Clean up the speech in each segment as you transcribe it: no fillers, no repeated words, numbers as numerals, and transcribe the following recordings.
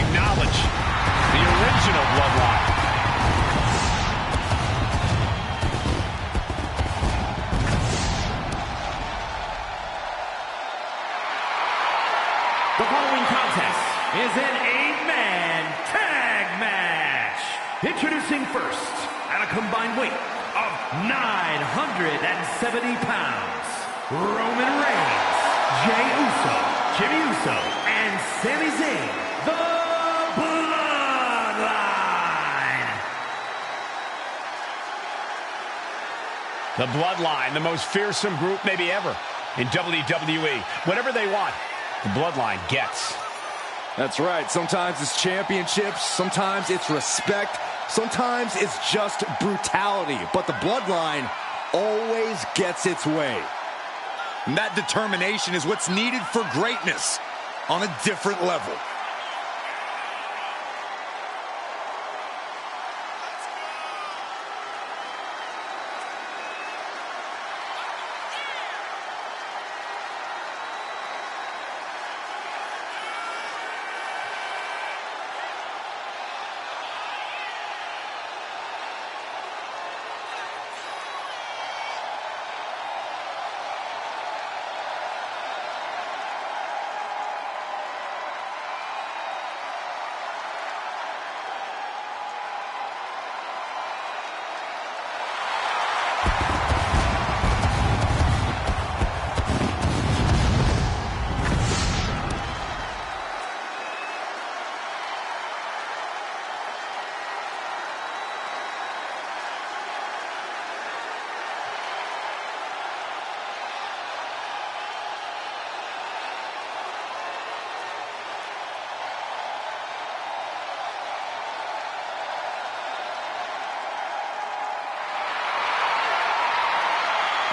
acknowledge the original Bloodline. The following contest is an 8-man tag match. Introducing first, at a combined weight of 970 pounds, Roman Reigns, Jey Uso, Jimmy Uso, and Sami Zayn, the Bloodline. The Bloodline, the most fearsome group maybe ever in WWE. Whatever they want, the Bloodline gets. That's right. Sometimes it's championships. Sometimes it's respect. Sometimes it's just brutality. But the Bloodline always gets its way. And that determination is what's needed for greatness on a different level.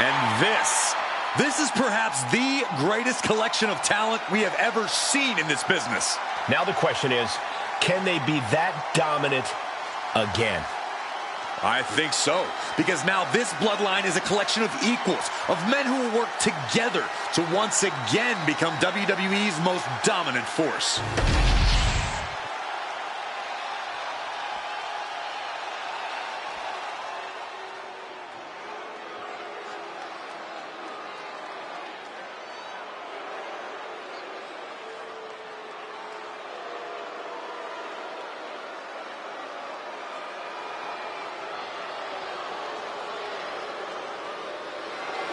And this is perhaps the greatest collection of talent we have ever seen in this business. Now the question is, can they be that dominant again? I think so, because now this Bloodline is a collection of equals, of men who will work together to once again become WWE's most dominant force.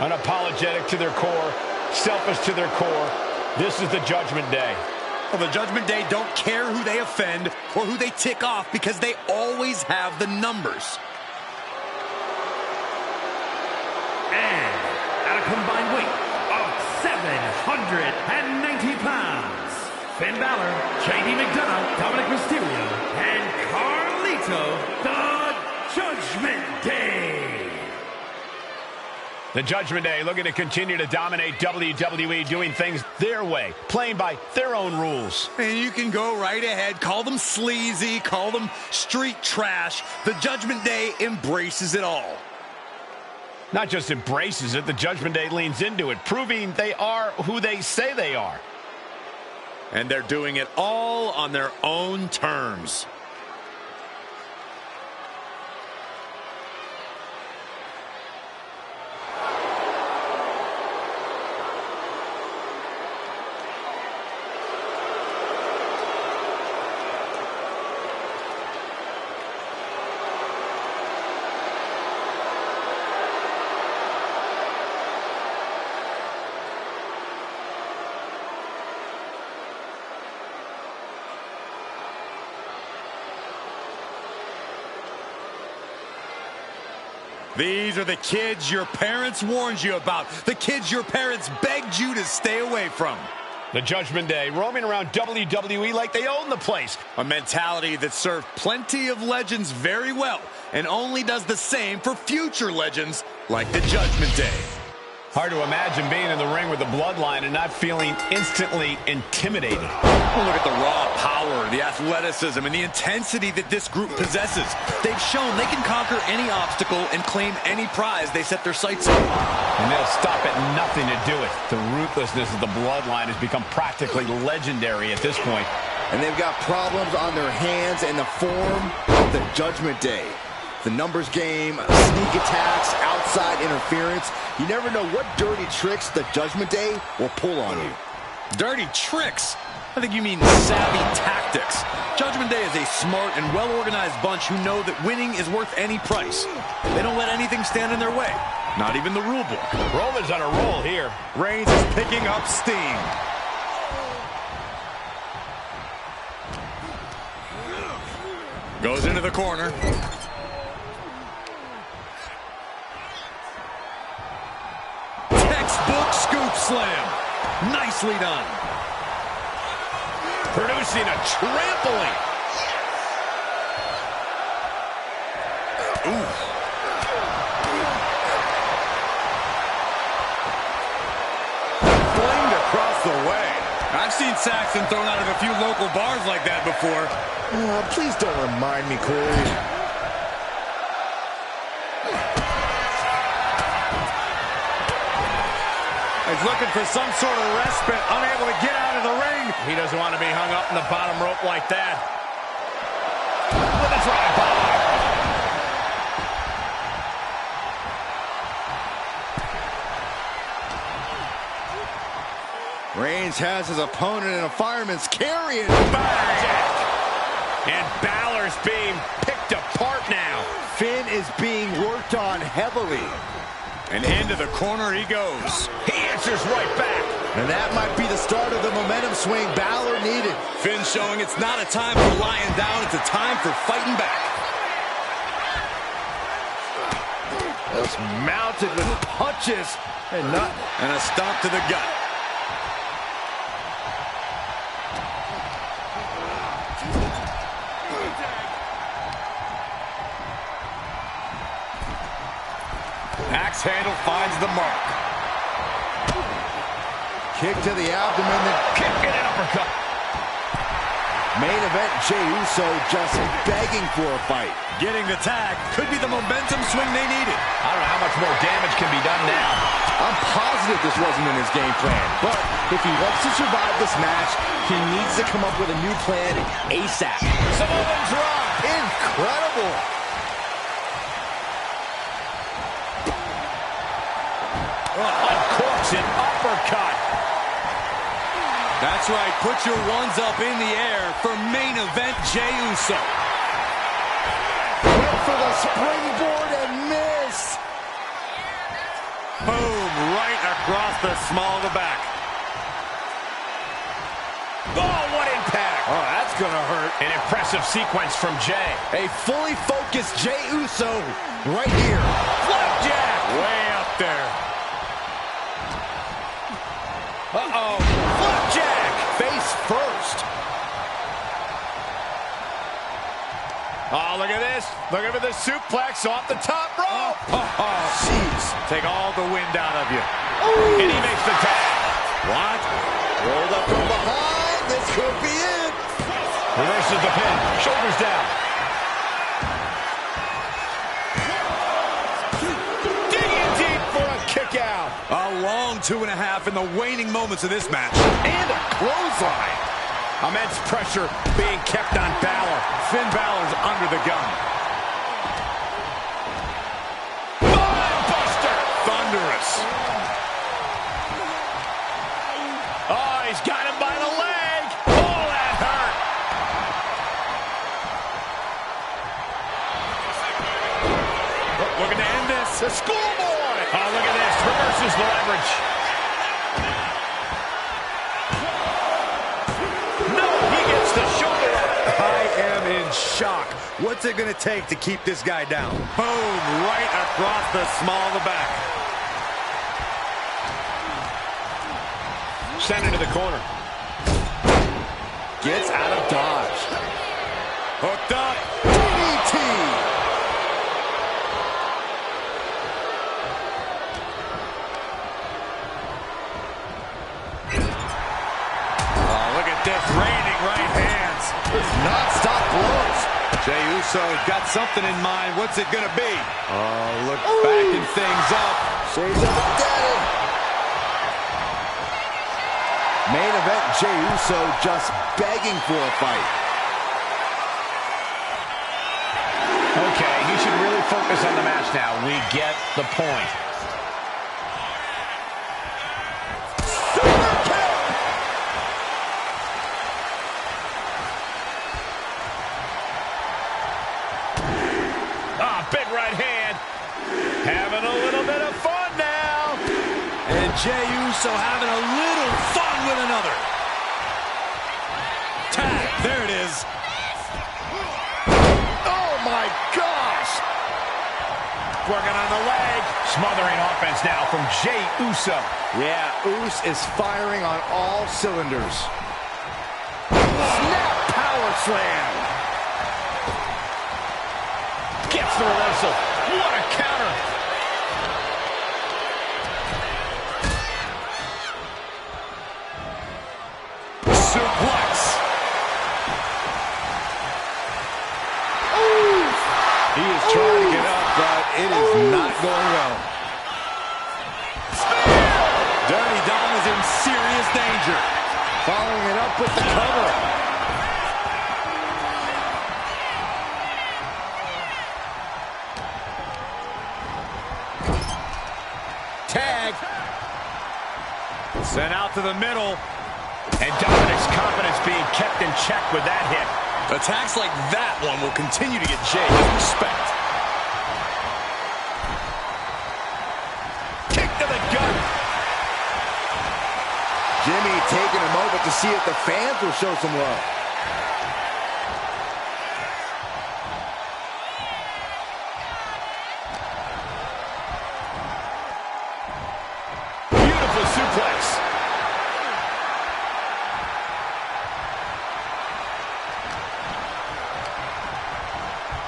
Unapologetic to their core, selfish to their core. This is the Judgment Day. Well, the Judgment Day don't care who they offend or who they tick off because they always have the numbers. And at a combined weight of 790 pounds, Finn Balor, JD McDonagh, Dominik Mysterio, and Carlito, the Judgment Day. The Judgment Day looking to continue to dominate WWE, doing things their way, playing by their own rules. And you can go right ahead, call them sleazy, call them street trash. The Judgment Day embraces it all. Not just embraces it, the Judgment Day leans into it, proving they are who they say they are. And they're doing it all on their own terms. These are the kids your parents warned you about. The kids your parents begged you to stay away from. The Judgment Day roaming around WWE like they own the place. A mentality that served plenty of legends very well and only does the same for future legends like the Judgment Day. Hard to imagine being in the ring with the Bloodline and not feeling instantly intimidated. Well, look at the raw power, the athleticism, and the intensity that this group possesses. They've shown they can conquer any obstacle and claim any prize they set their sights on. And they'll stop at nothing to do it. The ruthlessness of the Bloodline has become practically legendary at this point. And they've got problems on their hands in the form of the Judgment Day. The numbers game, sneak attacks, outside interference. You never know what dirty tricks the Judgment Day will pull on you. Dirty tricks? I think you mean savvy tactics. Judgment Day is a smart and well-organized bunch who know that winning is worth any price. They don't let anything stand in their way, not even the rule book. Roman's on a roll here. Reigns is picking up steam. Goes into the corner. Textbook scoop slam. Nicely done. Producing a trampling. Ooh. Flinged across the way. I've seen Saxton thrown out of a few local bars like that before. Please don't remind me, Corey. He's looking for some sort of respite, unable to get out of the ring. He doesn't want to be hung up in the bottom rope like that. With a drive-by. Reigns has his opponent in a fireman's carry. And Balor's being picked apart now. Finn is being worked on heavily. And into the corner he goes. He answers right back. And that might be the start of the momentum swing Balor needed. Finn showing it's not a time for lying down, it's a time for fighting back. Just mounted with punches and a stomp to the gut. Axe handle finds the mark. Kick to the abdomen, then Kick and an uppercut. main event Jey Uso just begging for a fight. Getting the tag could be the momentum swing they needed. I don't know how much more damage can be done now. I'm positive this wasn't in his game plan, but if he wants to survive this match, he needs to come up with a new plan ASAP. Samoan drop. Incredible. Uncorks an uppercut. That's right, put your ones up in the air for main event Jey Uso. Went for the springboard and miss. Boom, right across the small of the back. Oh, what impact. Oh, that's gonna hurt. An impressive sequence from Jey. A fully focused Jey Uso right here. Flapjack. Way up there. Uh-oh. Flapjack. Face first. Oh, look at this. Looking for the suplex off the top rope. Jeez. Take all the wind out of you. And he makes the tag. What? Rolled up from behind. This could be it. Reverses the pin. Shoulders down. Digging deep for a kick out. A long 2.5 in the waning moments of this match. And a clothesline. Immense pressure being kept on Balor. Finn Balor's under the gun. Buster. Thunderous. Oh, he's got him by the leg. Oh, that hurt. Looking to end this. The schoolboy. Oh, look at this. Reverses the leverage. No, he gets the shoulder up. I am in shock. What's it going to take to keep this guy down? Boom, right across the small of the back. Sent into the corner. Gets out of dodge. Hooked up. DDT. Oh, look at this. Raining right hands. Non-stop blows. Jey Uso got something in mind. What's it going to be? Oh, look, backing things up. Shades of a daddy. Main event Jey Uso just begging for a fight. Okay, he should really focus on the match now. We get the point. Big right hand. Having a little bit of fun now. And Jey Uso having a little fun with another. Tag. There it is. Oh, my gosh. Working on the leg. Smothering offense now from Jey Uso. Yeah, Uso is firing on all cylinders. Snap power slam. Gets the reversal. What a counter. Suplex. Ooh. He is trying to get up, but it is not going well. Dirty Dom is in serious danger. Following it up with the cover. Tag. Sent out to the middle. And Dominik's confidence being kept in check with that hit. Attacks like that one will continue to get Jey his respect. Kick to the gut. Jimmy taking a moment to see if the fans will show some love. Beautiful suplex.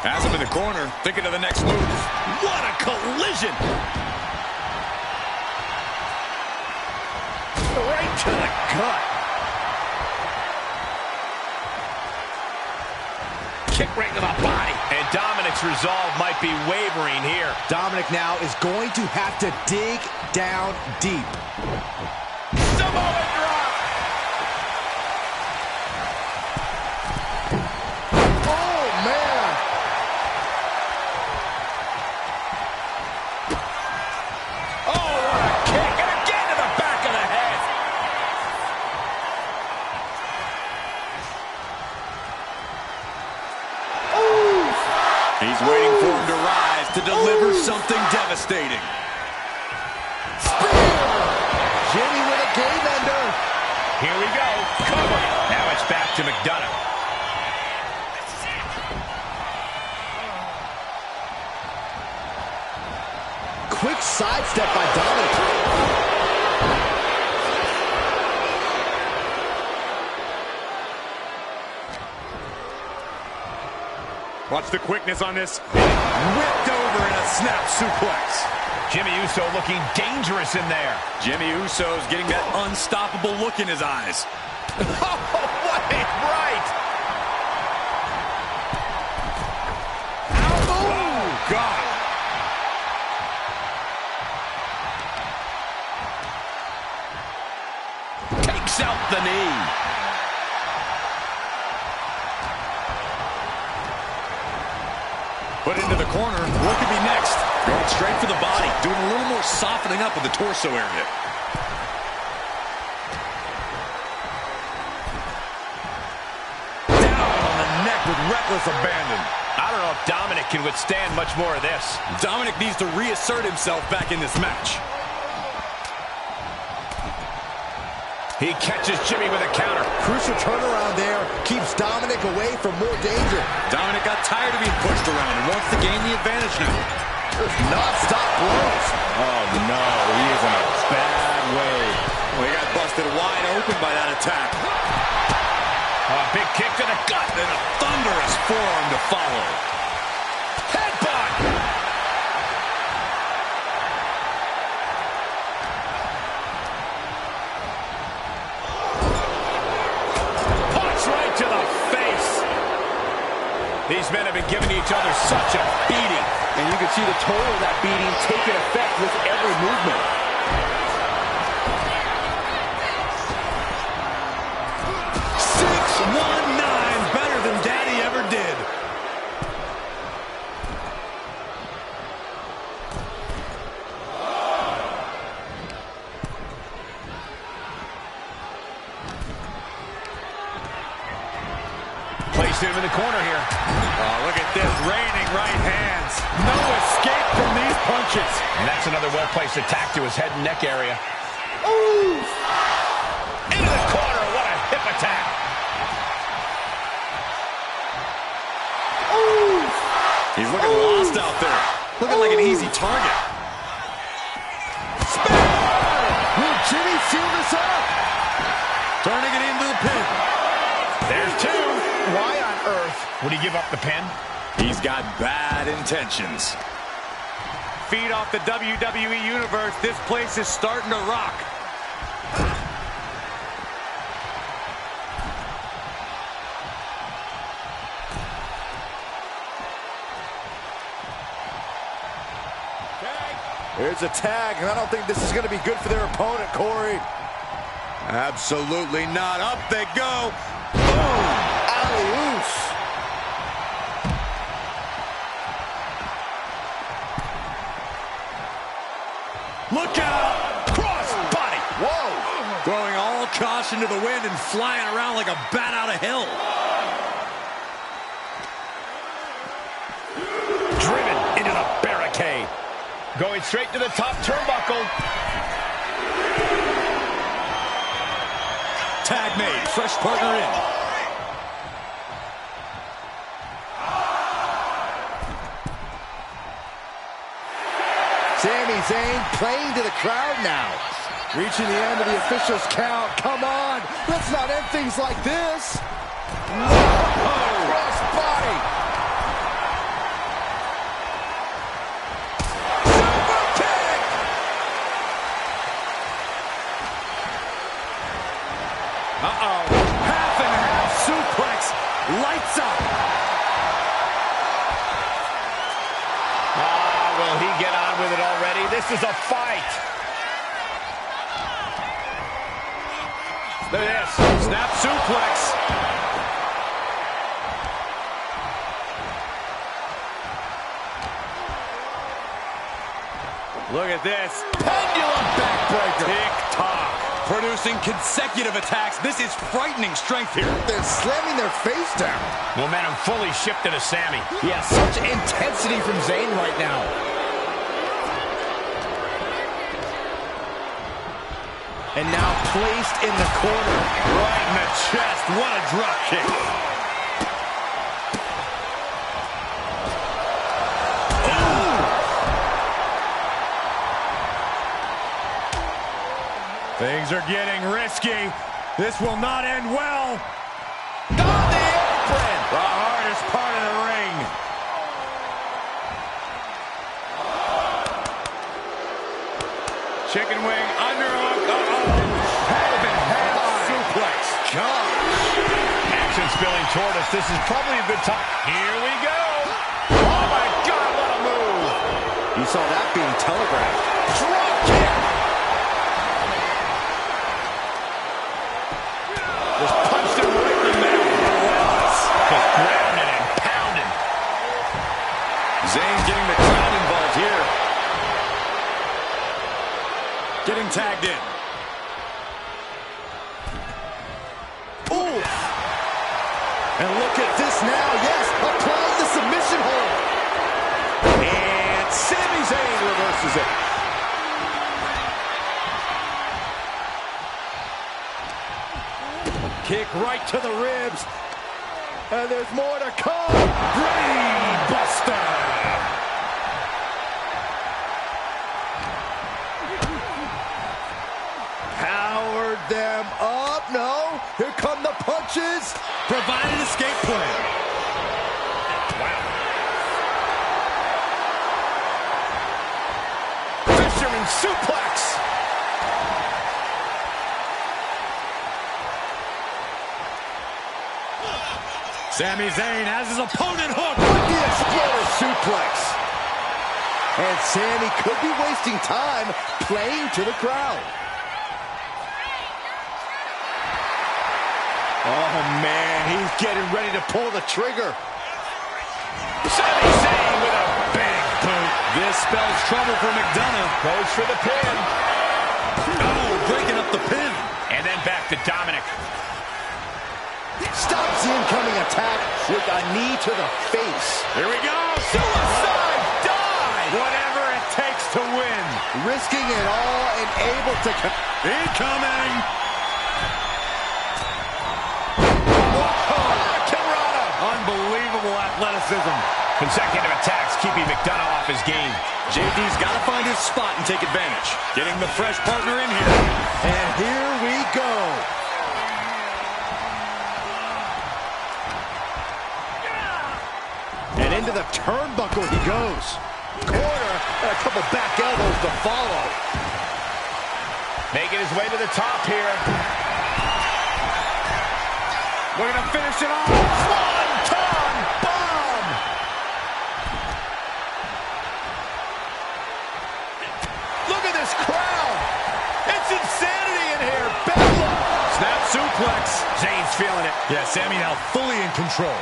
Has him in the corner, thinking of the next move. What a collision! Right to the gut. Kick right to the body. And Dominik's resolve might be wavering here. Dominik now is going to have to dig down deep. Samoa drop. Oh, man. Oh, what a kick. And again to the back of the head. He's waiting for him to rise to deliver something devastating. Jimmy with a game ender. Here we go. Cover. Now it's back to McDonagh. Quick sidestep by Dominik. Watch the quickness on this. Whipped over in a snap suplex. Jimmy Uso looking dangerous in there. Jimmy Uso's getting that unstoppable look in his eyes. Oh, what a right. Oh, God. Takes out the knee. Put into the corner. What could be next? Going straight for the body. Doing a little more softening up of the torso area. Down on the neck with reckless abandon. I don't know if Dominik can withstand much more of this. Dominik needs to reassert himself back in this match. He catches Jimmy with a counter. Crucial turnaround there. Keeps Dominik away from more danger. Dominik got tired of being pushed around and wants to gain the advantage now. Non-stop blows. Oh, no. He is in a bad way. Well, he got busted wide open by that attack. A big kick to the gut. And a thunderous forearm to follow. Headbutt. Right to the face. These men have been giving each other such a beating. And you can see the toll of that beating taking effect with every movement. Placing him in the corner here. Oh, look at this, raining right hands. No escape from these punches. And that's another well-placed attack to his head and neck area. Ooh! Into the corner, what a hip attack. Ooh! He's looking lost out there. Looking like an easy target. Will Jimmy seal this up? Turning it into the pin. There's two. Why on earth would he give up the pin? He's got bad intentions. Feed off the WWE Universe. This place is starting to rock. There's a tag, and I don't think this is going to be good for their opponent, Corey. Absolutely not. Up they go. Boom! Alley-oos! Look out! Cross body. Whoa! Throwing all caution to the wind and flying around like a bat out of hell. Driven into the barricade. Going straight to the top turnbuckle. Tag made. Fresh partner in. Sami Zayn playing to the crowd now. Reaching the end of the official's count. Come on. Let's not end things like this. Whoa! Cross body. Super kick. Uh-oh. Half and half suplex. Lights up. Will he get on with it already? This is a fight. Look at this. Snap suplex. Look at this. Pendulum backbreaker. Tick-tock. Producing consecutive attacks. This is frightening strength here. They're slamming their face down. Momentum fully shifted to Sami. Yeah, such intensity from Zayn right now. And now placed in the corner. Right in the chest. What a drop kick. Things are getting risky. This will not end well. On the apron. The hardest part of the ring. Chicken wing, underhook. Half and half suplex. Gosh. Action spilling toward us. This is probably a good time. Here we go. Oh, my God, what a move. You saw that being telegraphed. Drop kick. Just punched him right in the middle. Just grounded and pounded. Zayn getting the crowd involved here. Getting tagged in. Ooh. And look at this now. Yes, applying the submission hold. And Sami Zayn reverses it. Kick right to the ribs. And there's more to come. Brain Buster. Powered them up. No. Here come the punches. Provide an escape plan. Wow. Fisherman suplex. Sami Zayn has his opponent hooked. The exploder suplex. And Sami could be wasting time playing to the crowd. Oh, man, he's getting ready to pull the trigger. Sami Zayn with a big boot. This spells trouble for McDonagh. Goes for the pin. Oh, breaking up the pin. And then back to Dominik. Stops the incoming attack with a knee to the face. Here we go. Suicide dive. Whatever it takes to win. Risking it all and able to... Incoming. Unbelievable athleticism. Consecutive attacks keeping McDonagh off his game. JD's got to find his spot and take advantage. Getting the fresh partner in here. And here we go. And into the turnbuckle he goes. Corner and a couple back elbows to follow. Making his way to the top here. Looking to finish it off. Swanton bomb! Look at this crowd. It's insanity in here. Bálor. Snap suplex. Zayn's feeling it. Yeah, Sami now fully in control.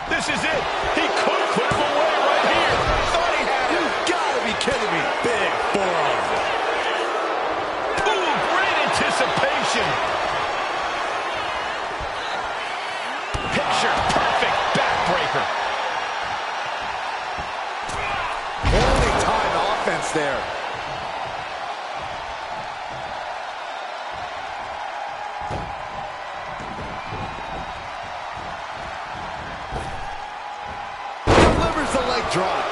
This is it. He could put him away right here. Thought he had him. You gotta be kidding me. Big forearm. Ooh, great anticipation. Picture perfect backbreaker. Poorly timed offense there. Delivers the leg drop.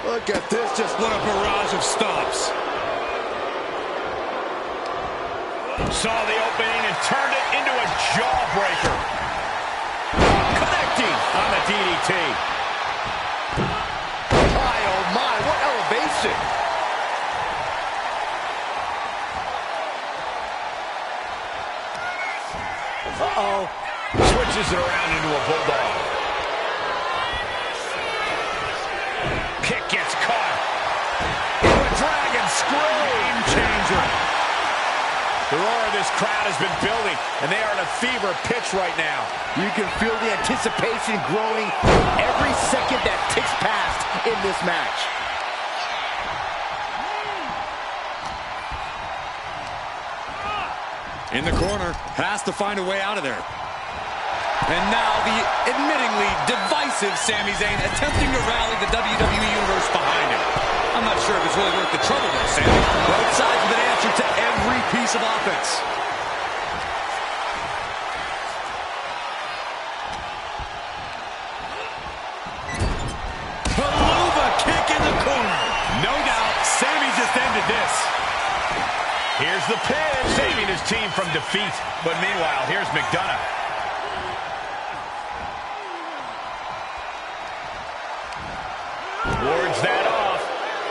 Look at this, just What a barrage of stops. Saw the opening and turned it into a jawbreaker. Connecting on the DDT. my, oh my, what elevation. Uh-oh. Switches it around into a bulldog. Kick gets caught. Into a dragon screw. Game changer. The roar of this crowd has been building, and they are at a fever pitch right now. You can feel the anticipation growing with every second that ticks past in this match. In the corner, has to find a way out of there. And now the admittingly divisive Sami Zayn attempting to rally the WWE Universe behind him. I'm not sure if it's really worth the trouble though, Sami. Both sides with an answer to every piece of offense. Haluva kick in the corner. No doubt, Sami just ended this. Here's the pin, saving his team from defeat. But meanwhile, here's McDonagh. Wards that off.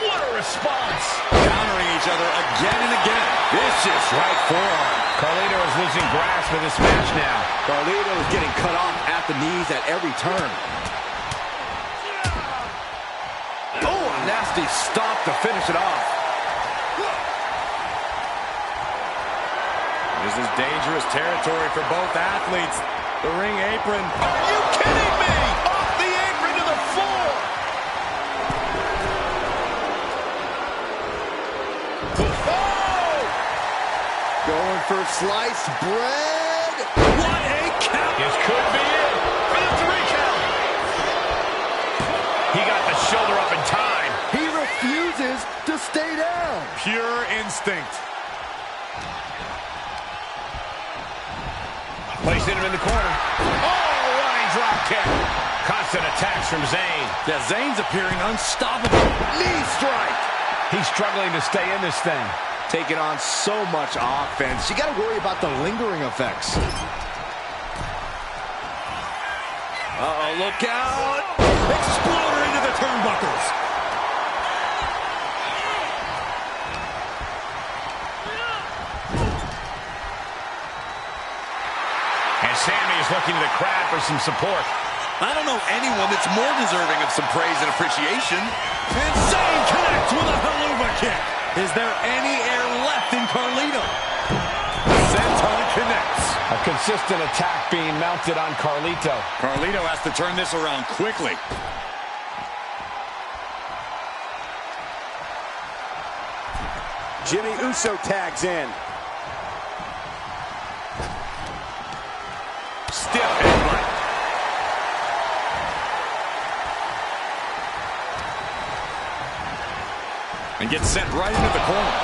What a response. Countering each other again and again. Vicious right forearm. Carlito is losing grasp of this match now. Carlito is getting cut off at the knees at every turn. Oh, a nasty stop to finish it off. This is dangerous territory for both athletes. The ring apron. Are you kidding me? Off the apron to the floor. Oh! Going for sliced bread. What a count! This could be it. For the 3 count. He got the shoulder up in time. He refuses to stay down. Pure instinct. Placing him in the corner. Oh, running drop kick. Constant attacks from Zayn. Yeah, Zayn's appearing unstoppable. Knee strike. He's struggling to stay in this thing. Taking on so much offense. You got to worry about the lingering effects. Uh-oh, look out! Exploder into the turnbuckles. And Sami is looking to the crowd for some support. I don't know anyone that's more deserving of some praise and appreciation. And Zayn connects with a haluva kick. Is there any air left in Carlito? Senton connects. A consistent attack being mounted on Carlito. Carlito has to turn this around quickly. Jimmy Uso tags in. Stiff headbutt. And gets sent right into the corner.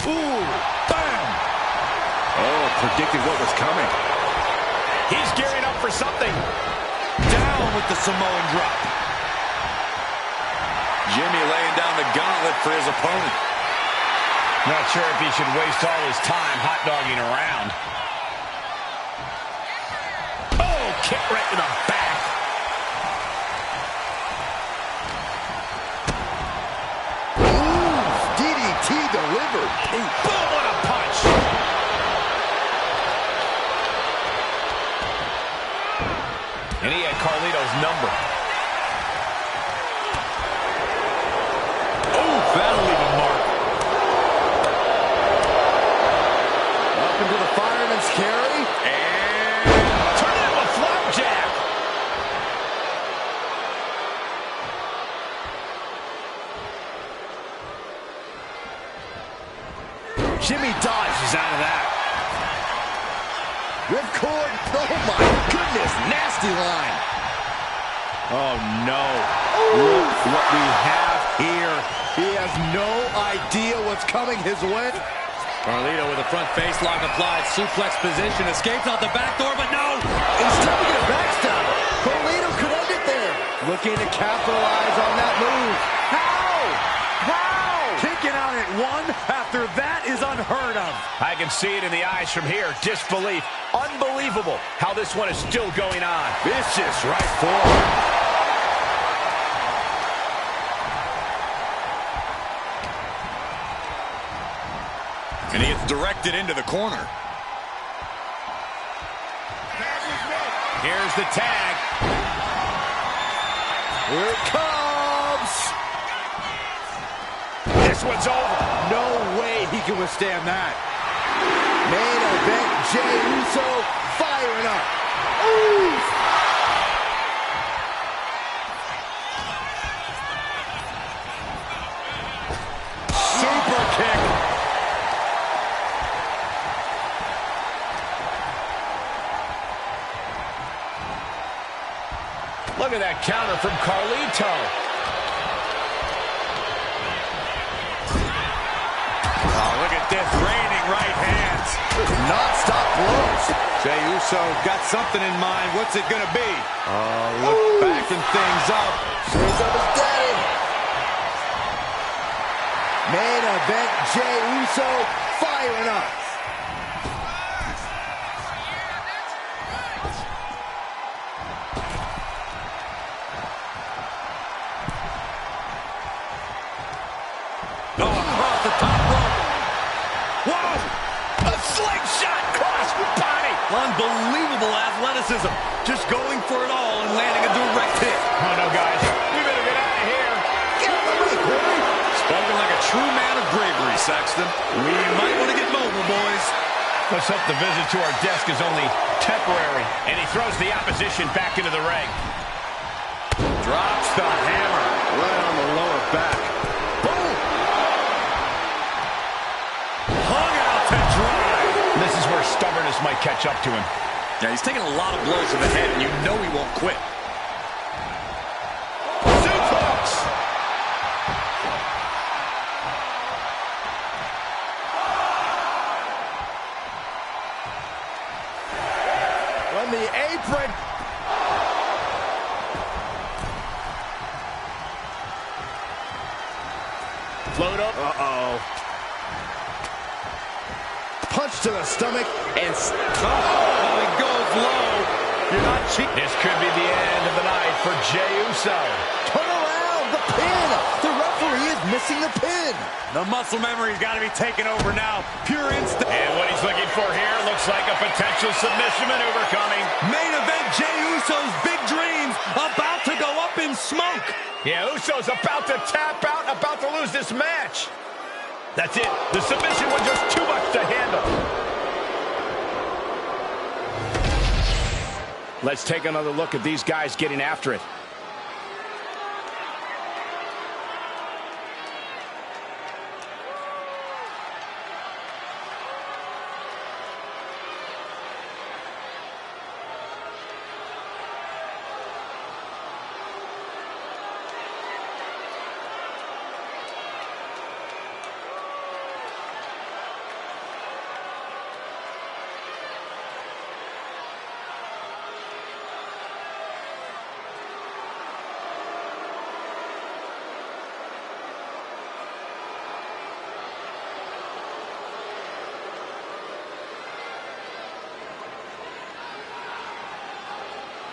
Ooh, bam! Oh, predicted what was coming. He's gearing up for something. Down with the Samoan drop. Jimmy laying down the gauntlet for his opponent. Not sure if he should waste all his time hot-dogging around. Oh, kick right to the back. Ooh, DDT delivered. Boom, what a punch. And he had Carlito's number. Oh, that'll leave a mark. Up into the fireman's carry. And turn it into a flapjack. Jimmy dodges out of that. Ripcord. Oh, my goodness. Nasty line. Oh, no. Look what we have here. He has no idea what's coming his way. Carlito with a front face lock applied. Suplex position. Escapes out the back door, but no. Instead of getting a backstab, Carlito could end it there. Looking to capitalize on that move. How? Kicking out at one after that is unheard of. I can see it in the eyes from here. Disbelief. Unbelievable how this one is still going on. Vicious right forward. And he gets directed into the corner. Here's the tag. Here it comes. This one's over. No way he can withstand that. Main event, Jey Uso firing up. Ooh. Super kick. Look at that counter from Carlito. Oh, look at this. Raining right hands. Non-stop blows. Jey Uso got something in mind. What's it going to be? Look, backing things up. Shows up his daddy. Main event, Jey Uso firing up. Oh, across the top rope. Whoa! A slingshot cross body. Unbelievable athleticism. Just going for it all and landing a direct hit. Oh, no, guys. We better get out of here. Get out of the way, Corey. Spoken like a true man of bravery, Saxton. We might want to get mobile, boys. Let's hope the visit to our desk is only temporary. And he throws the opposition back into the ring. Drops the hammer. Right on the lower back. Boom! Hung out to dry. This is where stubbornness might catch up to him. Yeah, he's taking a lot of blows to the head, and you know he won't quit. Suplex! From the apron. Float up. Uh-oh. Punch to the stomach and... Oh, he goes low. You're not cheating. This could be the end of the night for Jey Uso. Turn around, the pin. The referee is missing the pin. The muscle memory's got to be taken over now. Pure instinct. And what he's looking for here looks like a potential submission maneuver coming. Main event, Jey Uso's big dreams about to go up in smoke. Yeah, Uso's about to tap out, about to lose this match. That's it. The submission was just too much to handle. Let's take another look at these guys getting after it.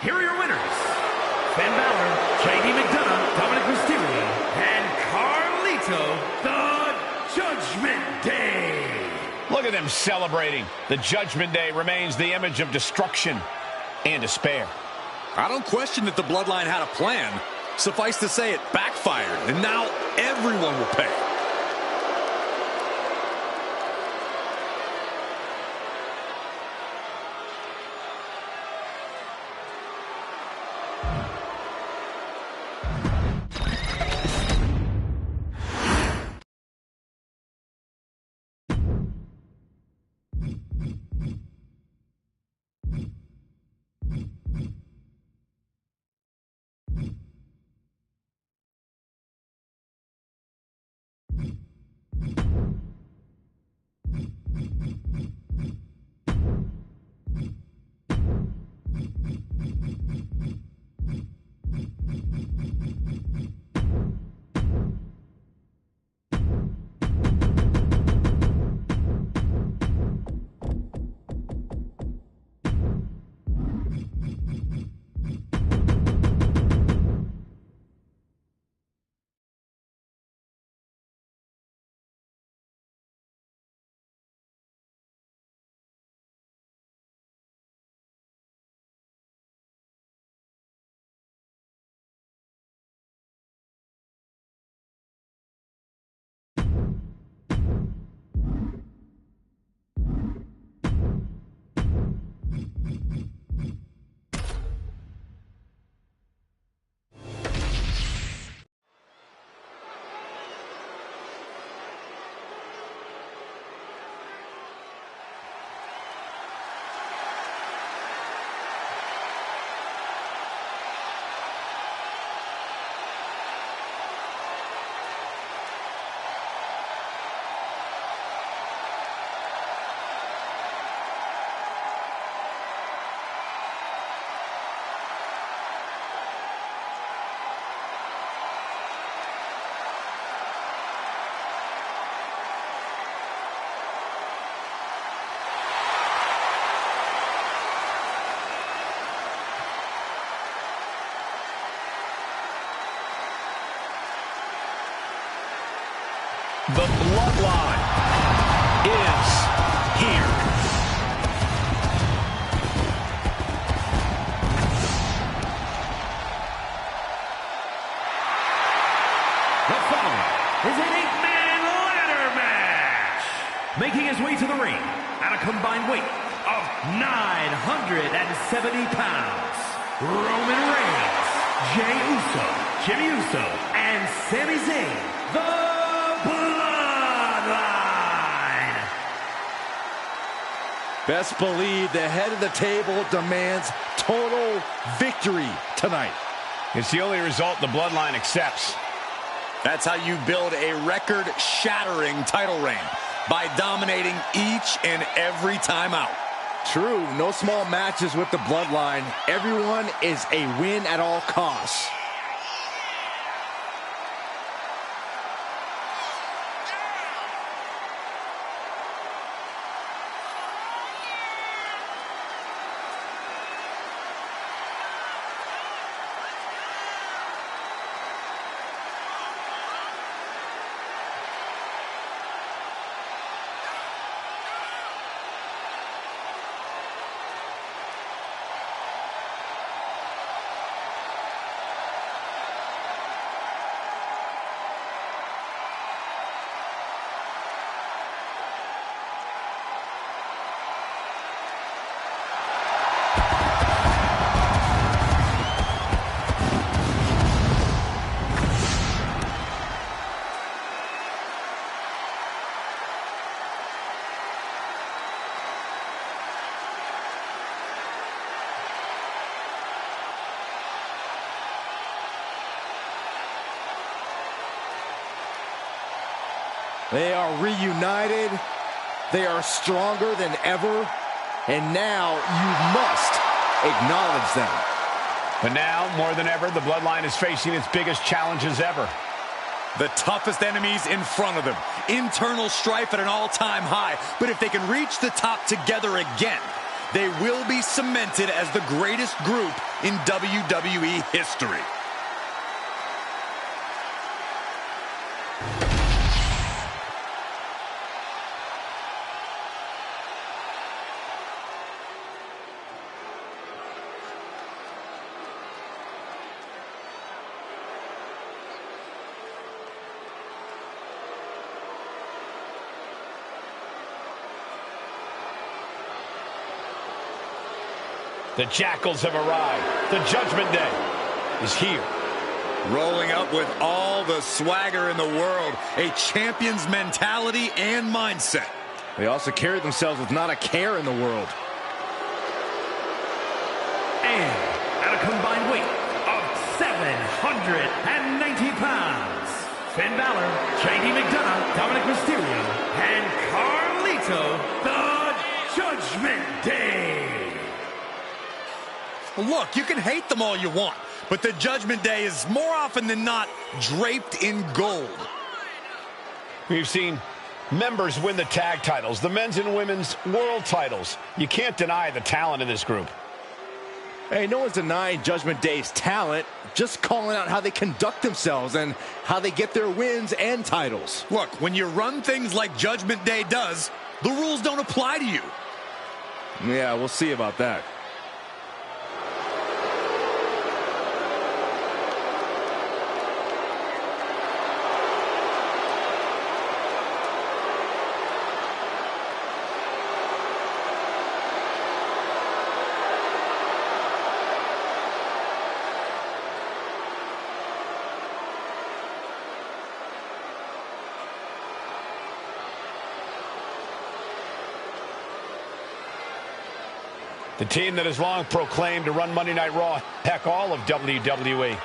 here are your winners. Finn Bálor, JD McDonagh, Dominik Mysterio, and Carlito, the Judgment Day. Look at them celebrating. The Judgment Day remains the image of destruction and despair. I don't question that the Bloodline had a plan. Suffice to say it backfired, and now everyone will pay. The Bloodline is here. The following is an 8-man ladder match. Making his way to the ring at a combined weight of 970 pounds. Roman Reigns, Jey Uso, Jimmy Uso, and Sami Zayn, the Bloodline. Best believe the head of the table demands total victory tonight. It's the only result the Bloodline accepts. That's how you build a record-shattering title reign, by dominating each and every time out. True, no small matches with the Bloodline. Everyone is a win at all costs. They are reunited. They are stronger than ever. And now you must acknowledge them. But now, more than ever, the Bloodline is facing its biggest challenges ever. The toughest enemies in front of them. Internal strife at an all-time high. But if they can reach the top together again, they will be cemented as the greatest group in WWE history. The Jackals have arrived. The Judgment Day is here. Rolling up with all the swagger in the world, a champion's mentality and mindset. They also carry themselves with not a care in the world. And at a combined weight of 790 pounds, Finn Bálor, JD McDonagh, Dominik Mysterio, and Carlito, the Judgment Day. Look, you can hate them all you want, but the Judgment Day is more often than not draped in gold. We've seen members win the tag titles, the men's and women's world titles. You can't deny the talent in this group. Hey, no one's denying Judgment Day's talent, just calling out how they conduct themselves and how they get their wins and titles. Look, when you run things like Judgment Day does, the rules don't apply to you. Yeah, we'll see about that. The team that has long proclaimed to run Monday Night Raw, heck, all of WWE.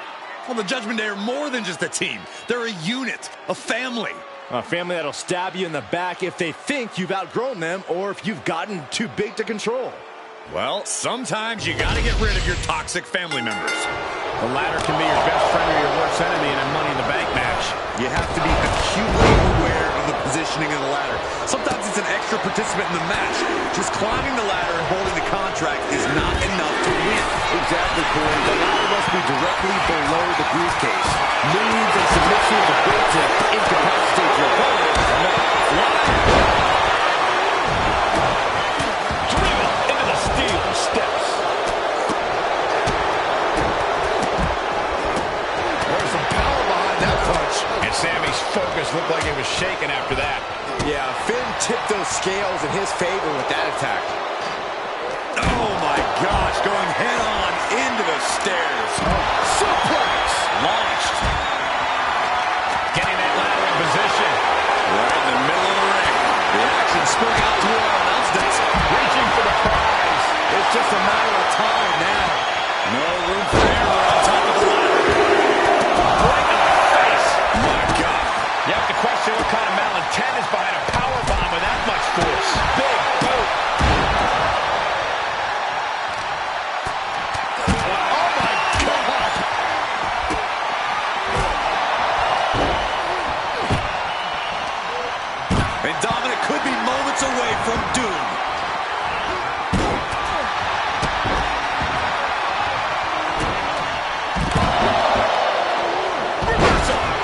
Well, the Judgment Day are more than just a team. They're a unit, a family. A family that'll stab you in the back if they think you've outgrown them or if you've gotten too big to control. Well, sometimes you gotta get rid of your toxic family members. The ladder can be your best friend or your worst enemy in a Money in the Bank match. You have to be acutely aware of the positioning of the ladder. Sometimes it's an extra participant in the match. Just climbing the ladder and holding the contract is not enough to win. Exactly, Corey. The ladder must be directly below the briefcase. Moves and submissions are built to incapacitate your opponent. Driven into the steel steps. There's some power behind that punch. And Sami's focus looked like it was shaken after that. Yeah, Finn tipped those scales in his favor with that attack. Oh my gosh, going head on into the stairs. Suplex! Launched. Getting that ladder in position. Right in the middle of the ring. The action sprung out to our announce desk. Reaching for the prize. It's just a matter of time now. No room for error on top of the ladder. Right in the face. My God. You have to question what kind of malintent is behind a powerbomb with that much force. Big boot. Oh, my God. And Dominik could be moments away from doom.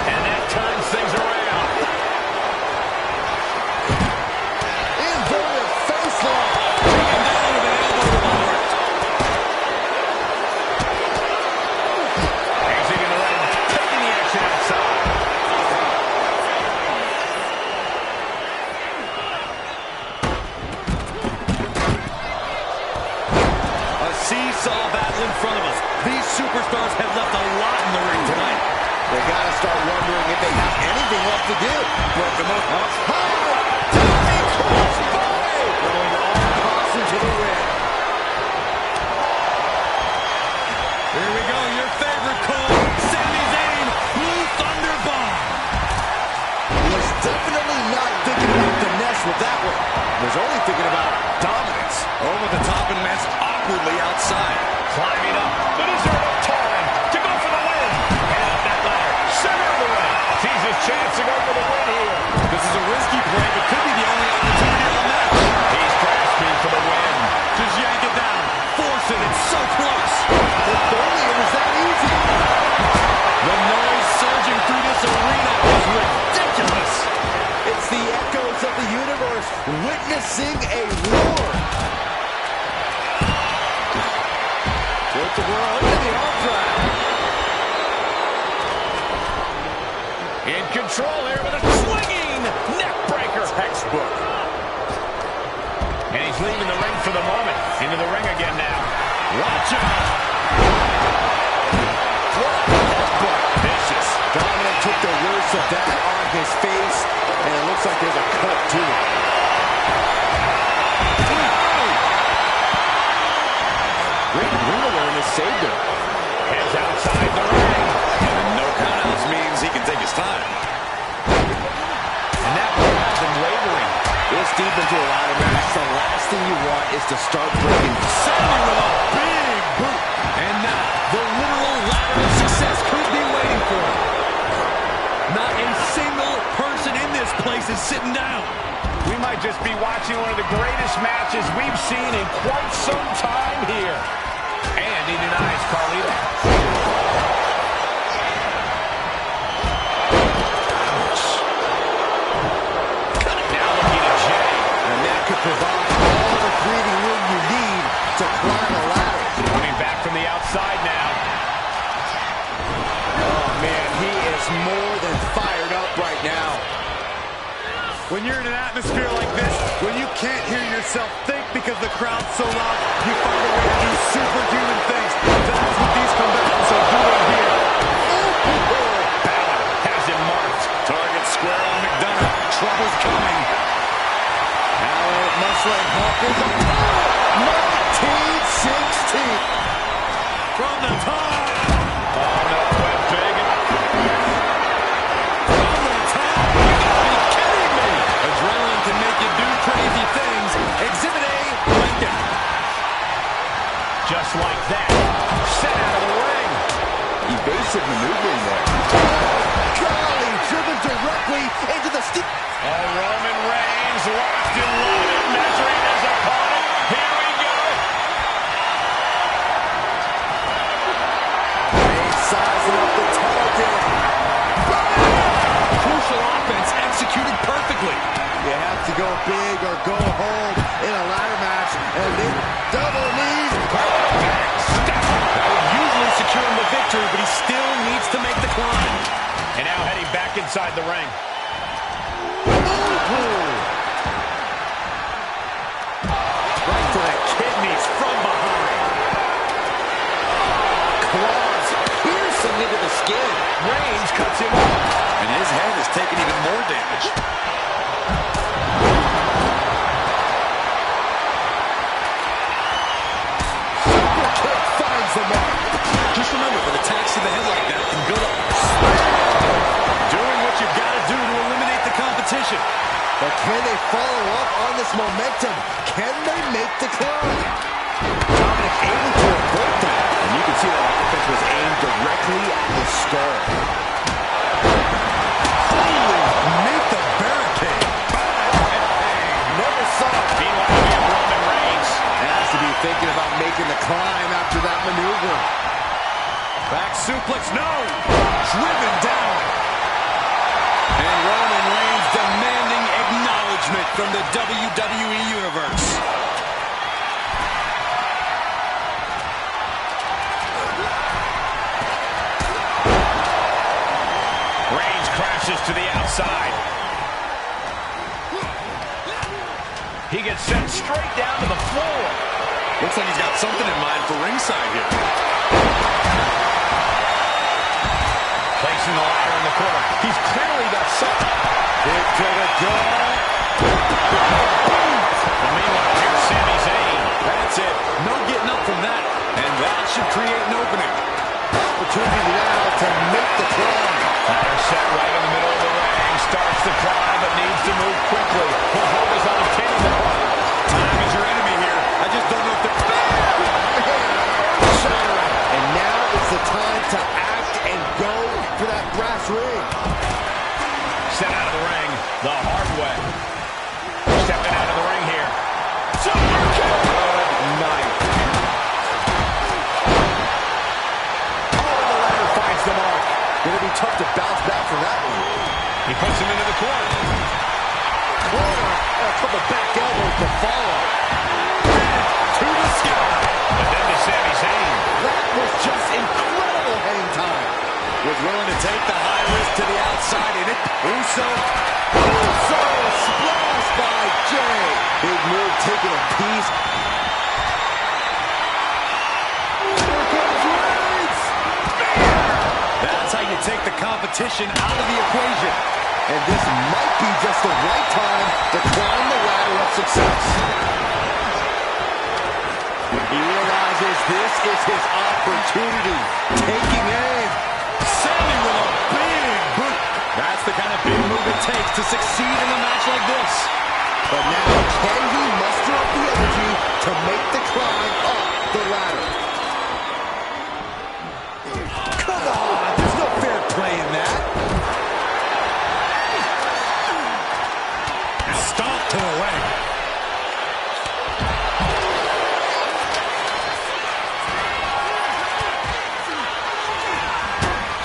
And that turns things around. Inverted face lock. Taken down with an elbow to the heart. Is he going to let him taking the action outside? A seesaw battle in front of us. These superstars have left a lot in the ring tonight. They gotta start wondering if they have anything left to give. But the most Diving crossbody! Going all caution to the win. Here we go, your favorite call, Sami Zayn, Blue Thunder Bomb. Was definitely not thinking about finesse with that one. Was only thinking about dominance. Over the top and lands awkwardly outside. Climbing up, but is there enough time to go for the win? And up that ladder, center of the ring. Sees his chance to go for the win here. This is a risky play, but could be the only opportunity on the match. He's grasping for the win. Just yank witnessing a war. With the world into the arm drag. In control here with a swinging neck breaker. Textbook. And he's leaving the ring for the moment. Into the ring again now. Watch out. Vicious. Dominik took the worst of that on his face, and it looks like there's a cut to it. Great ring awareness saved him. Heads outside the ring. And no countouts means he can take his time. And that one has him wavering. This deep into a ladder match, the last thing you want is to start breaking. Sending with a big boot. And now, the literal ladder of success could be waiting for him. Not a single person in this place is sitting down. We might just be watching one of the greatest matches we've seen in quite some time here. And he denies Carlito. Now looking at Jay. And that could provide all the breathing room you need to climb a ladder. Coming back from the outside now. Oh, man, he is more than fired up right now. When you're in an atmosphere like this, when you can't hear yourself think because the crowd's so loud, you find a way to do superhuman things. That's what these combatants are doing here. Balor has him marked. Target square on McDonagh. Trouble's coming. Balor muscling Hawkins on 1916. From the top. Oh, no, went big. From the top. You gotta be kidding me. Adrenaline can make you do crazy things. Exhibit A, Lincoln. Just like that. Set out of the ring. Evasive maneuvering there. Golly, driven directly into the steel. Oh, Roman Reigns locked and loaded, measuring his opponent. Here we go. Reigns sizing up the target. Crucial offense executed perfectly. You have to go big or go home in a ladder match, and then double knees. That would usually secure him the victory, but he still needs to make the climb. And now heading back inside the ring. Right to the kidneys from behind. Claws piercing into the skin. Reigns cuts him off. And his head has taken even more damage. Super kick finds the mark. Just remember, with attacks to the head like that can build up. Doing what you've got to do to eliminate the competition. But can they follow up on this momentum? Can they make the climb? Dominik able to avoid that. And you can see that offense was aimed directly at his skull. Holy, make the barricade. Never saw it. Meanwhile, we have Roman Reigns. Has to be thinking about making the climb after that maneuver. Back suplex, no. Driven down. And Roman Reigns demanding acknowledgement from the WWE Universe. Reigns crashes to the outside. He gets sent straight down to the floor. Looks like he's got something in mind for ringside here. Placing the ladder in the corner. He's clearly got something. Kick to the gut. Well, meanwhile, here's Sami Zayn. That's it. No getting up from that. And that should create an opening. Opportunity now to make the climb. Ladder set right in the middle of the ring. Starts to climb, but needs to move quickly. He'll hold his own king. Time is your enemy here. I just don't know if the... And now is the time to act and go for that brass ring. Sent out of the ring the hard way. Stepping out of the ring here. Super kick. Good night. Oh, the ladder finds the mark. Gonna be tough to bounce back from that one. He puts him into the corner. Corner of the back elbow to follow. To the sky. And then to Sami Zayn. That was just incredible hang time. Was willing to take the high risk to the outside, and it. Uso splash by Jay. Big move, taking a piece. Here comes Reigns. That's how you take the competition out of the equation. And this might be just the right time to climb the ladder of success. He realizes this is his opportunity. Taking aim. Sami with a big boot. That's the kind of big move it takes to succeed in a match like this. But now, can he muster up the energy to make the climb up the ladder? Come on, there's no fair play in that. Stomp to the leg.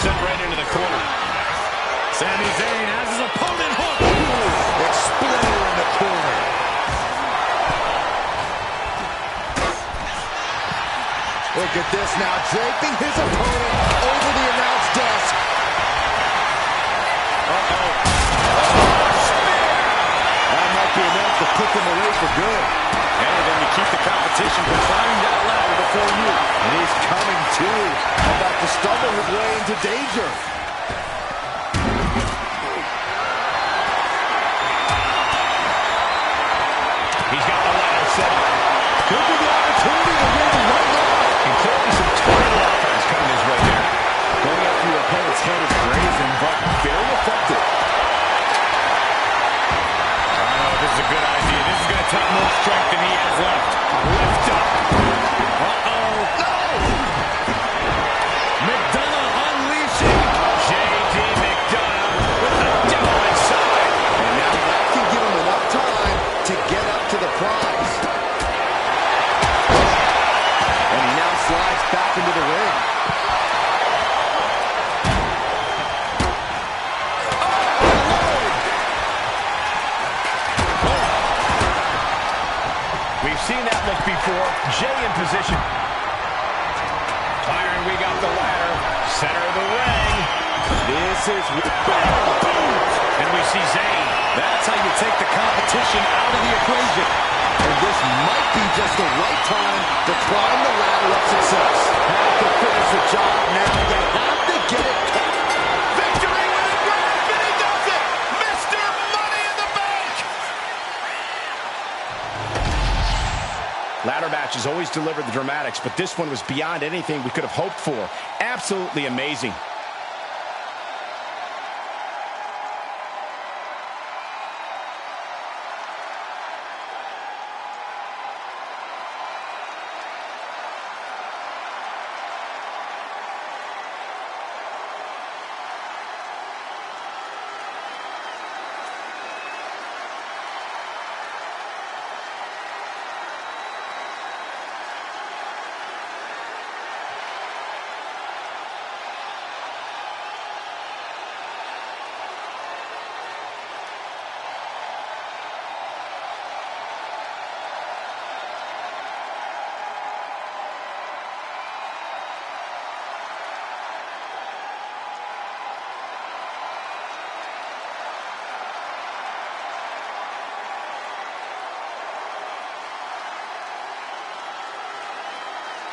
Sent right into the corner. Sami Zayn has his opponent hooked. Exploder in the corner. Look at this now, draping his opponent over the announce desk. That might be enough to put them away for good. Anything to keep the competition from climbing that ladder before you. And he's coming too, about to stumble his way into danger. He's got the ladder set up. Could be the opportunity to win right now. And clearly some tornado offense coming his way there. Going after your opponent's head is brazen, but very effective. This is a good idea. This is going to take more strength than he has left. Lift up. Uh-oh. No! McDonagh unleashing. J.D. McDonagh with the devil inside. And now that can give him enough time to get up to the prize. And he now slides back into the ring. We've seen that look before. Jay in position. Firing, we got the ladder. Center of the ring. This is... And we see Zayn. That's how you take the competition out of the equation. And this might be just the right time to climb the ladder of success. Have to finish the job now. You have to get it. Victory with a grab, and he does it! Mr. Money in the Bank! Ladder matches always deliver the dramatics, but this one was beyond anything we could have hoped for. Absolutely amazing.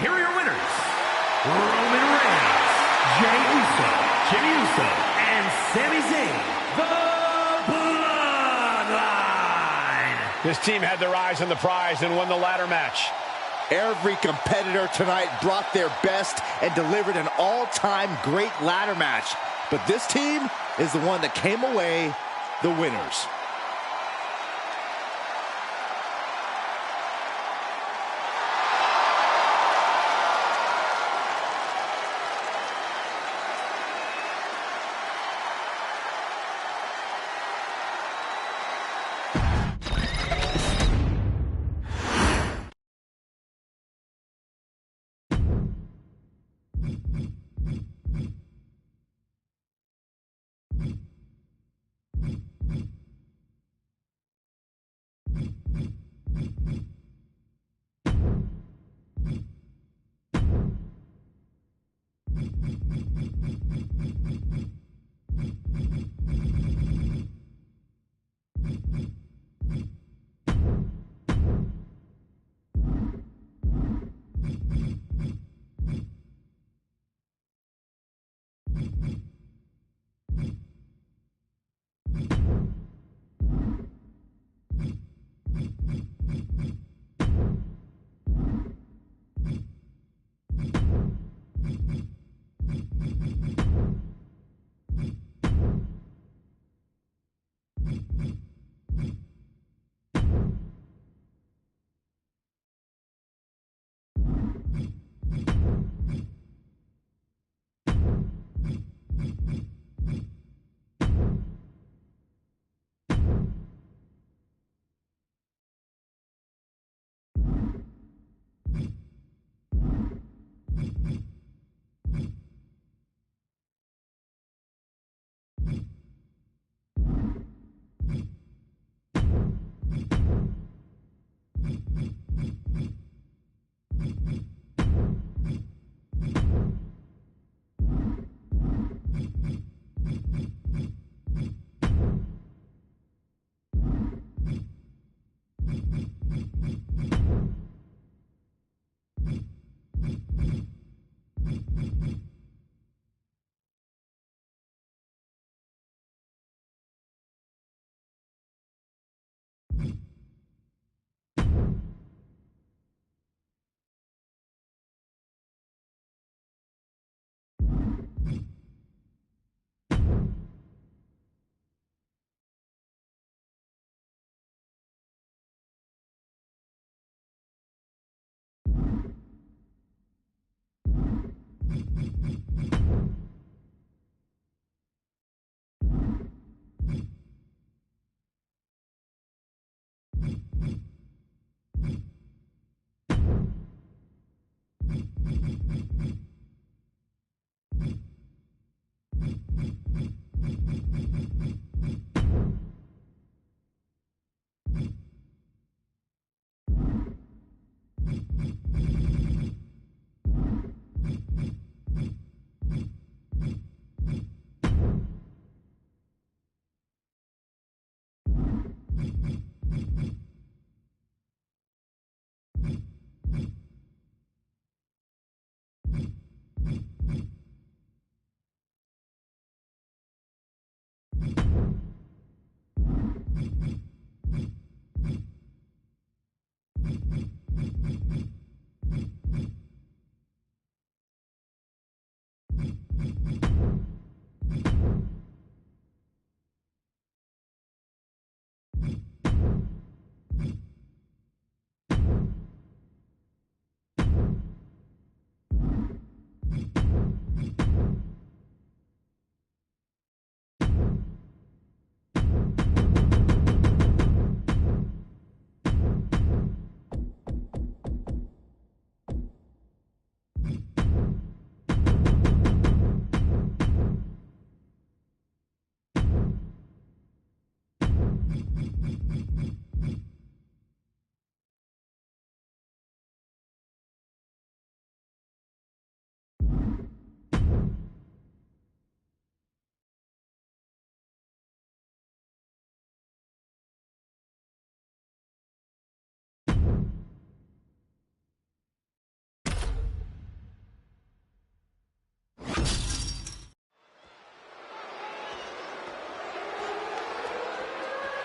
Here are your winners, Roman Reigns, Jey Uso, Jimmy Uso, and Sami Zayn, the Bloodline. This team had their eyes on the prize and won the ladder match. Every competitor tonight brought their best and delivered an all-time great ladder match. But this team is the one that came away the winners.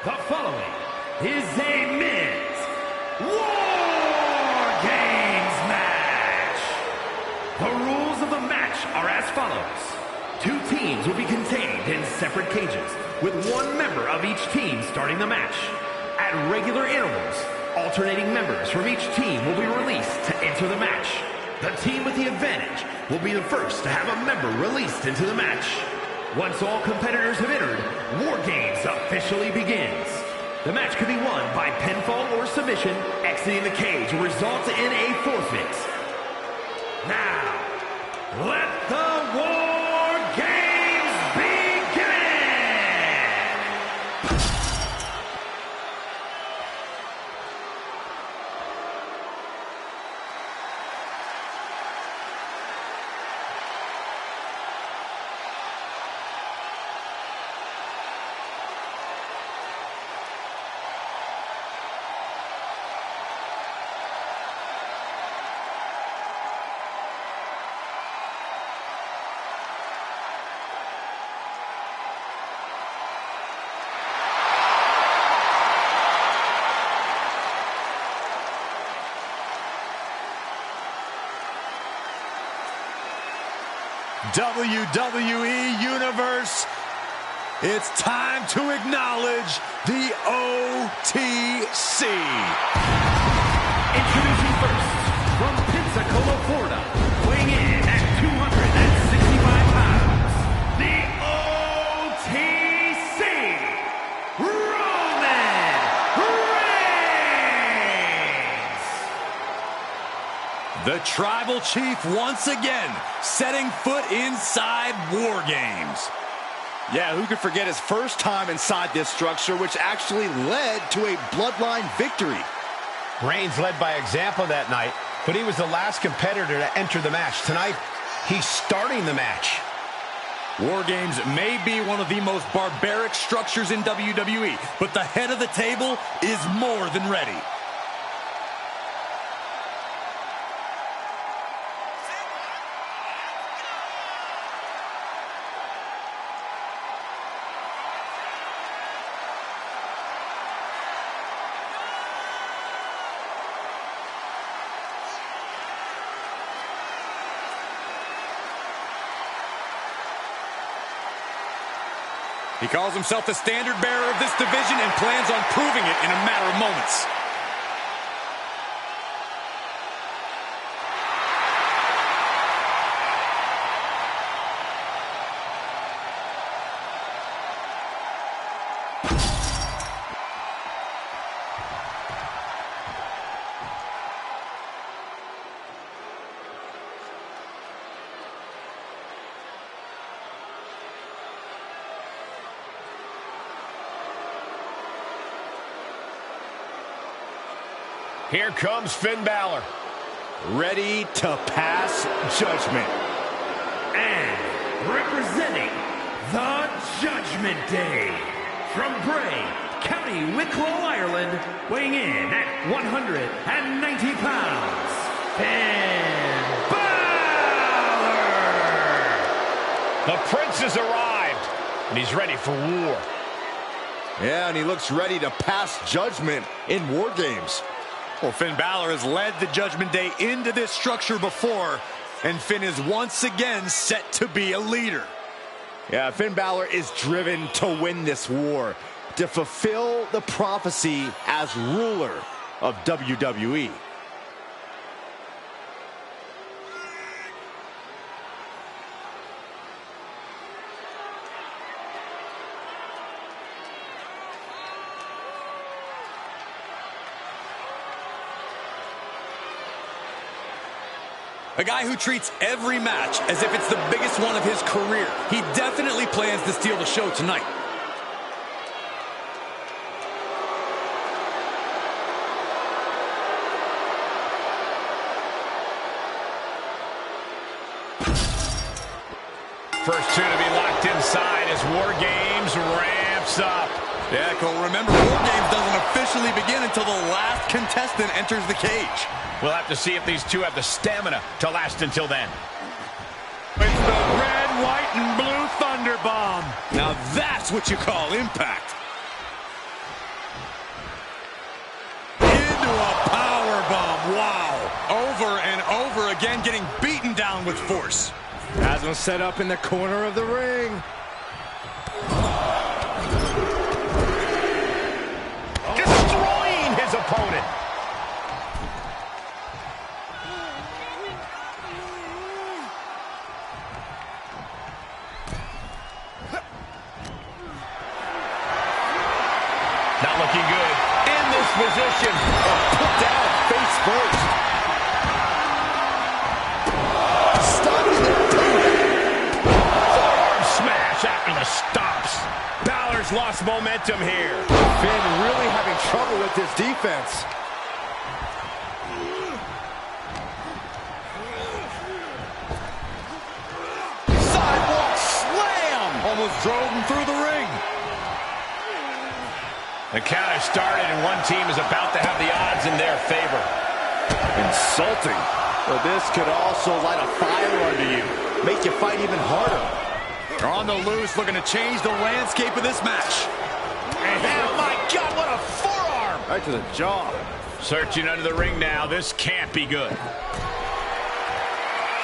The following is a men's War Games match. The rules of the match are as follows. Two teams will be contained in separate cages, with one member of each team starting the match. At regular intervals, alternating members from each team will be released to enter the match. The team with the advantage will be the first to have a member released into the match. Once all competitors have entered, War Games officially begins. The match can be won by pinfall or submission. Exiting the cage will result in a forfeit. Now, let the War Games begin! WWE Universe, it's time to acknowledge the OTC. Introducing first, from Pensacola, Florida, weighing in at 265 pounds, the OTC, Roman Reigns! The Tribal Chief once again setting foot inside War Games. Yeah, who could forget his first time inside this structure, which actually led to a Bloodline victory. Reigns led by example that night, but he was the last competitor to enter the match. Tonight, he's starting the match. War Games may be one of the most barbaric structures in WWE, but the head of the table is more than ready. He calls himself the standard bearer of this division and plans on proving it in a matter of moments. Here comes Finn Balor. Ready to pass judgment. And representing the Judgment Day, from Bray, County Wicklow, Ireland, weighing in at 190 pounds, Finn Balor! The Prince has arrived, and he's ready for war. Yeah, and he looks ready to pass judgment in War Games. Well, Finn Balor has led the Judgment Day into this structure before, and Finn is once again set to be a leader. Yeah, Finn Balor is driven to win this war, to fulfill the prophecy as ruler of WWE. A guy who treats every match as if it's the biggest one of his career. He definitely plans to steal the show tonight. First two to be locked inside as War Games ramps up. Yeah, Cole, remember, War Games doesn't officially begin until the last contestant enters the cage. We'll have to see if these two have the stamina to last until then. It's the red, white, and blue Thunder Bomb. Now that's what you call impact. Into a power bomb. Wow. Over and over again, getting beaten down with force. Has him set up in the corner of the ring. Destroying his opponent. Not looking good in this position. Put down face first. Stopping the Forearm smash after the stops. Balor's lost momentum here. Finn really having trouble with this defense. Sidewalk slam. Almost drove him through the ring. The count has started, and one team is about to have the odds in their favor. Insulting. Well, this could also light a fire under you. Make you fight even harder. They're on the loose, looking to change the landscape of this match. Oh, my God, what a forearm! Right to the jaw. Searching under the ring now. This can't be good.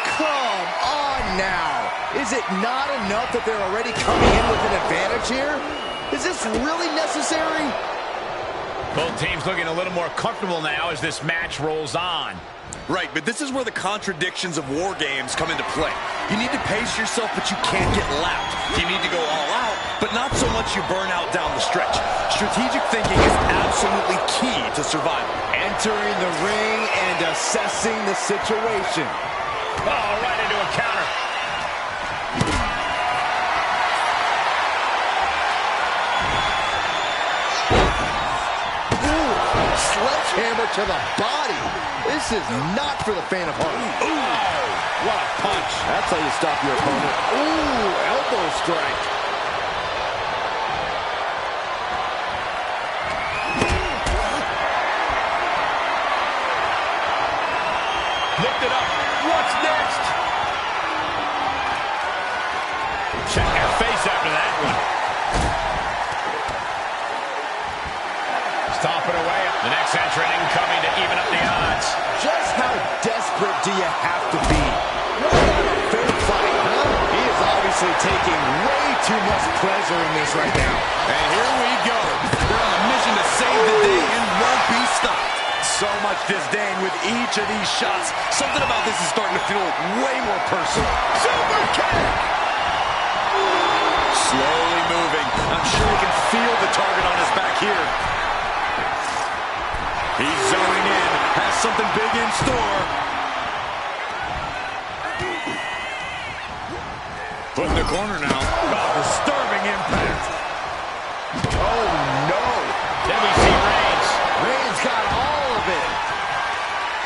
Come on now. Is it not enough that they're already coming in with an advantage here? Is this really necessary? Both teams looking a little more comfortable now as this match rolls on. Right, but this is where the contradictions of war games come into play. You need to pace yourself, but you can't get lapped. You need to go all out, but not so much you burn out down the stretch. Strategic thinking is absolutely key to survival. Entering the ring and assessing the situation. Oh, right into a counter. Sledgehammer to the body. This is not for the faint of heart. Ooh, what a punch. That's how you stop your opponent. Ooh, elbow strike. Lift it up. What's next? Check your face after that one. Stomping away. The next entrant incoming to even up the odds. Just how desperate do you have to be? What about a fair fight, huh? He is obviously taking way too much pleasure in this right now. And here we go. They're on a mission to save the day and won't be stopped. So much disdain with each of these shots. Something about this is starting to feel way more personal. Super kick! Slowly moving. I'm sure he can feel the target on his back here. He's zoning in. Has something big in store. Put in the corner now. Oh, disturbing impact. Oh, no. Then we see Reigns. Reigns got all of it.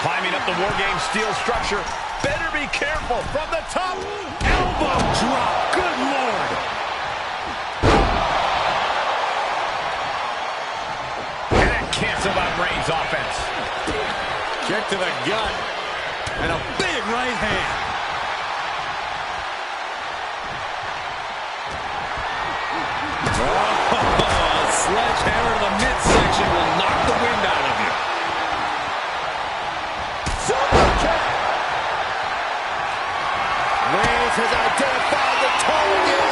Climbing up the War Games steel structure. Better be careful from the top. Elbow drop. Good Lord. And that canceled out Reigns' offense. Kick to the gut. And a big right hand. Oh, sledgehammer to the midsection will knock the wind out of you. Super kick. Reigns has identified the target.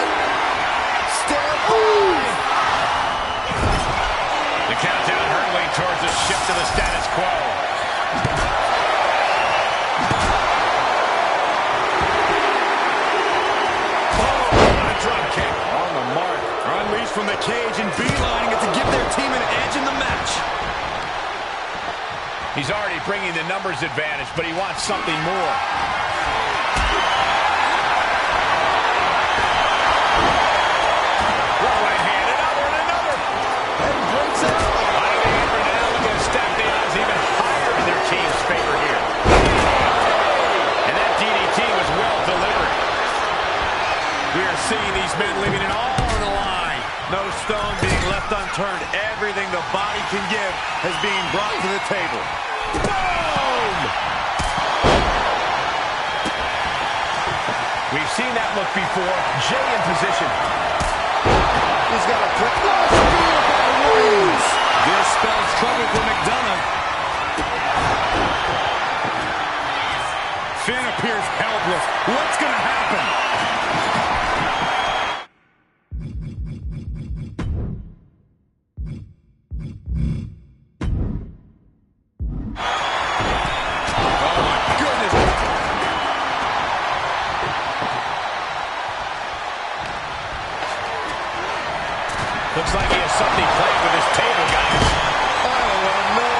Stand by. The countdown hurtling towards a shift to the status quo. From the cage and beelining it to give their team an edge in the match. He's already bringing the numbers advantage, but he wants something more. One right hand, another, and another. And breaks it. I think we're now looking to stack the odds even higher in their team's favor here. And that DDT was well delivered. We are seeing these men leaving it all on the line. No stone being left unturned. Everything the body can give is being brought to the table. Boom! We've seen that look before. Jay in position. He's got a quick spear by Reigns. This spells trouble for McDonagh. Finn appears helpless. What's going to happen? Looks like he has something playing with his table, guys. Oh, no.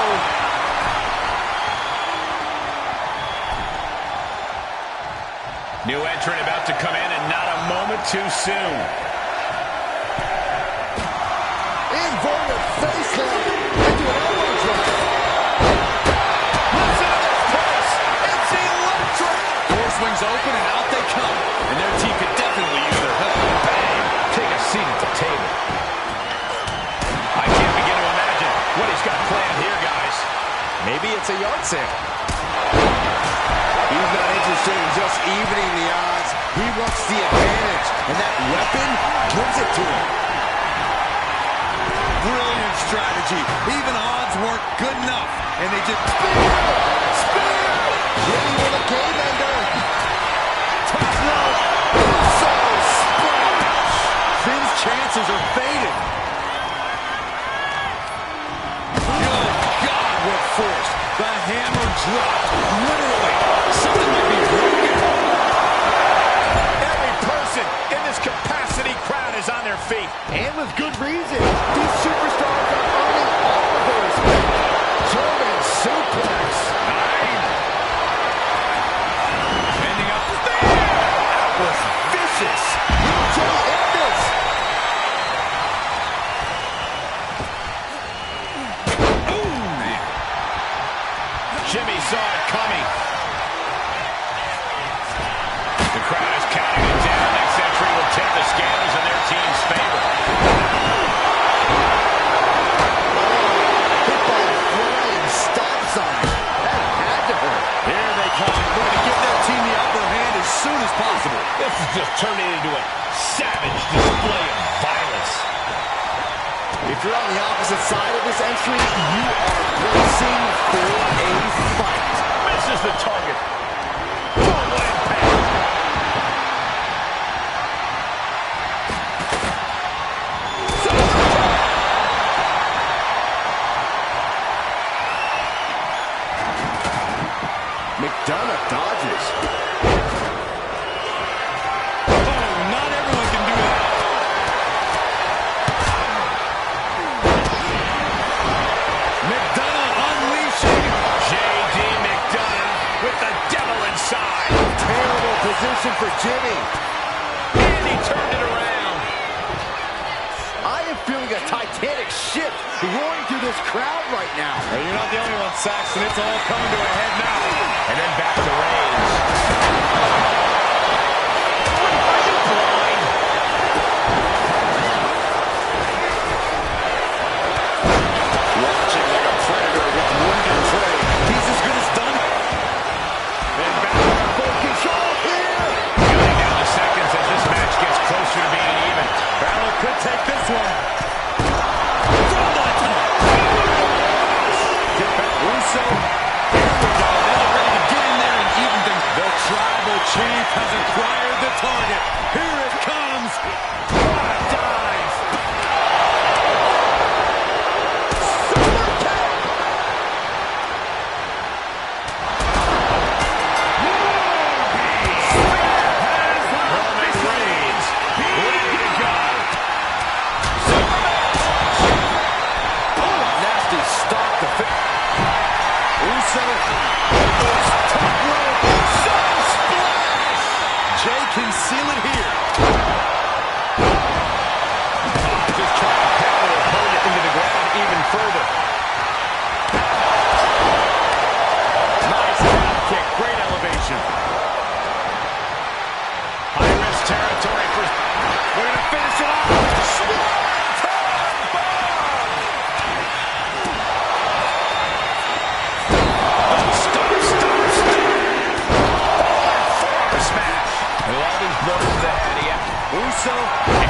New entrant about to come in, and not a moment too soon. Inverted facelock into an elbow drop. Listen to this place. It's electric. Door swings open and out they come. And their team could definitely use their help. Bang. Take a seat at the table. I can't begin to imagine what he's got planned here, guys. Maybe it's a yard sale. He's not interested in just evening the odds. He wants the advantage, and that weapon gives it to him. Brilliant strategy. Even odds weren't good enough. And they just... Spear! Hitting with a game ender. Top rope. chances are fading. Oh, God, what force. The hammer dropped. Literally. Something might be broken. Every person in this capacity crowd is on their feet. And with good reason. These superstars are earning all of their respect. German suplex. Ending up there. That was vicious. Jimmy saw it coming. The crowd is counting it down. Next entry will tip the scales in their team's favor. Hit by a flying stop sign. That had to hurt. Here they come. Going to give their team the upper hand as soon as possible. This is just turning into a savage display of violence. If you're on the opposite side of this entry, you are racing for a fight. Misses the target. Total impact. McDonagh dodges. Not everyone can do that. McDonagh unleashing. J.D. McDonagh with the devil inside. Terrible position for Jimmy. And he turned it around. I am feeling a titanic ship roaring through this crowd right now. Well, you're not the only one, Saxton. It's all coming to a head now. And then back to Reigns. Watching like a predator with wounded prey. He's as good as done. Then back to full control here. Counting down the seconds as this match gets closer to being even. Balor could take this one. Get back, Uso. Here we go. They're ready to get in there and even things. The tribal chief has acquired the target. Here it comes. What a dive. Roman Reigns. Ready to go. Nasty stop to fit. Uso. Top rope. Sun splash. Jay can seal it here. Just trying to pound their opponent into the ground even further. Nice drop kick. Great elevation. High-risk territory for... We're going to finish it off. Smash. And all these blows to the head. Yeah. Uso. He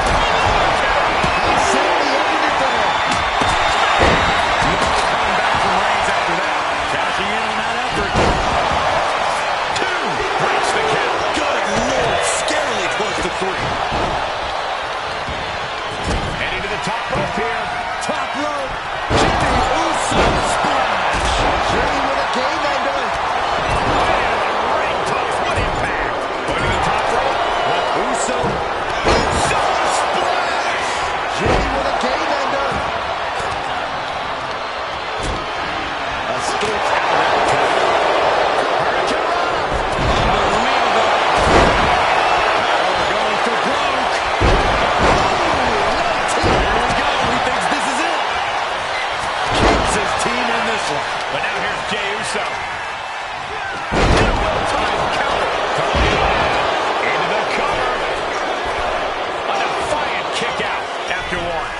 certainly ended it there. No coming back from Reigns after that. Cashing in on that effort. Two. Breaks the count. Good Lord. Scarily close to three. Heading to the top rope here. Top rope. Jimmy Uso splash. Jimmy with a game ender. Ring post. What impact. Going to the top rope. Uso. Uso splash. Jimmy with a game ender. Escapes out of that tag. Unbelievable. Balor going for broke. Here we go. He thinks this is it. Keeps his team in this one. But now here's Jey Uso. And a well-timed counter. Into the cover. A defiant kick out after one.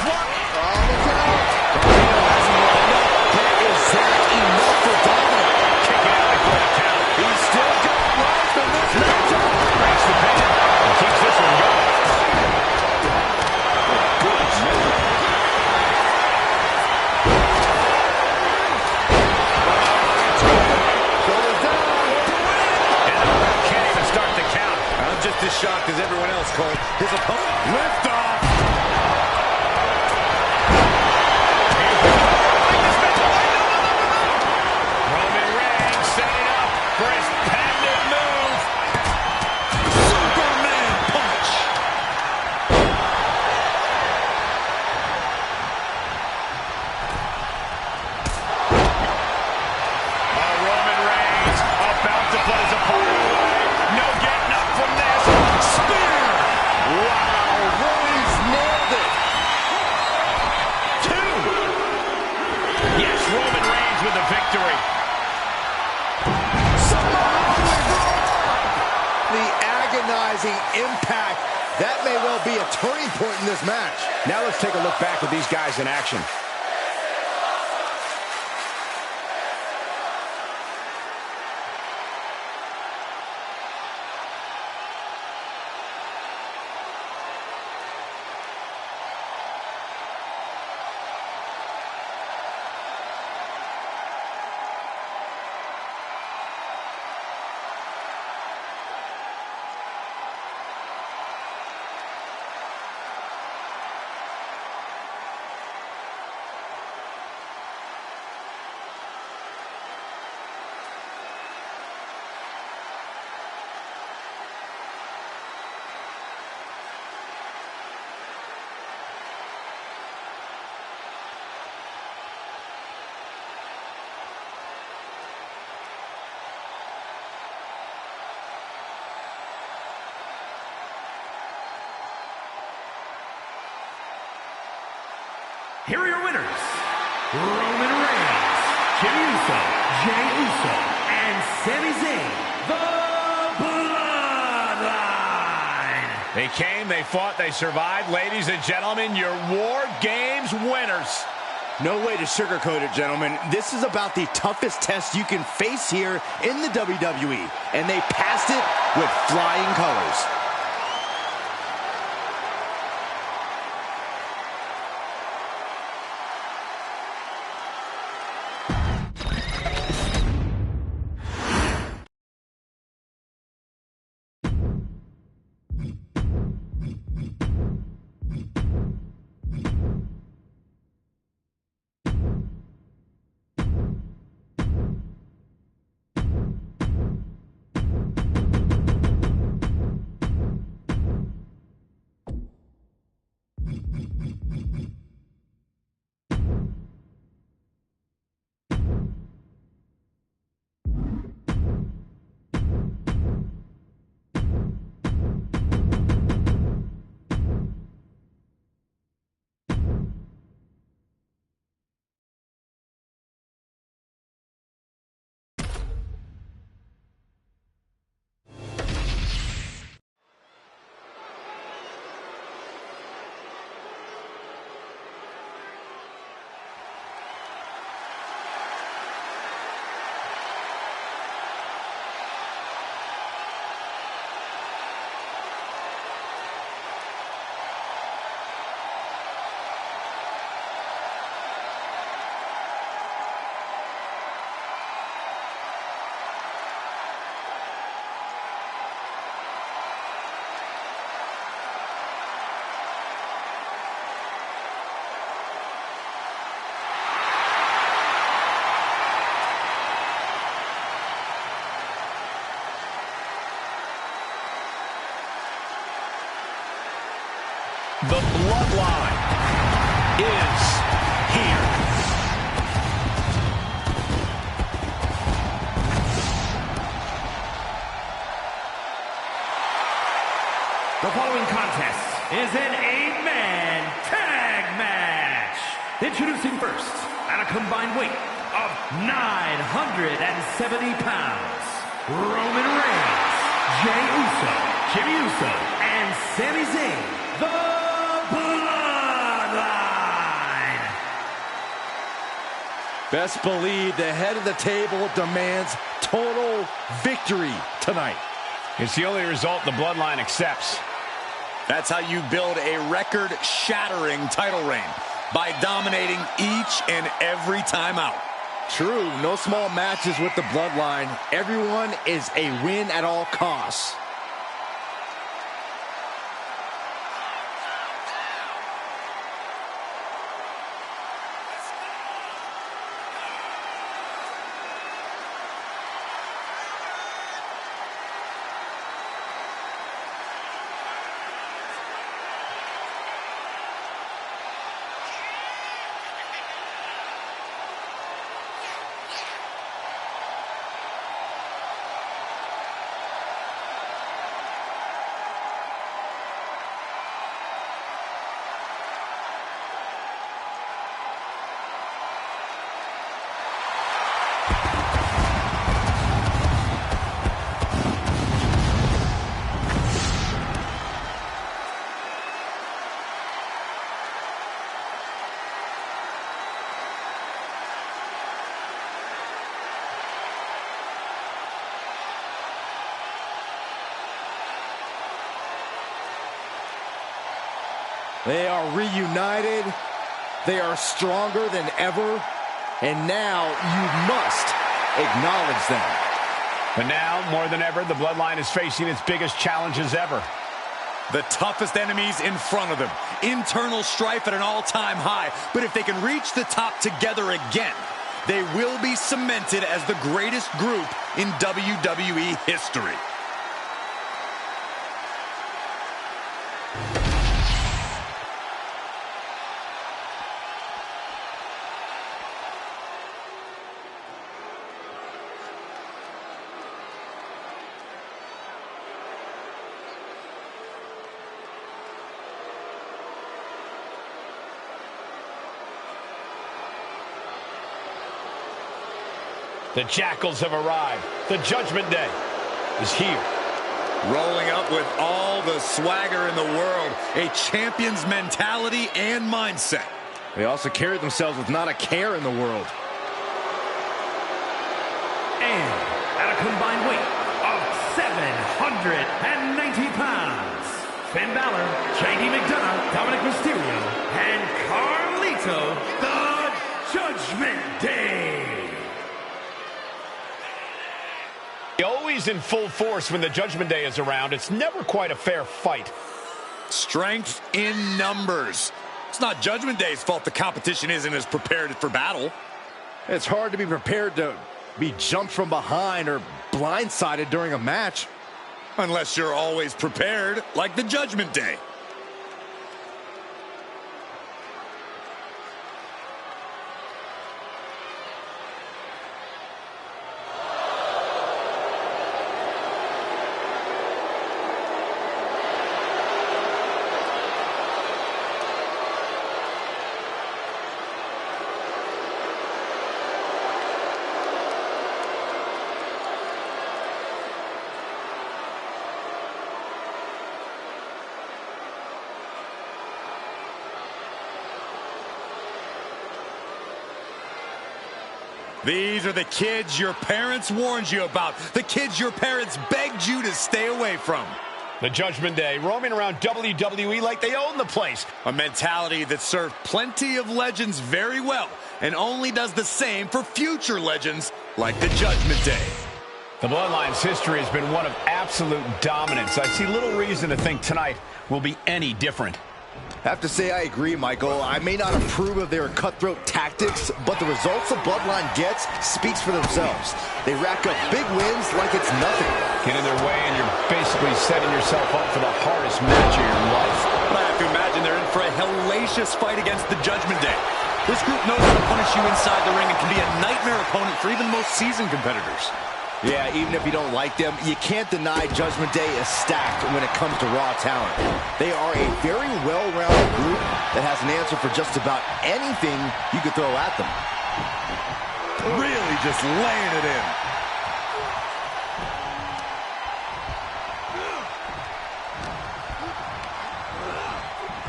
Carlito has him lined up. But is that enough for Dominik? Kicking out for a count. He's still got life in this matchup. Breaks the pin. And keeps this one going. Shoulders down. And the ref can't even start the count. I'm just as shocked as everyone else, Cole. His opponent. Lift off. galvanizing impact. That may well be a turning point in this match. Now let's take a look back at these guys in action. Here are your winners, Roman Reigns, Jimmy Uso, Jey Uso, and Sami Zayn, the Bloodline. They came, they fought, they survived. Ladies and gentlemen, your War Games winners. No way to sugarcoat it, gentlemen. This is about the toughest test you can face here in the WWE, and they passed it with flying colors. The Bloodline is here. The following contest is an 8-man tag match. Introducing first, at a combined weight of 970 pounds, Roman Reigns, Jey Uso, Jimmy Uso, and Sami Zayn, the Bloodline. Best believe the head of the table demands total victory tonight. It's the only result the Bloodline accepts. That's how you build a record-shattering title reign, by dominating each and every time out. True, no small matches with the Bloodline. Everyone is a win at all costs. They are reunited. They are stronger than ever. And now you must acknowledge them. But now, more than ever, the Bloodline is facing its biggest challenges ever. The toughest enemies in front of them. Internal strife at an all-time high. But if they can reach the top together again, they will be cemented as the greatest group in WWE history. The Jackals have arrived. The Judgment Day is here. Rolling up with all the swagger in the world. A champion's mentality and mindset. They also carry themselves with not a care in the world. And at a combined weight of 790 pounds, Finn Balor, JD McDonagh, Dominik Mysterio, and Carlito, the Judgment Day. Always in full force when the Judgment Day is around. It's never quite a fair fight. Strength in numbers. It's not Judgment Day's fault the competition isn't as prepared for battle. It's hard to be prepared to be jumped from behind or blindsided during a match. Unless you're always prepared, like the Judgment Day. These are the kids your parents warned you about. The kids your parents begged you to stay away from. The Judgment Day roaming around WWE like they own the place. A mentality that served plenty of legends very well and only does the same for future legends like the Judgment Day. The Bloodline's history has been one of absolute dominance. I see little reason to think tonight will be any different. I have to say I agree, Michael. I may not approve of their cutthroat tactics, but the results the Bloodline gets speaks for themselves. They rack up big wins like it's nothing. Get in their way and you're basically setting yourself up for the hardest match of your life. I have to imagine they're in for a hellacious fight against the Judgment Day. This group knows how to punish you inside the ring and can be a nightmare opponent for even most seasoned competitors. Yeah, even if you don't like them, you can't deny Judgment Day is stacked when it comes to raw talent. They are a very well-rounded group that has an answer for just about anything you could throw at them. Really just laying it in.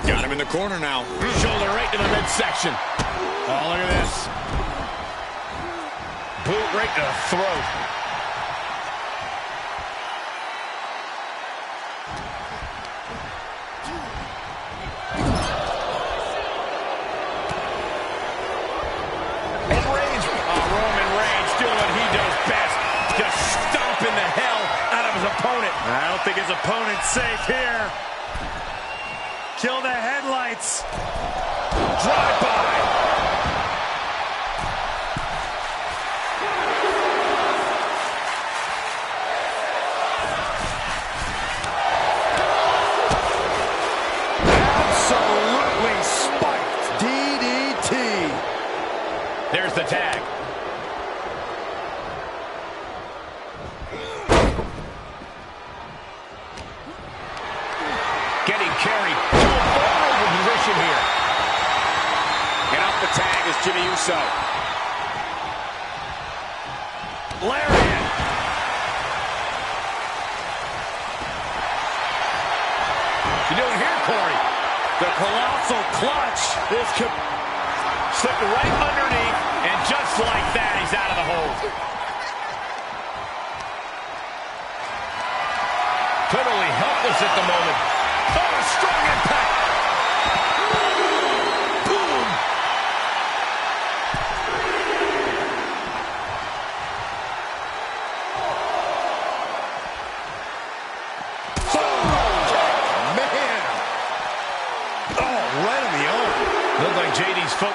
Got him in the corner now. Shoulder right to the midsection. Oh, look at this. Boot right to the throat. Opponent. I don't think his opponent's safe here. Kill the headlights. Drive by. Absolutely spiked. DDT. There's the tag. Getting carried to a vulnerable position here. And off the tag is Jimmy Uso. Lariat. What you doing here, Corey? The colossal clutch. This could slip right underneath, and just like that, he's out of the hold. Totally helpless at the moment. Oh, a strong impact.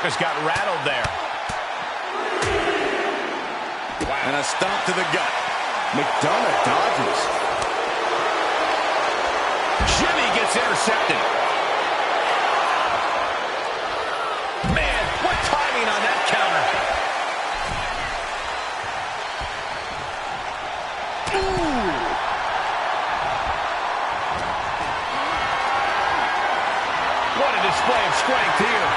focus got rattled there. Wow. And a stomp to the gut. McDonagh dodges. Jimmy gets intercepted. Man, what timing on that counter. Ooh. What a display of strength here.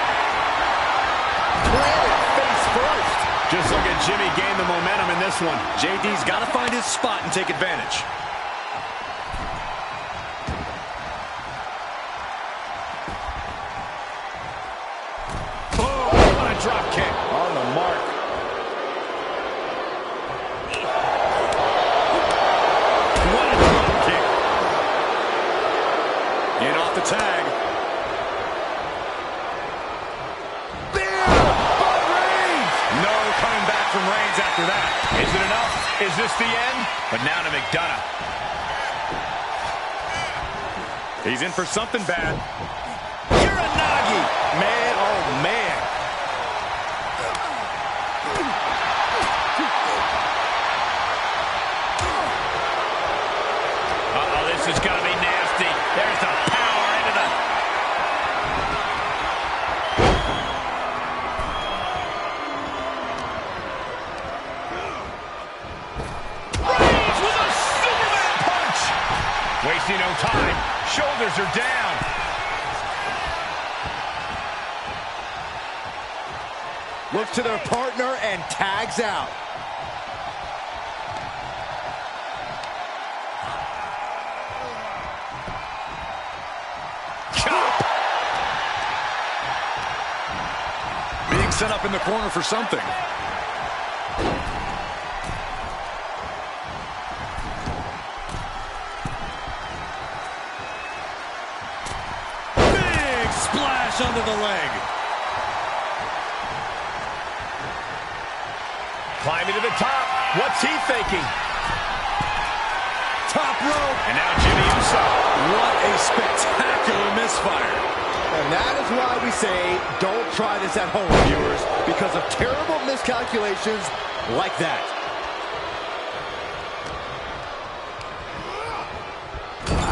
Planted face first. Just look at Jimmy gain the momentum in this one. JD's got to find his spot and take advantage. Oh, what a drop kick. On the mark. What a drop kick. In off the tag. From Reigns after that. Is it enough? Is this the end? But now to McDonagh. He's in for something bad. Uranagi. Man, oh man. Uh-oh, this is going to be nasty. There's the power into the... Wasting no time. Shoulders are down. Looks to their partner and tags out. Chop. Being set up in the corner for something. Splash under the leg. Climbing to the top. What's he thinking? Top rope. And now Jimmy Uso. What a spectacular misfire. And that is why we say don't try this at home, viewers, because of terrible miscalculations like that.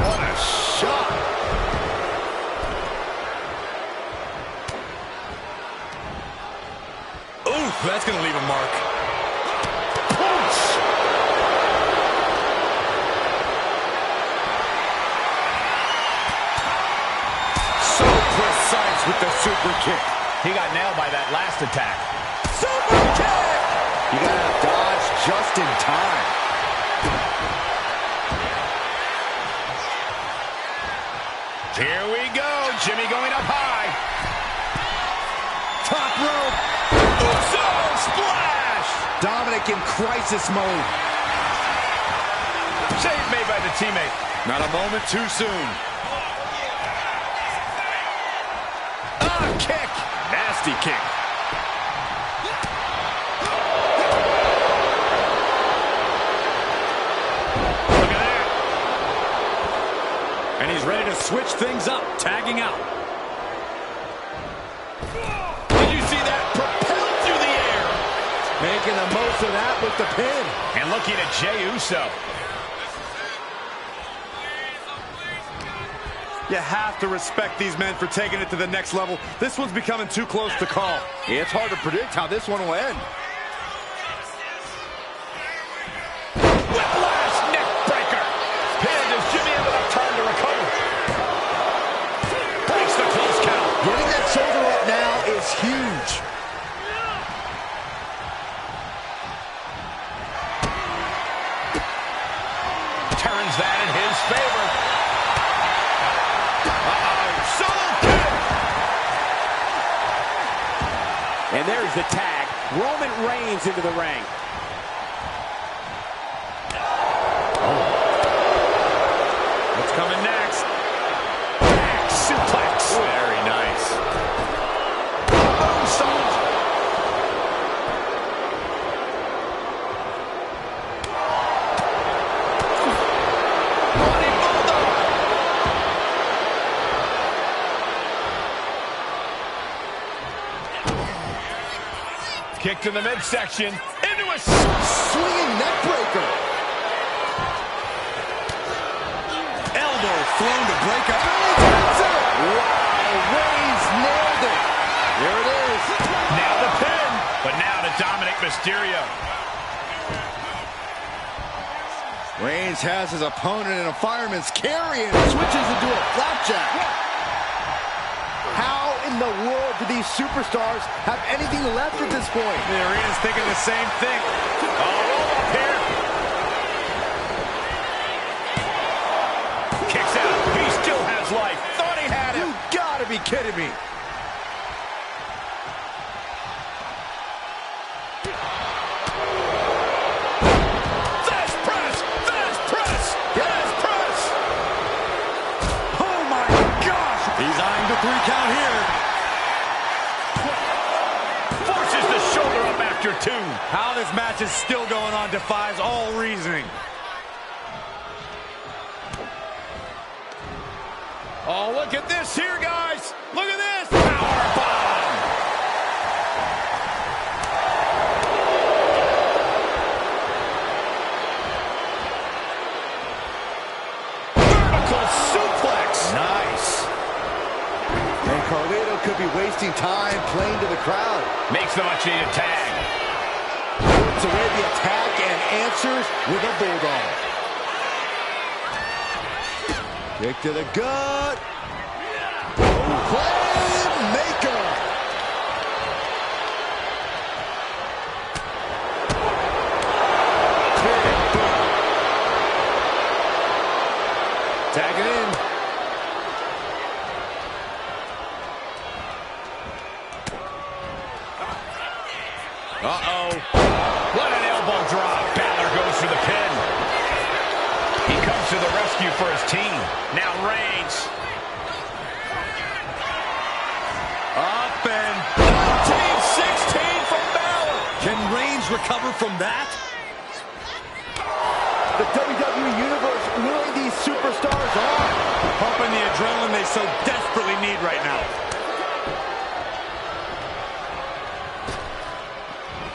What a shot. That's going to leave a mark. Punch! So precise with the super kick. He got nailed by that last attack. Super kick! You got to dodge just in time. Here we go. Jimmy going up high. Top rope. Uso splash! Dominik in crisis mode. Save made by the teammate. Not a moment too soon. Kick. Nasty kick. Look at that. And he's ready to switch things up, tagging out. Did you see that? Propelled through the air. Making the most of that with the pin. And looking at Jey Uso. You have to respect these men for taking it to the next level. This one's becoming too close to call. It's hard to predict how this one will end. Whiplash neck breaker. Pinned as Jimmy had enough time to recover. Breaks the close count. Getting that shoulder up now is huge. Turns that in his favor. Solo kick. And there's the tag. Roman Reigns into the ring. What's coming next? Back suplex. Very nice. in the midsection. Into a swinging neck breaker. Elbow thrown to break up. Wow, Reigns nailed it. Here it is. Now the pin. But now to Dominik Mysterio. Reigns has his opponent in a fireman's carry and switches into a flapjack. How in the world do these superstars have anything left at this point? The arena's thinking the same thing. Oh, roll up here. Kicks out. He still has life. Thought he had it. You gotta be kidding me. He's eyeing the 3 count here. Forces the shoulder up after 2. How this match is still going on defies all reasoning. Oh, look at this here, guys. Look at this. Power bomb. Vertical suplex. Nice. And Carlito could be wasting time playing to the crowd. Makes the much-needed tag. Puts away the attack and answers with a bulldog. Kick to the gut. Playmaker. Tag it in. Uh-oh. What an elbow drop. Balor goes for the pin. He comes to the rescue for his team. Now Reigns. Up and 19-16 from Balor. can Reigns recover from that? The WWE Universe willing these superstars on. Pumping the adrenaline they so desperately need right now.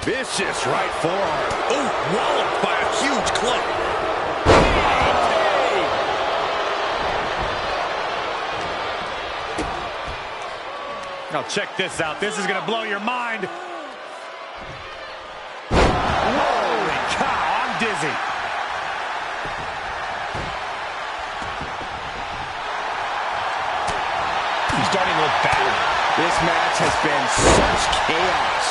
Vicious right forearm. Oh, walloped by a huge club. Now check this out. This is going to blow your mind. Holy cow, I'm dizzy. He's starting to look battered. This match has been such chaos.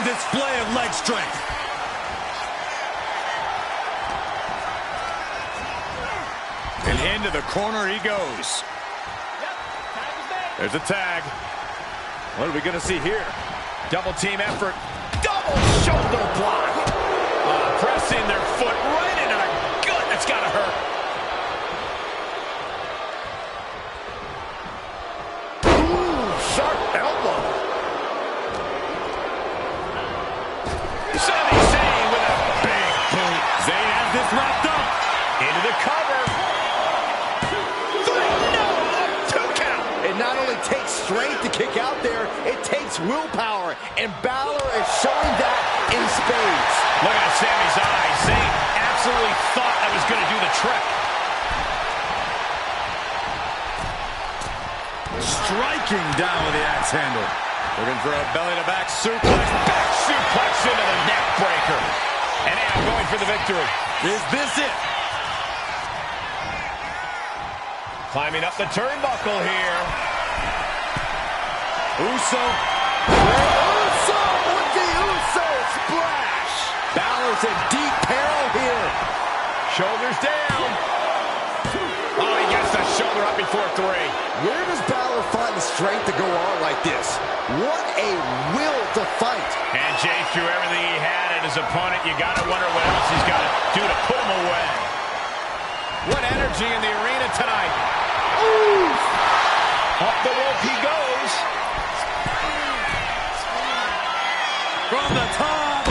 Display of leg strength. And into the corner he goes. There's a tag. What are we going to see here? Double team effort. Double shoulder block. Pressing their foot right into the gut. That's got to hurt. Ooh, sharp elbow. Sami Zayn with a big boot. Zayn has this wrapped up. Into the cover. 2 count. It not only takes strength to kick out there, it takes willpower. And Balor is showing that in spades. Look at Sami's eyes. Zayn absolutely thought that was going to do the trick. Striking down with the axe handle. Looking for a belly-to-back suplex. Back suplex into the neck breaker. And now going for the victory. Is this it? Climbing up the turnbuckle here. Uso. Uso with the Uso splash. Balor's in deep peril here. Shoulders down. Oh, he gets the shoulder up before 3. Where does Balor find the strength to go on like this? What a will to fight. And Jay threw everything he had at his opponent. You got to wonder what else he's got to do to put him away. What energy in the arena tonight. Ooh. Up the rope he goes. From from the top.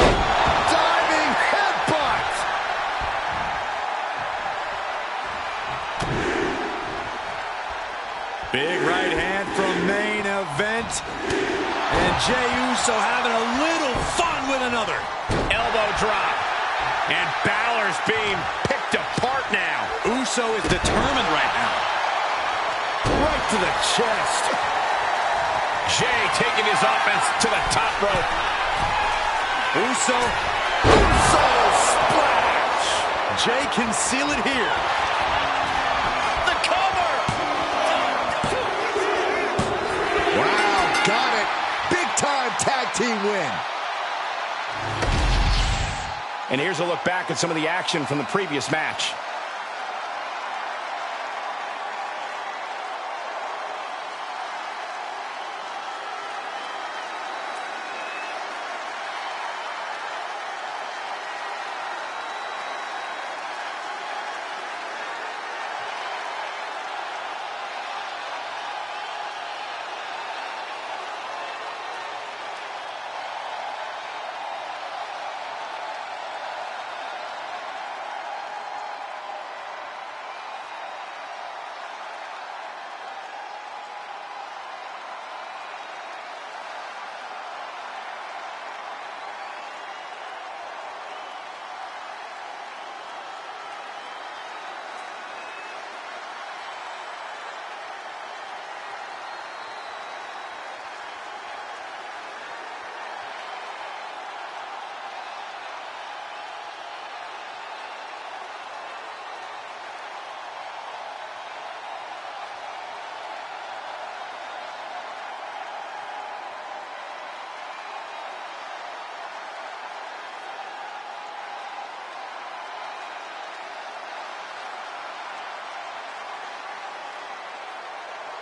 Diving headbutt. Big right hand from main event. And Jey Uso having a little fun with another. Elbow drop. And Balor's being picked apart now. Uso is determined right now. Right to the chest. Jey taking his offense to the top rope. Uso Splash. Jey can seal it here. The cover. Wow, got it. Big time tag team win. And here's a look back at some of the action from the previous match.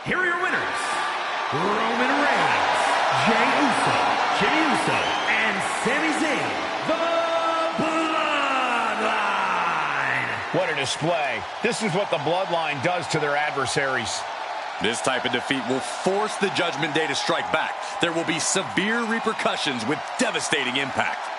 Here are your winners, Roman Reigns, Jey Uso, Jimmy Uso, and Sami Zayn, the Bloodline. What a display. This is what the Bloodline does to their adversaries. This type of defeat will force the Judgment Day to strike back. There will be severe repercussions with devastating impact.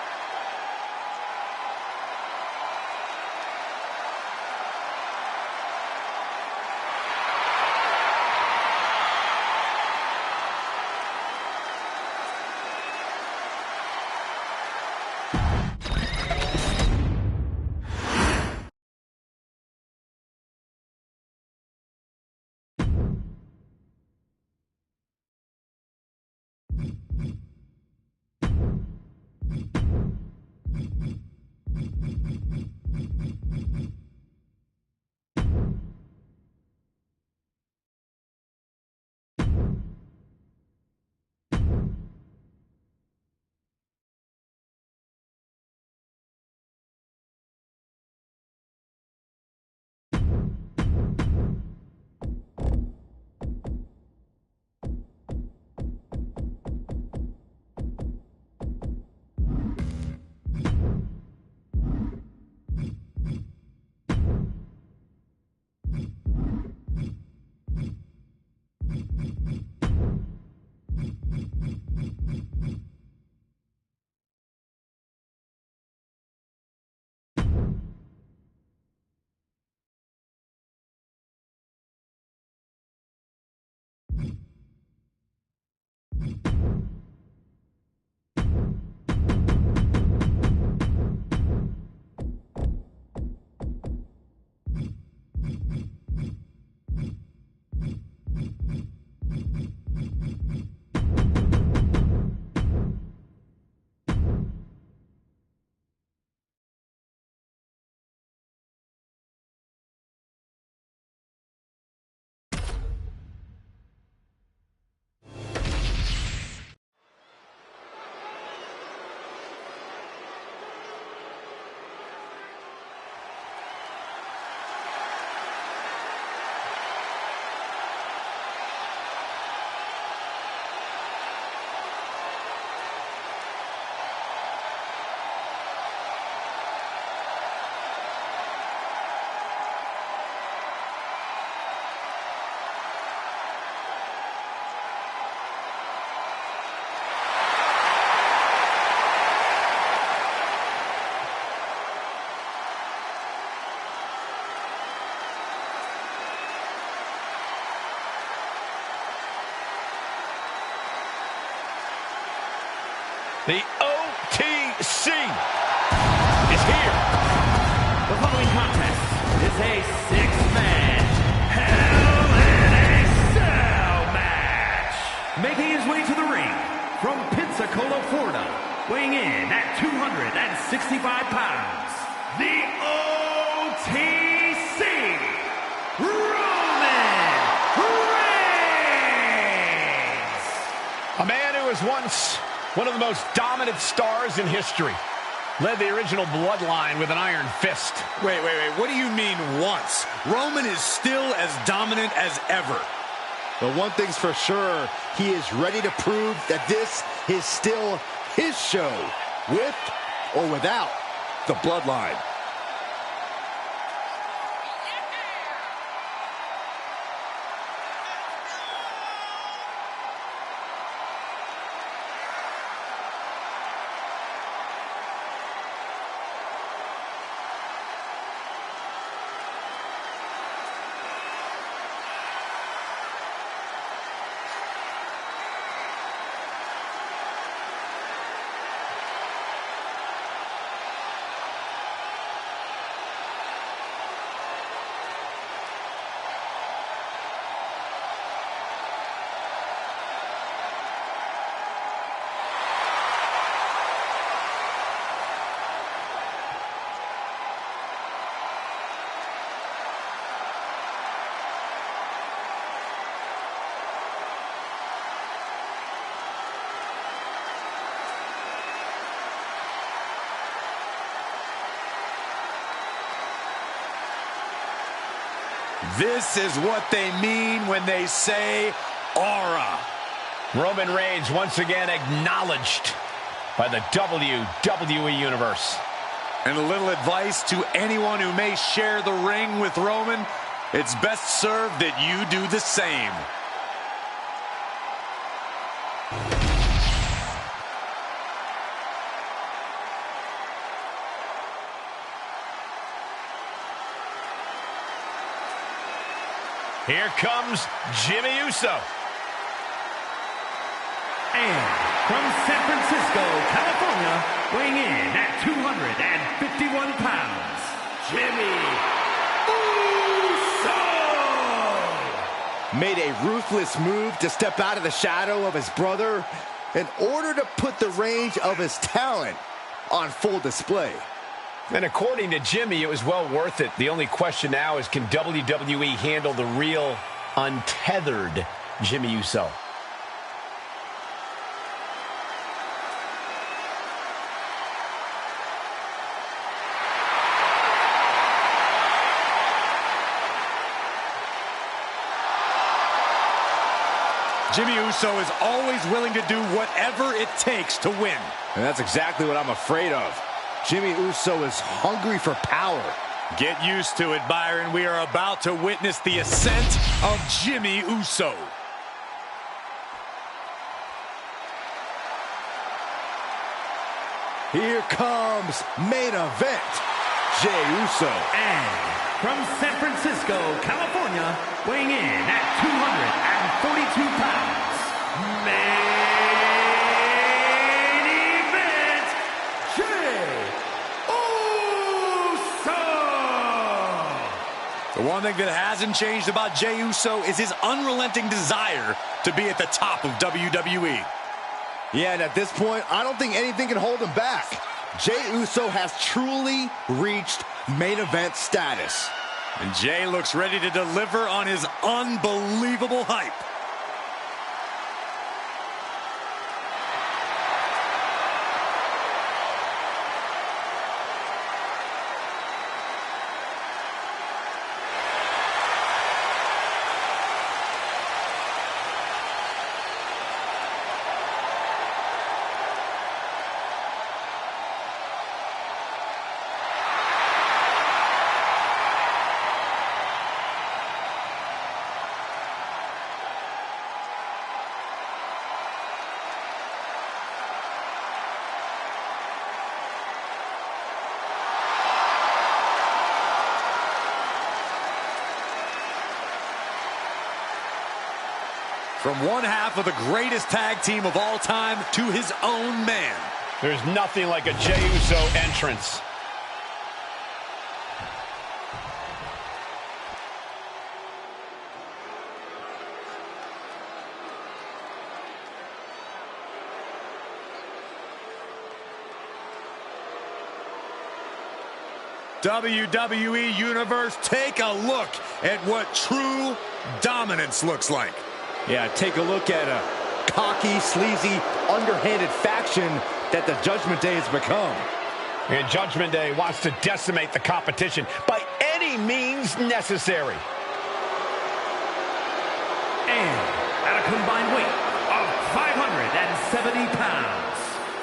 The OTC is here. The following contest is a six-man Hell in a Cell match. Making his way to the ring from Pensacola, Florida, weighing in at 265 pounds, the OTC, Roman Reigns. A man who was once one of the most dominant stars in history. Led the original Bloodline with an iron fist. Wait. What do you mean once? Roman is still as dominant as ever. But one thing's for sure, he is ready to prove that this is still his show, with or without the Bloodline. This is what they mean when they say aura. Roman Reigns once again acknowledged by the WWE Universe. And a little advice to anyone who may share the ring with Roman: it's best served that you do the same. Here comes Jimmy Uso. And from San Francisco, California, weighing in at 251 pounds, Jimmy Uso! Made a ruthless move to step out of the shadow of his brother in order to put the range of his talent on full display. And according to Jimmy, it was well worth it. The only question now is, can WWE handle the real, untethered Jimmy Uso? Jimmy Uso is always willing to do whatever it takes to win. And that's exactly what I'm afraid of. Jimmy Uso is hungry for power. Get used to it, Byron. We are about to witness the ascent of Jimmy Uso. Here comes main event, Jey Uso. And from San Francisco, California, weighing in at 242 pounds, main event, Jey Uso! The one thing that hasn't changed about Jey Uso is his unrelenting desire to be at the top of WWE. Yeah, and at this point, I don't think anything can hold him back. Jey Uso has truly reached main event status. And Jey looks ready to deliver on his unbelievable hype. From one half of the greatest tag team of all time to his own man, There's nothing like a Jey Uso entrance. WWE Universe, take a look at what true dominance looks like. Yeah, take a look at a cocky, sleazy, underhanded faction that the Judgment Day has become. And Judgment Day wants to decimate the competition by any means necessary. And at a combined weight of 570 pounds,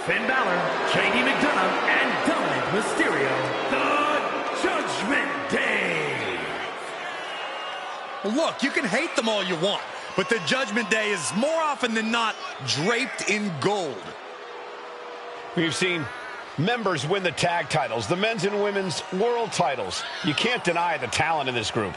Finn Balor, JD McDonagh, and Dominik Mysterio, the Judgment Day. Look, you can hate them all you want, but the Judgment Day is more often than not draped in gold. We've seen members win the tag titles, the men's and women's world titles. You can't deny the talent in this group.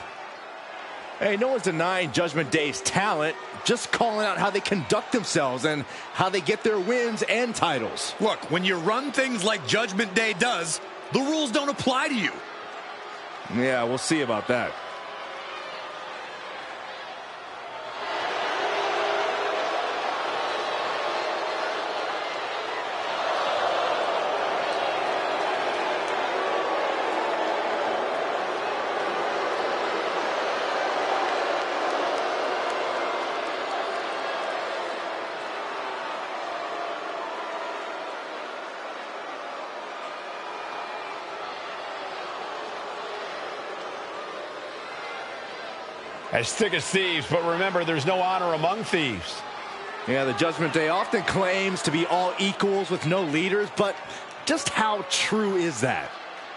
Hey, no one's denying Judgment Day's talent, just calling out how they conduct themselves and how they get their wins and titles. Look, when you run things like Judgment Day does, the rules don't apply to you. Yeah, we'll see about that. As thick as thieves, but remember, there's no honor among thieves. Yeah, the Judgment Day often claims to be all equals with no leaders, but just how true is that?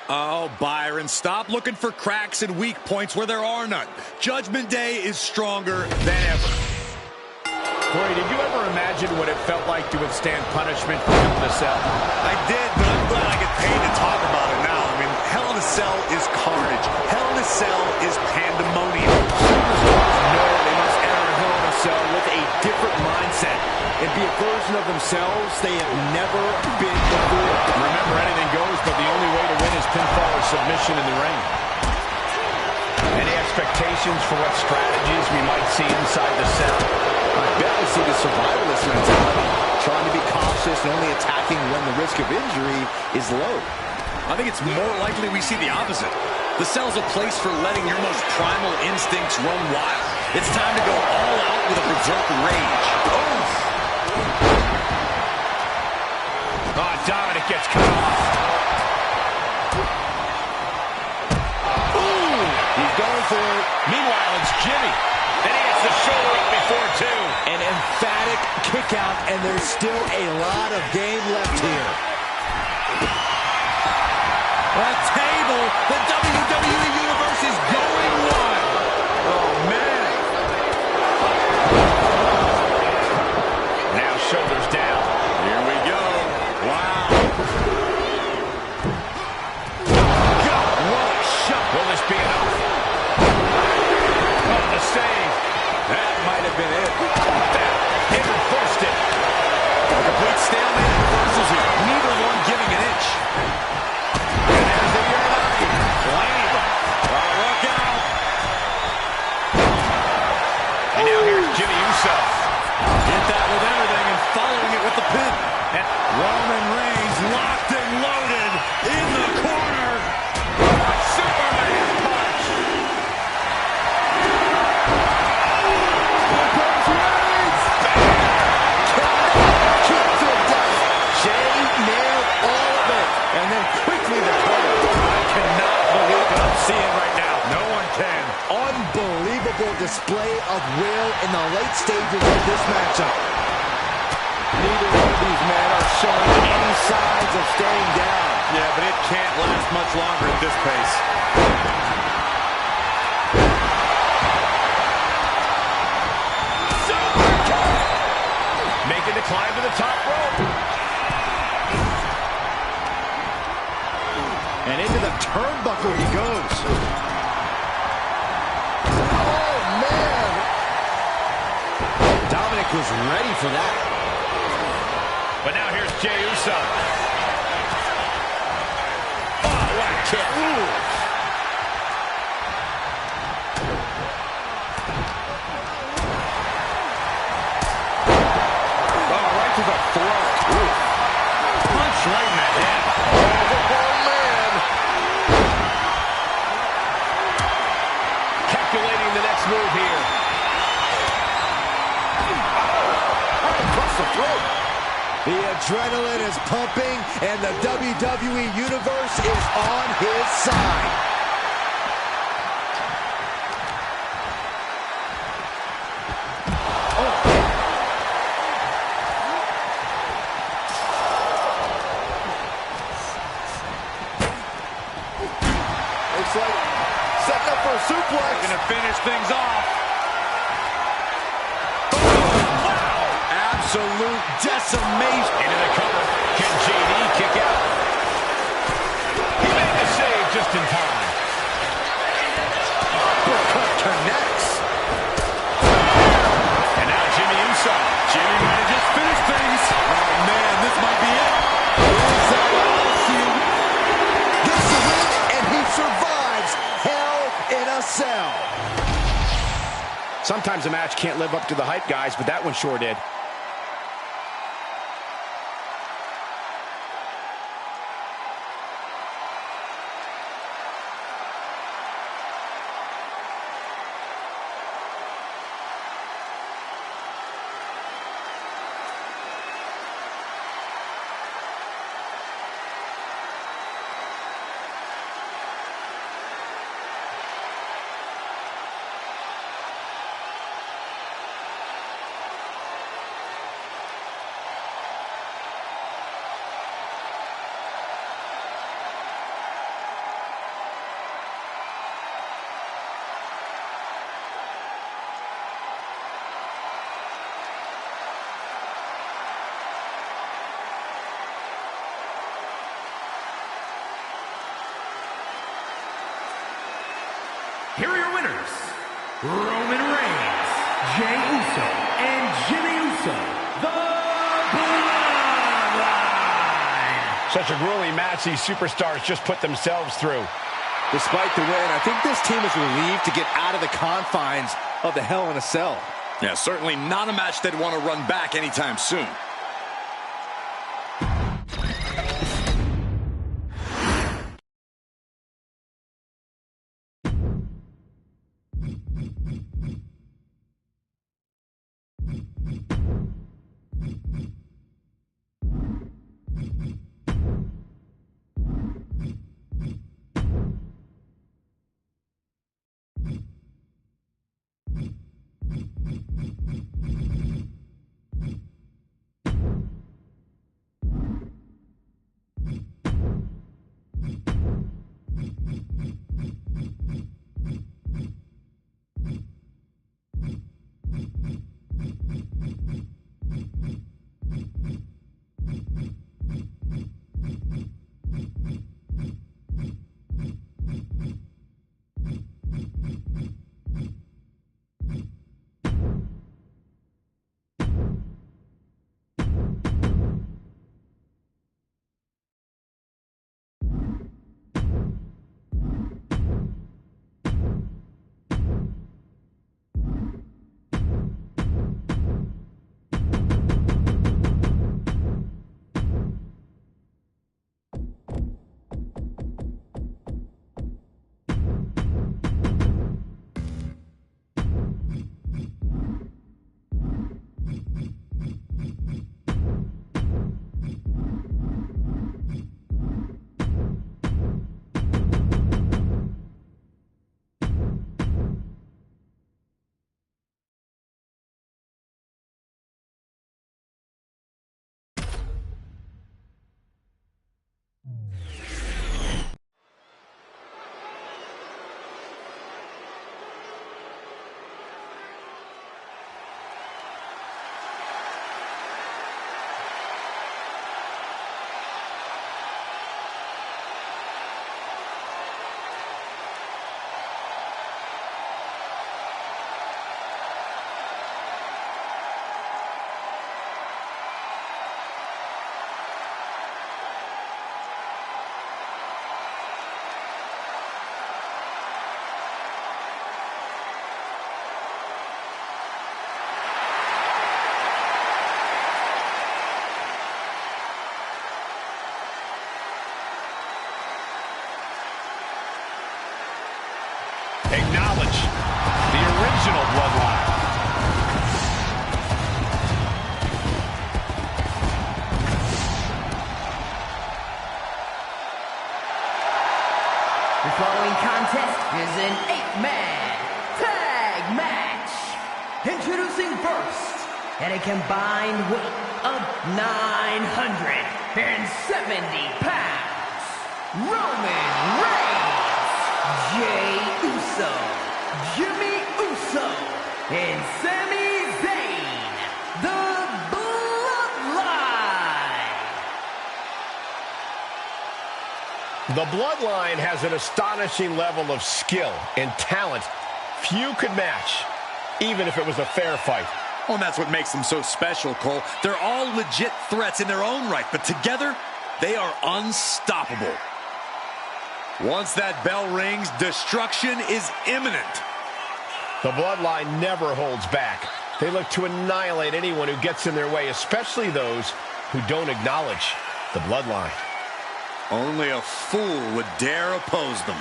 Oh, Byron, stop looking for cracks and weak points where there are none. Judgment Day is stronger than ever. Corey, did you ever imagine what it felt like to withstand punishment from Hell in a Cell? I did, but I'm glad I get paid to talk about it now. I mean, Hell in a Cell is carnage. Hell in a Cell is pandemonium. Superstars know they must enter Hell in a Cell with a different mindset and be a version of themselves they have never been before. Remember, anything goes, but the only way to win is pinfall or submission in the ring. Any expectations for what strategies we might see inside the cell? I bet we see the survivalist mentality, trying to be cautious and only attacking when the risk of injury is low. I think it's more likely we see the opposite. The cell's a place for letting your most primal instincts run wild. It's time to go all out with a berserk rage. Oh, Dominik gets cut off. Ooh, he's going for it. Meanwhile, it's Jimmy. And he hits the shoulder up before two. An emphatic kick out, and there's still a lot of game left here. A table. The WWE Universe is going wild. Oh, man. Now shoulders down. Here we go. Wow. God, what a shot. Will this be enough? Oh, the save. That might have been it. He reversed it. A complete stalemate in reversals here. Neither one giving an inch. And there's the Urinagi. Lame. Oh, look out. And now here's Jimmy Uso. Hit that with everything and following it with the pin. And Roman Reigns locked and loaded in the corner. Superman punch. Jey nailed all of it. And then quickly the cover. I cannot believe what I'm seeing right now. No one can. Unbelievable display of will in the late stages of this matchup. Neither one of these men are showing any signs of staying down. Yeah, but it can't last much longer at this pace. Making the climb to the top rope. And into the turnbuckle he goes. Oh, man. Dominik was ready for that. But now here's Jey Uso. Oh, what a kick. Oh, right to the throat. Ooh. Punch right in the head. Oh, man. Calculating the next move here. Right across the throat. The adrenaline is pumping, and the WWE Universe is on his side. Looks like setting up for a suplex. Gonna finish things off. Absolute decimation. Into the cover. Can JD kick out? He made the save just in time. Connects. And now Jimmy Uso. Jimmy might have just finished things. Oh, man, this might be it. Is that all? Gets the win, and he survives Hell in a Cell. Sometimes a match can't live up to the hype, guys, but that one sure did. Here are your winners, Roman Reigns, Jey Uso, and Jimmy Uso, the Bloodline. Such a grueling match these superstars just put themselves through. Despite the win, I think this team is relieved to get out of the confines of the Hell in a Cell. Yeah, certainly not a match they'd want to run back anytime soon. Acknowledge the original Bloodline. The following contest is an 8-man tag match. Introducing first, at a combined weight of 970 pounds, Roman Reigns, Jey Uso, Jimmy Uso, and Sami Zayn, the Bloodline. The Bloodline has an astonishing level of skill and talent few could match, even if it was a fair fight. Well, and that's what makes them so special, Cole. They're all legit threats in their own right, but together, they are unstoppable. Once that bell rings, destruction is imminent. The Bloodline never holds back. They look to annihilate anyone who gets in their way, especially those who don't acknowledge the Bloodline. Only a fool would dare oppose them.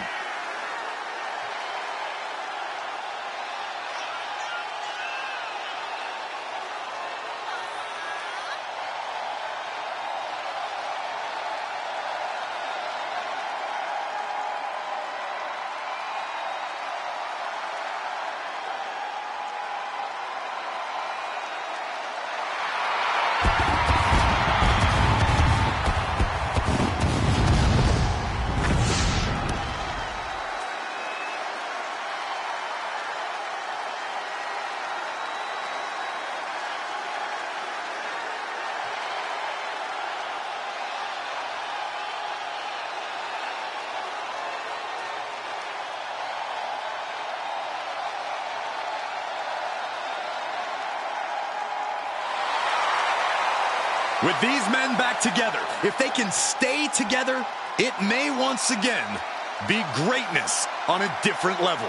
With these men back together, if they can stay together, it may once again be greatness on a different level.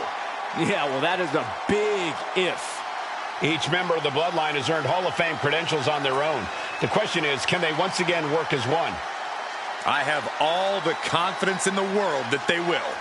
Yeah, well, that is a big if. Each member of the Bloodline has earned Hall of Fame credentials on their own. The question is, can they once again work as one? I have all the confidence in the world that they will.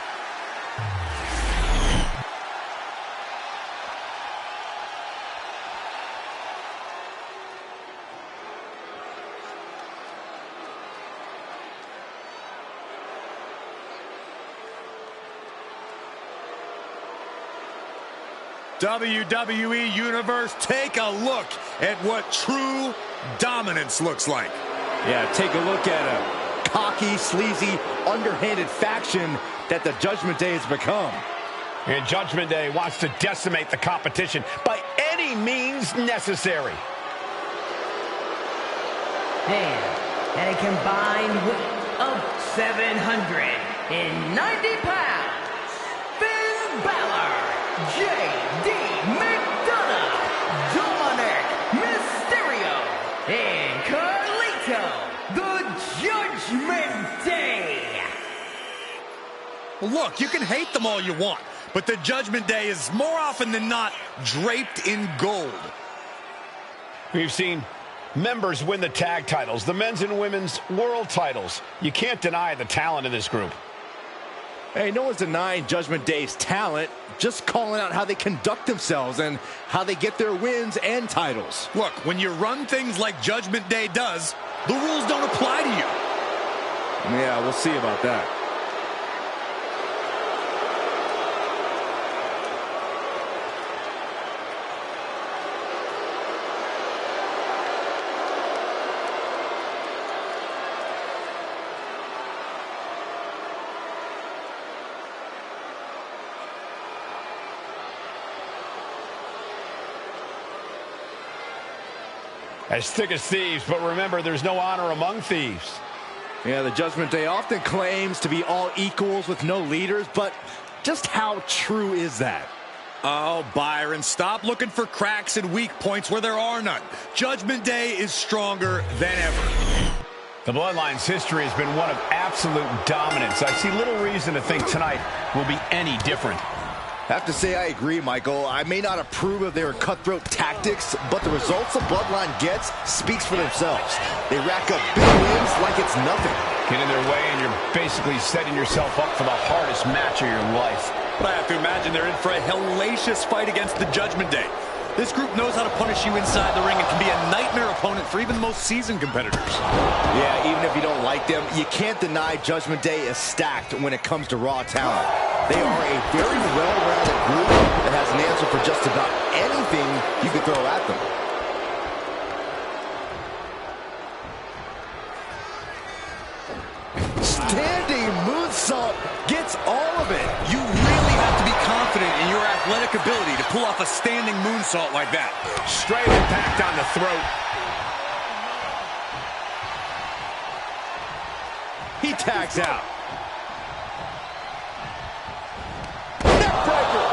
WWE Universe, take a look at what true dominance looks like. Yeah, take a look at a cocky, sleazy, underhanded faction that the Judgment Day has become. And Judgment Day wants to decimate the competition by any means necessary. And at a combined weight of 790 pounds, Finn Balor, J.D. McDonagh, Dominik Mysterio, and Carlito, the Judgment Day. Look, you can hate them all you want, but the Judgment Day is more often than not draped in gold. We've seen members win the tag titles, the men's and women's world titles. You can't deny the talent in this group. Hey, no one's denying Judgment Day's talent, just calling out how they conduct themselves and how they get their wins and titles. Look, when you run things like Judgment Day does, the rules don't apply to you. Yeah, we'll see about that. As thick as thieves, but remember, there's no honor among thieves. Yeah, the Judgment Day often claims to be all equals with no leaders, but just how true is that? Oh, Byron, stop looking for cracks and weak points where there are none. Judgment Day is stronger than ever. The Bloodline's history has been one of absolute dominance. I see little reason to think tonight will be any different. I have to say I agree, Michael. I may not approve of their cutthroat tactics, but the results the Bloodline gets speaks for themselves. They rack up big wins like it's nothing. get in their way, and you're basically setting yourself up for the hardest match of your life. But I have to imagine they're in for a hellacious fight against the Judgment Day. This group knows how to punish you inside the ring and can be a nightmare opponent for even the most seasoned competitors. Yeah, even if you don't like them, you can't deny Judgment Day is stacked when it comes to Raw talent. They are a very well-rounded group that has an answer for just about anything you can throw at them. Standing moonsault gets all of it. You really have to be confident in your athletic ability to pull off a standing moonsault like that. Straight impact on the throat. He tags out. Neckbreaker.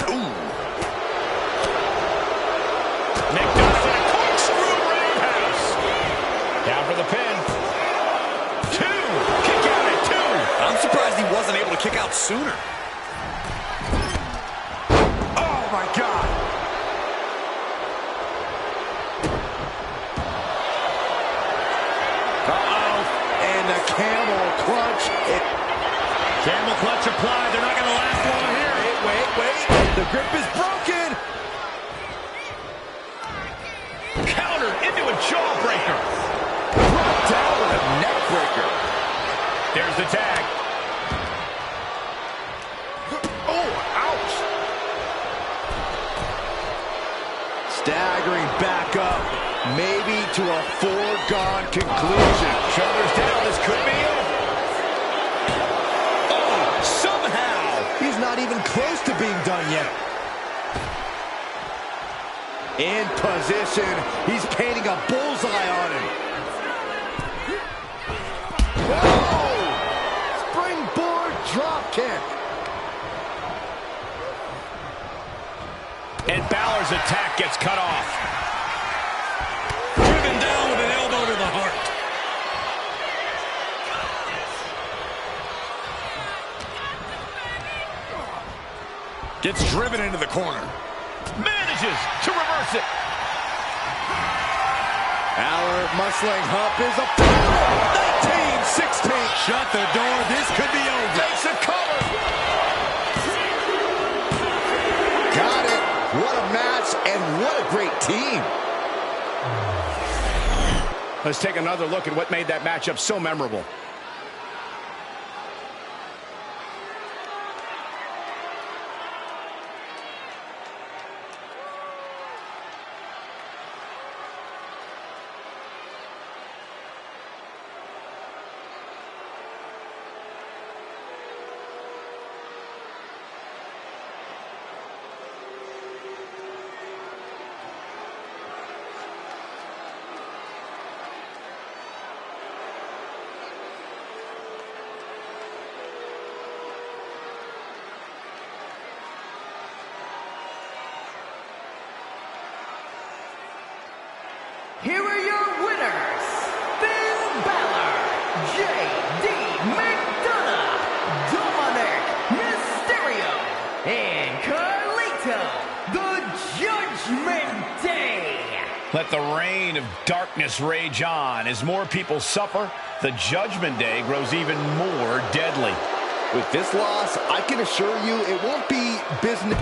Ooh. McDonagh with a corkscrew roundhouse. Down for the pin. 2. Kick out at 2. I'm surprised he wasn't able to kick out sooner. Oh, my God. Uh-oh. And the camel clutch. Camel clutch applied. They're not going to last long here. Wait. The grip is broken. Countered into a jawbreaker. Brought down with a neck breaker. There's the tag. Oh, ouch. Staggering back up, maybe to a foregone conclusion. Shoulders down. This could be it. Oh, somehow. He's not even close to being done yet. In position. He's painting a bullseye on him. Oh! Springboard dropkick. And Balor's attack gets cut off. Driven down with an elbow to the heart. Gets driven into the corner. Manages to reverse it. Balor muscling hump is a 19-16. Shut the door. This could be over. Takes a cover. Got it. What a match and what a great team. Let's take another look at what made that matchup so memorable. Here are your winners, Finn Balor, J.D. McDonagh, Dominik Mysterio, and Carlito, the Judgment Day. Let the reign of darkness rage on. As more people suffer, the Judgment Day grows even more deadly. With this loss, I can assure you it won't be business.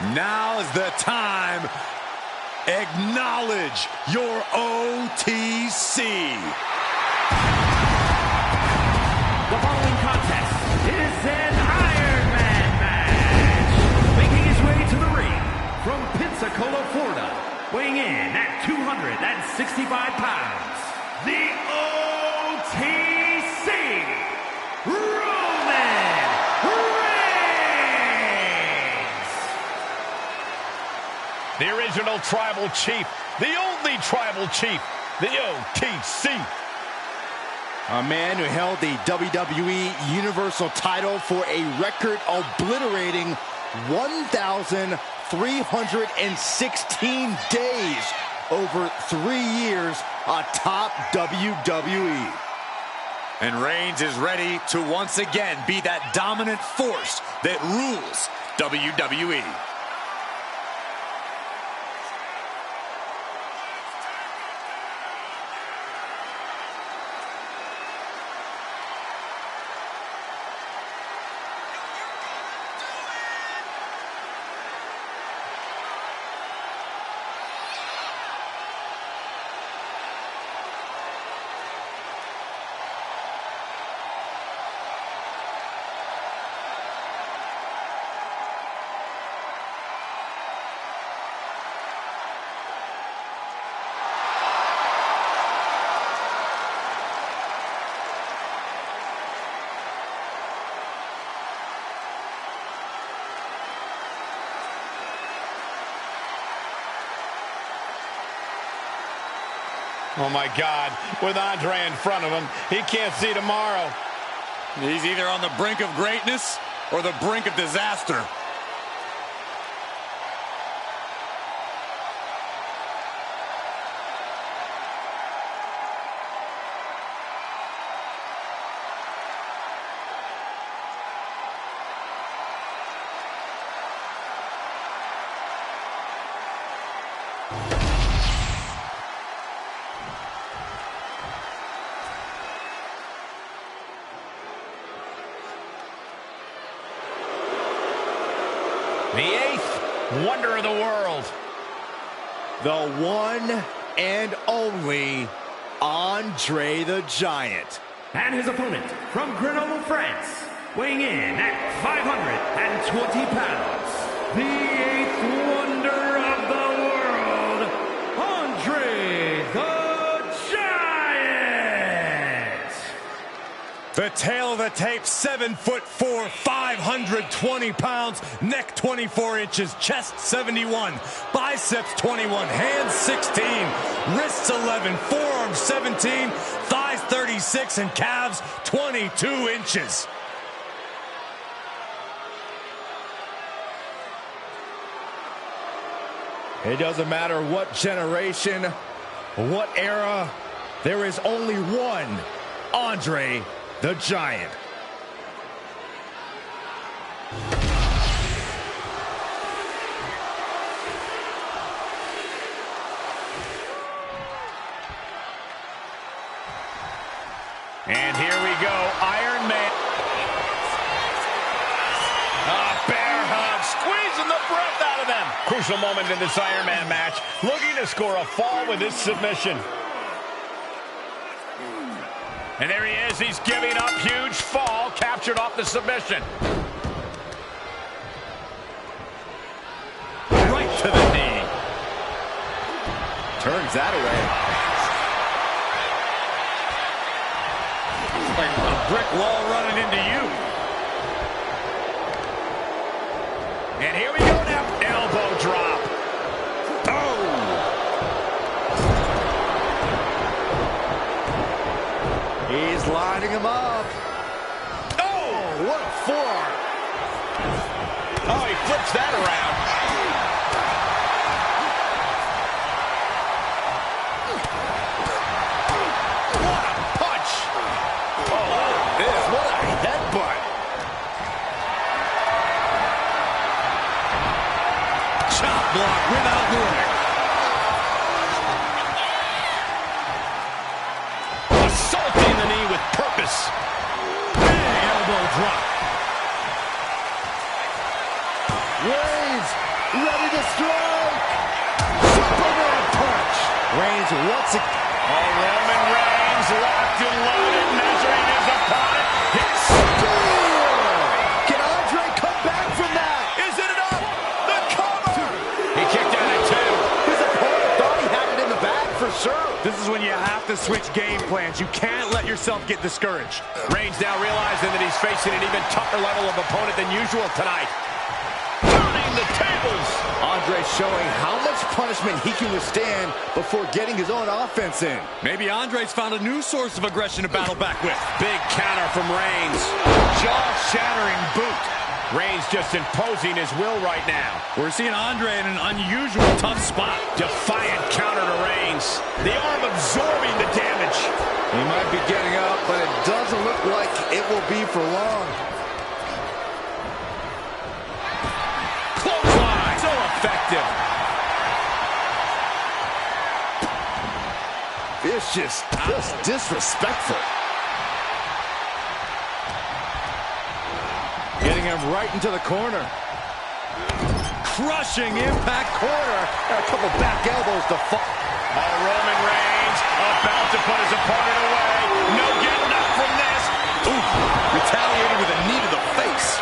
Now's the time. Acknowledge your OTC. The following contest is an Iron Man match. Making his way to the ring from Pensacola, Florida, weighing in at 265 pounds, the OTC, Roman Reigns. The original tribal chief, the only tribal chief, the OTC. A man who held the WWE Universal title for a record obliterating 1,316 days over 3 years atop WWE. And Reigns is ready to once again be that dominant force that rules WWE. Oh my God, with Andre in front of him, he can't see tomorrow. He's either on the brink of greatness or the brink of disaster. The eighth wonder of the world. The one and only Andre the Giant. And his opponent from Grenoble, France, weighing in at 520 pounds, the eighth wonder of the world, Andre the Giant. The tail of the tape, 7'4", 520 pounds, neck 24 inches, chest 71, biceps 21, hands 16, wrists 11, forearms 17, thighs 36, and calves 22 inches. It doesn't matter what generation, what era, there is only one Andre the Giant. And here we go, Iron Man. Bear hug, squeezing the breath out of them. Crucial moment in this Iron Man match, looking to score a fall with this submission. And there he is, he's giving up, huge fall, captured off the submission. Right to the knee. Turns that away. It's like a brick wall running into you. And here we go now, elbow drop. Oh! He's lining him up. Oh, what a forearm. Oh, he flips that around. What a punch. Oh, this, what a headbutt. Chop block without warning. Assaulting the knee with purpose. Big elbow drop. Reigns ready to strike. Superman punch. Reigns once again. Oh, Roman Reigns locked and loaded, measuring his opponent. Hits. Can Andre come back from that? Is it enough? The cover. He kicked out at 2. His opponent thought he had it in the bag for sure. This is when you have to switch game plans. You can't let yourself get discouraged. Reigns now realizing that he's facing an even tougher level of opponent than usual tonight. Turning the tables. Andre showing how much punishment he can withstand before getting his own offense in. Maybe Andre's found a new source of aggression to battle back with. Big counter from Reigns. Jaw-shattering boot. Reigns just imposing his will right now. We're seeing Andre in an unusual tough spot. Defiant counter to Reigns. The arm absorbing the damage. He might be getting up, but it doesn't look like it will be for long. Clothesline. So effective. Vicious, just disrespectful. Getting him right into the corner. Crushing impact corner. And a couple back elbows to fall. Oh, Roman Reigns about to put his opponent away. No getting up from this. Ooh, retaliated with a knee to the face.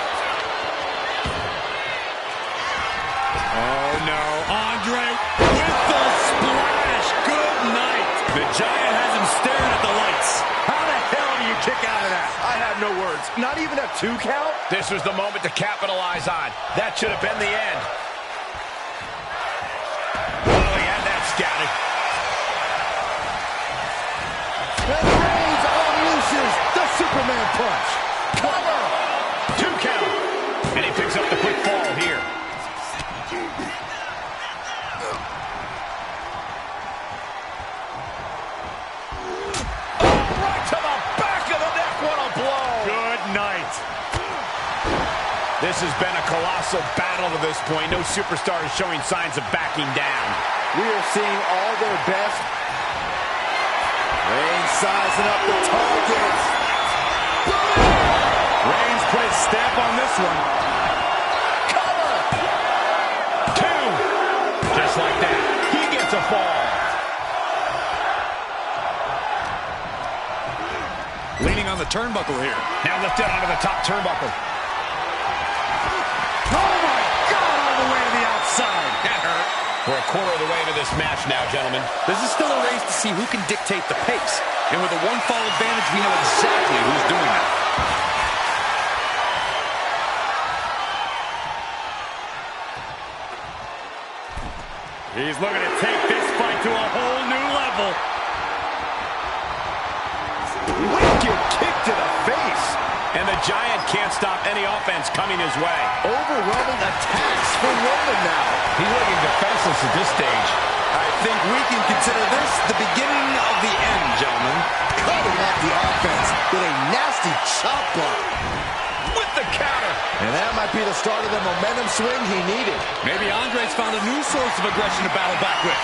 Oh, no. Andre with the splash. Good night. The Giant has him staring at the lights. How the hell do you kick out of that? I have no words. Not even a 2 count? This was the moment to capitalize on. That should have been the end. Oh, he had that scouted. And Reigns unleashes the Superman punch. Cover! 2 count. And he picks up the quick fall here. Oh, right to the back of the neck. What a blow. Good night. This has been a colossal battle to this point. No superstar is showing signs of backing down. We are seeing all their best. Reigns sizing up the targets. Reigns put his stamp on this one. Cover! 2. Just like that. He gets a fall. Leaning on the turnbuckle here. Now lifted onto the top turnbuckle. Oh my God, all the way to the outside. That hurt. We're a quarter of the way to this match now, gentlemen. This is still a race to see who can dictate the pace. And with a 1-fall advantage, we know exactly who's doing that. He's looking to take this fight to a whole new level. Wicked kick to the face. And the Giant can't stop any offense coming his way. Overwhelming attacks for Roman now. He's looking defenseless at this stage. I think we can consider this the beginning of the end, gentlemen. Cutting off the offense with a nasty chop block. With the counter. And that might be the start of the momentum swing he needed. Maybe Andre's found a new source of aggression to battle back with.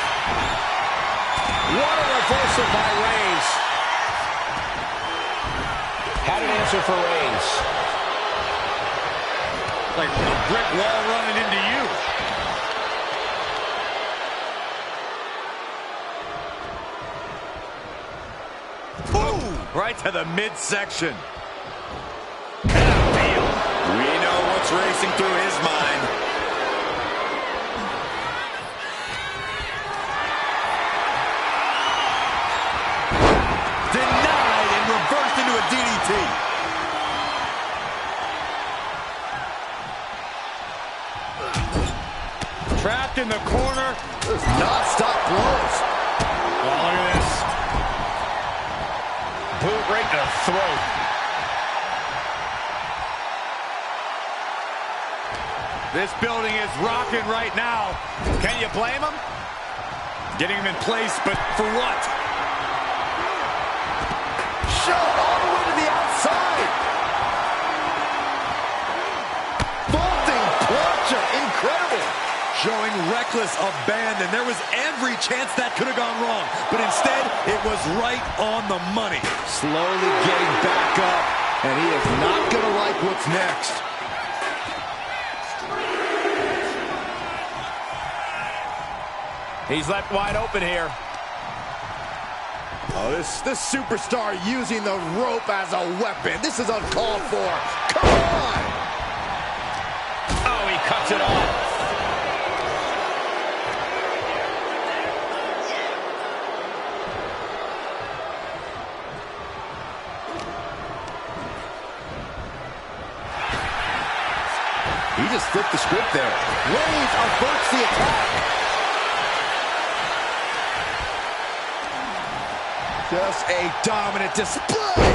What a reversal by Reigns. Had an answer for Reigns. Like a brick wall running into you. Boom! Right to the midsection. We know what's racing through his mind. Denied and reversed into a DDT. Trapped in the corner. Just non-stop blows. Oh, look at this. Boot right to the throat. This building is rocking right now. Can you blame him? Getting him in place, but for what? Shove all the way to the outside. Vaulting plunger. Incredible. Showing reckless abandon. There was every chance that could have gone wrong, but instead, it was right on the money. Slowly getting back up, and he is not going to like what's next. He's left wide open here. Oh, this superstar using the rope as a weapon. This is uncalled for. Come on! Oh, he cuts it off. He just flipped the script there. Reigns averts the attack. Just a dominant display.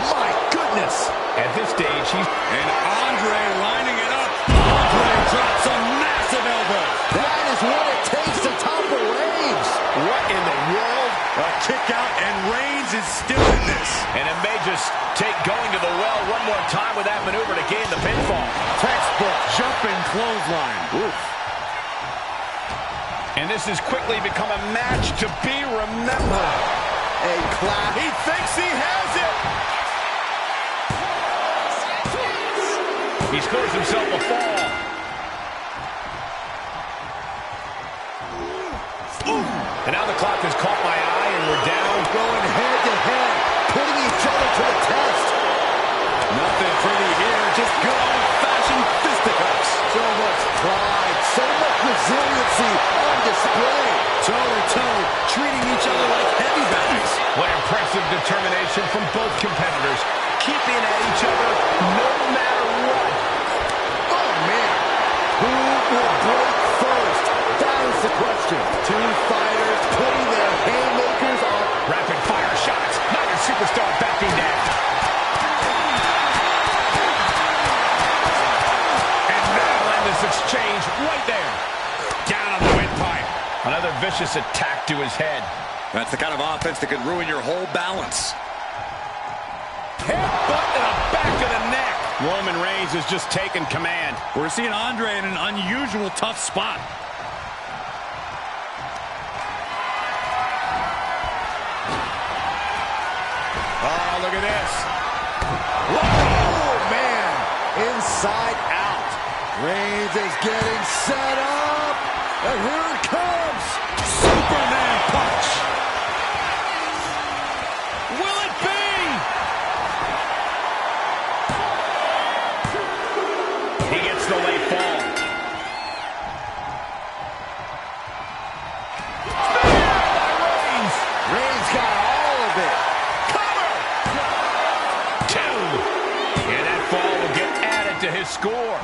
My goodness. At this stage, he's... And Andre lining it up. Andre drops a massive elbow. That is what it takes to topple Reigns. What in the world? A kick out, and Reigns is still in this. And it may just take going to the well one more time with that maneuver to gain the pinfall. Textbook jumping clothesline. Oof. And this has quickly become a match to be remembered. A clap. He thinks he has it. He scores himself a fall. And now the clock has caught my eye, and we're down. Going head to head, putting each other to the test. Nothing pretty here, just good old-fashioned fisticuffs. So much pride, so much resiliency on display. Toe-to-toe, treating each other like heavy bags. What impressive determination from both competitors, keeping at each other no matter what. Oh, man. Who will break first? That is the question. Two fighters putting their haymakers on. Rapid fire shots. Neither superstar backing down. And now end this exchange right there. Down on the windpipe. Another vicious attack to his head. That's the kind of offense that could ruin your whole balance. Headbutt to the back of the neck. Roman Reigns has just taken command. We're seeing Andre in an unusual tough spot. Oh, look at this. Oh, man. Inside out. Reigns is getting set up. And here it comes. Superman punch. Will it be? He gets the late fall. Reigns. Reigns got all of it. Cover. Two. And that fall will get added to his score.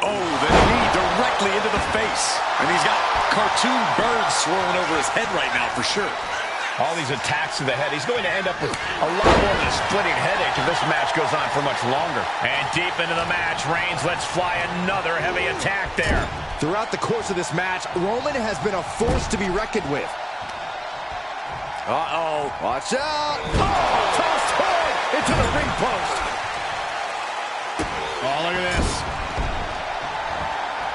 Oh, the knee directly into the face. And he's got cartoon birds swirling over his head right now for sure. All these attacks to the head. He's going to end up with a lot more than a splitting headache if this match goes on for much longer. And deep into the match, Reigns lets fly another heavy attack there. Throughout the course of this match, Roman has been a force to be reckoned with. Uh-oh. Watch out. Oh, tossed hard into the ring post. Oh, look at this.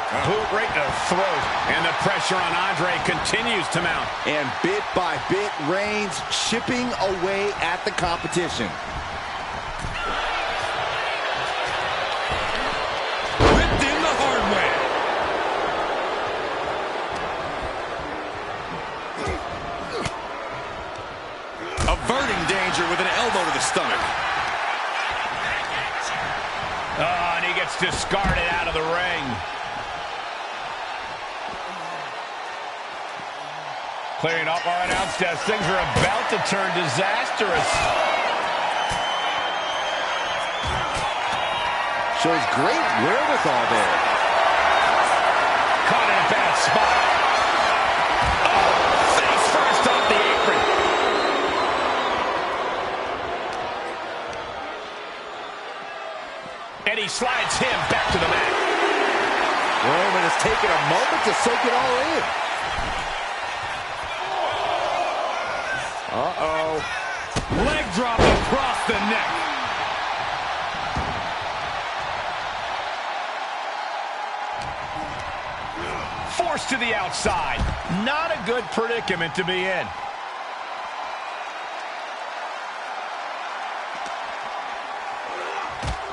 Boot right to the throat. And the pressure on Andre continues to mount. And bit by bit, Reigns chipping away at the competition. Whipped in the hard way. Averting danger with an elbow to the stomach. Oh, and he gets discarded out of the ring. Clearing up our announce desk. Things are about to turn disastrous. Shows great wherewithal there. Caught in a bad spot. Oh, face first off the apron. And he slides him back to the mat. Roman has taken a moment to soak it all in. Uh-oh. Leg drop across the neck. Forced to the outside. Not a good predicament to be in.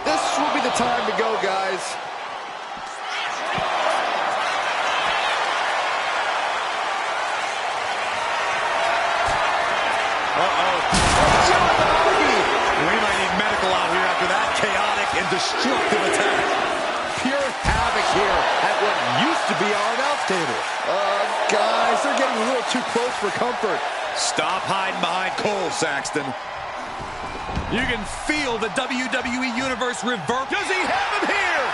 This will be the time to go, guys. and destructive attack. Pure havoc here at what used to be our announce table. Guys, they're getting a little too close for comfort. Stop hiding behind Cole, Saxton. You can feel the WWE Universe reverse. Does he have him here?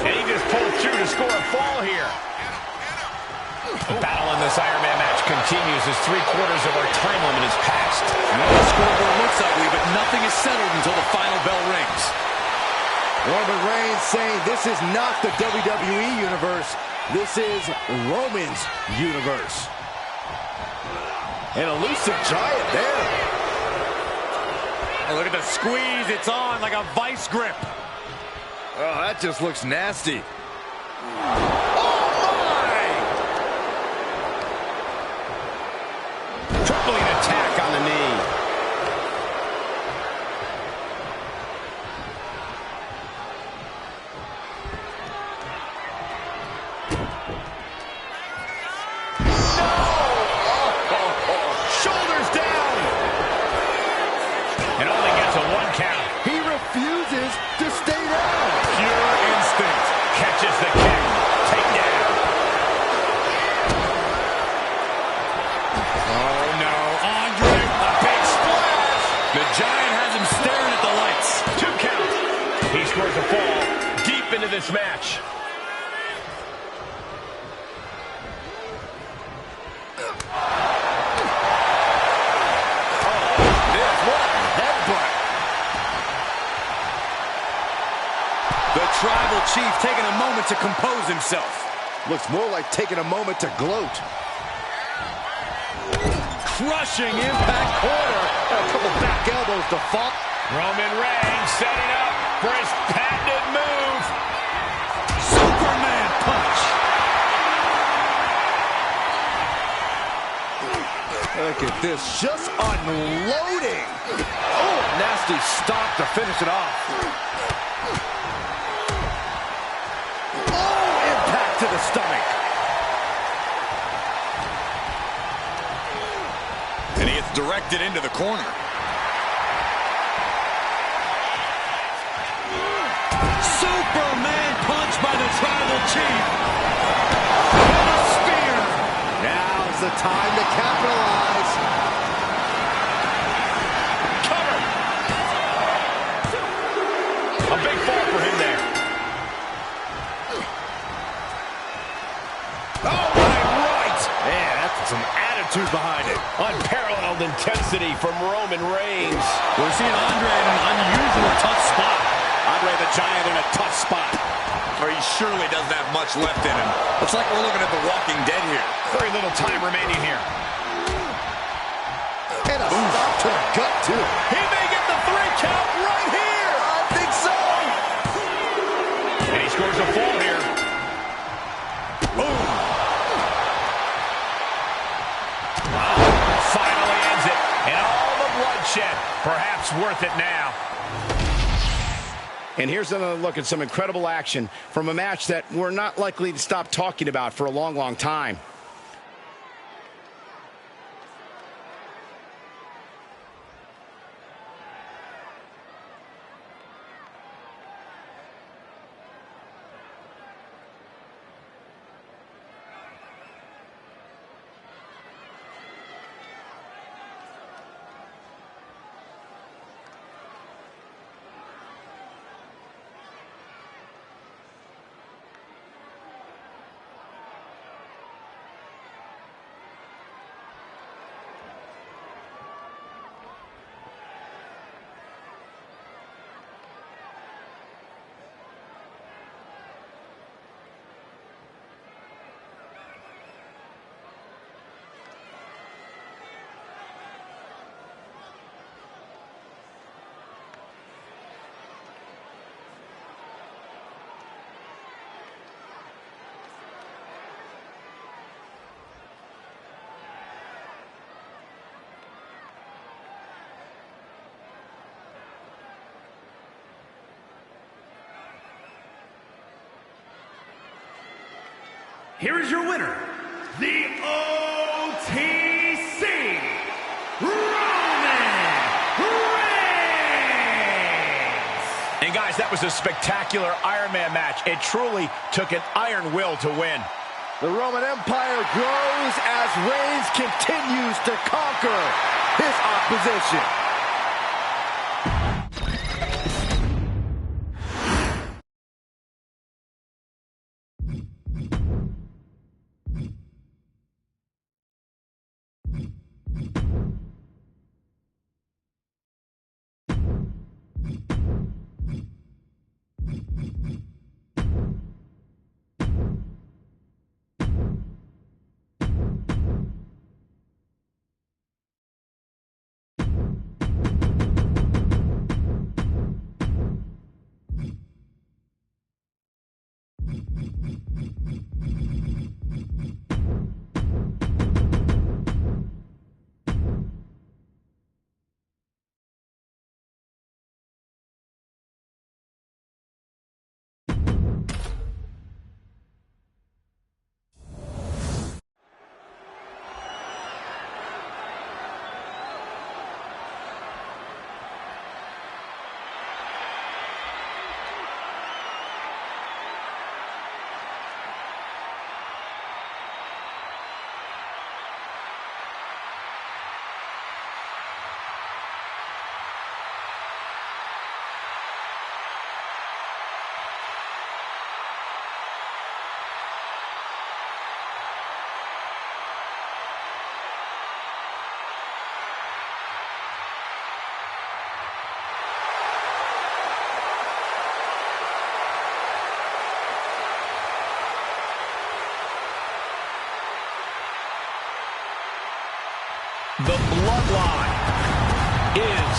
And he just pulled through to score a fall here. The battle in this Iron Man match continues as 3/4 of our time limit is passed. The scoreboard looks ugly, but nothing is settled until the final bell rings. Roman Reigns saying this is not the WWE Universe. This is Roman's universe. An elusive giant there. Oh, look at the squeeze. It's on like a vice grip. Oh, that just looks nasty. Tripling attack on the knee. Shoulders down. And only gets a 1 count. He refuses to stay down. Pure instinct. Catches the kick. Take down. Oh no. Andre. A big splash. The Giant has him staring at the lights. 2 count. He scores a fall deep into this match. The Tribal Chief taking a moment to compose himself. Looks more like taking a moment to gloat. Crushing impact corner. And a couple back elbows to fall. Roman Reigns setting up for his patented move. Superman punch. Look at this, just unloading. Oh, nasty stop to finish it off. Oh, impact to the stomach. And he gets directed into the corner. Superman punch by the Tribal Chief. And a spear. Now's the time to capitalize. Cover. A big fall for him there. Oh, right. Man, that's some attitude behind it. Unparalleled intensity from Roman Reigns. We're seeing Andre in an unusual tough spot. Andre the Giant in a tough spot. Or he surely doesn't have much left in him. It's like we're looking at The Walking Dead here. Very little time remaining here. And a stop to the gut, too. He may get the 3 count right here. I think so. And he scores a fall here. Boom. Wow. Finally ends it. And all the bloodshed. Perhaps worth it now. And here's another look at some incredible action from a match that we're not likely to stop talking about for a long, long time. Here is your winner, the OTC, Roman Guys, that was a spectacular Iron Man match. It truly took an iron will to win. The Roman Empire grows as Reigns continues to conquer his opposition. The Bloodline is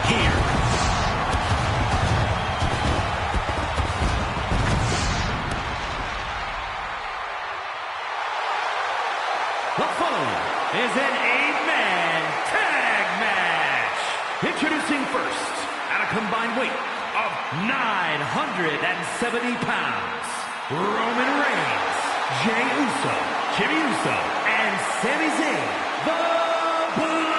here. The following is an 8-man tag match. Introducing first, at a combined weight of 970 pounds, Roman Reigns, Jey Uso, Jimmy Uso, and Sami Zayn, the Bloodline.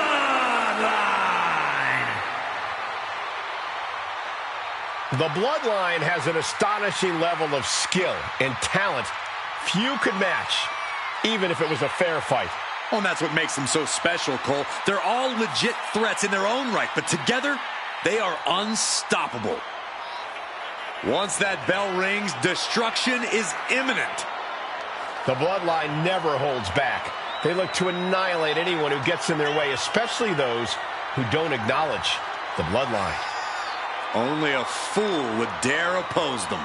The Bloodline has an astonishing level of skill and talent few could match, even if it was a fair fight. Well, and that's what makes them so special, Cole. They're all legit threats in their own right, but together, they are unstoppable. Once that bell rings, destruction is imminent. The Bloodline never holds back. They look to annihilate anyone who gets in their way, especially those who don't acknowledge the Bloodline. Only a fool would dare oppose them.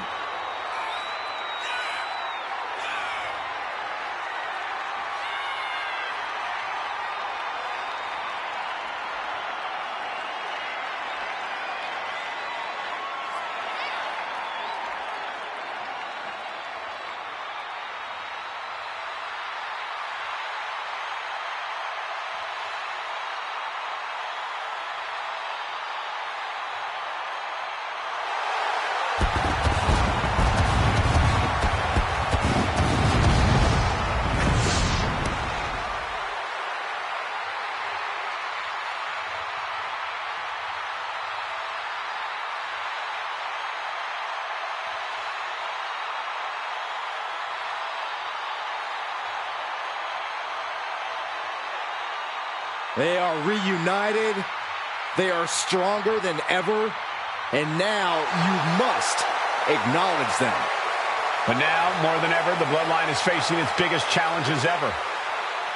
They are reunited. They are stronger than ever. And now you must acknowledge them. But now, more than ever, the Bloodline is facing its biggest challenges ever.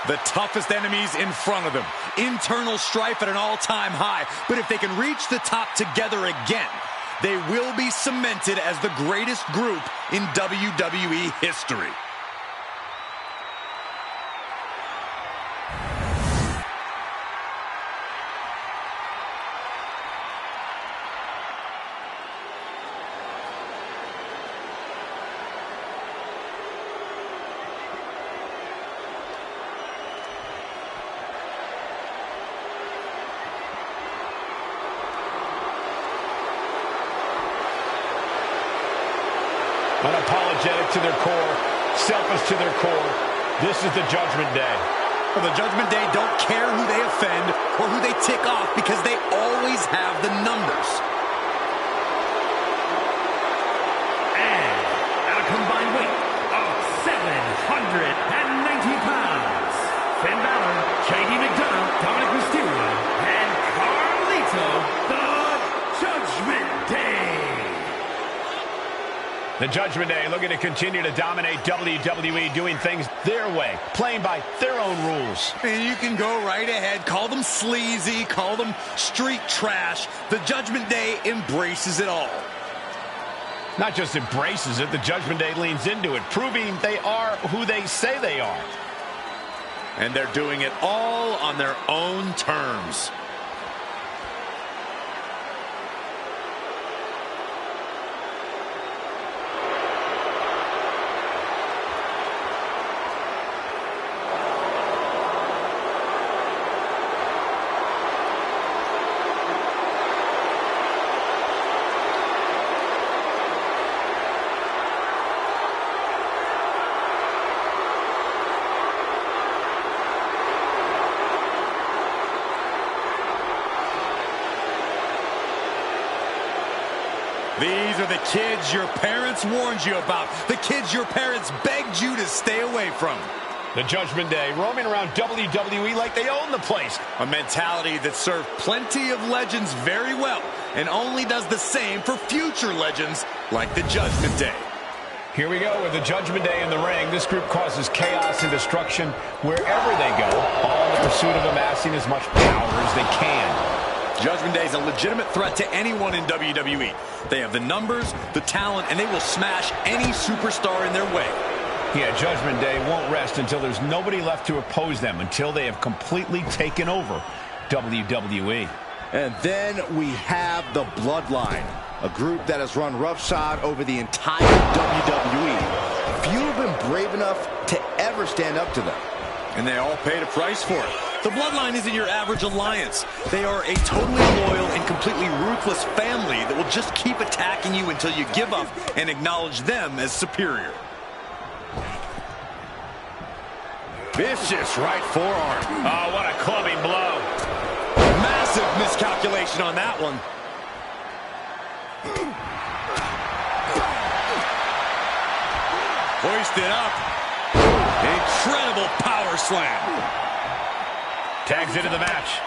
The toughest enemies in front of them. Internal strife at an all-time high. But if they can reach the top together again, they will be cemented as the greatest group in WWE history. Unapologetic to their core, selfish to their core. This is the Judgment Day. Well, the Judgment Day don't care who they offend or who they tick off because they always have the numbers. The Judgment Day looking to continue to dominate WWE, doing things their way, playing by their own rules. And you can go right ahead, call them sleazy, call them street trash. The Judgment Day embraces it all. Not just embraces it, the Judgment Day leans into it, proving they are who they say they are. And they're doing it all on their own terms. These are the kids your parents warned you about. The kids your parents begged you to stay away from. The Judgment Day roaming around WWE like they own the place. A mentality that served plenty of legends very well and only does the same for future legends like the Judgment Day. Here we go with the Judgment Day in the ring. This group causes chaos and destruction wherever they go, all in the pursuit of amassing as much power as they can. Judgment Day is a legitimate threat to anyone in WWE. They have the numbers, the talent, and they will smash any superstar in their way. Yeah, Judgment Day won't rest until there's nobody left to oppose them, until they have completely taken over WWE. And then we have the Bloodline, a group that has run roughshod over the entire WWE. Few have been brave enough to ever stand up to them. And they all paid a price for it. The Bloodline isn't your average alliance. They are a totally loyal and completely ruthless family that will just keep attacking you until you give up and acknowledge them as superior. Vicious right forearm. Oh, what a clubbing blow. Massive miscalculation on that one. Hoisted up. Incredible power slam. Tags into the match.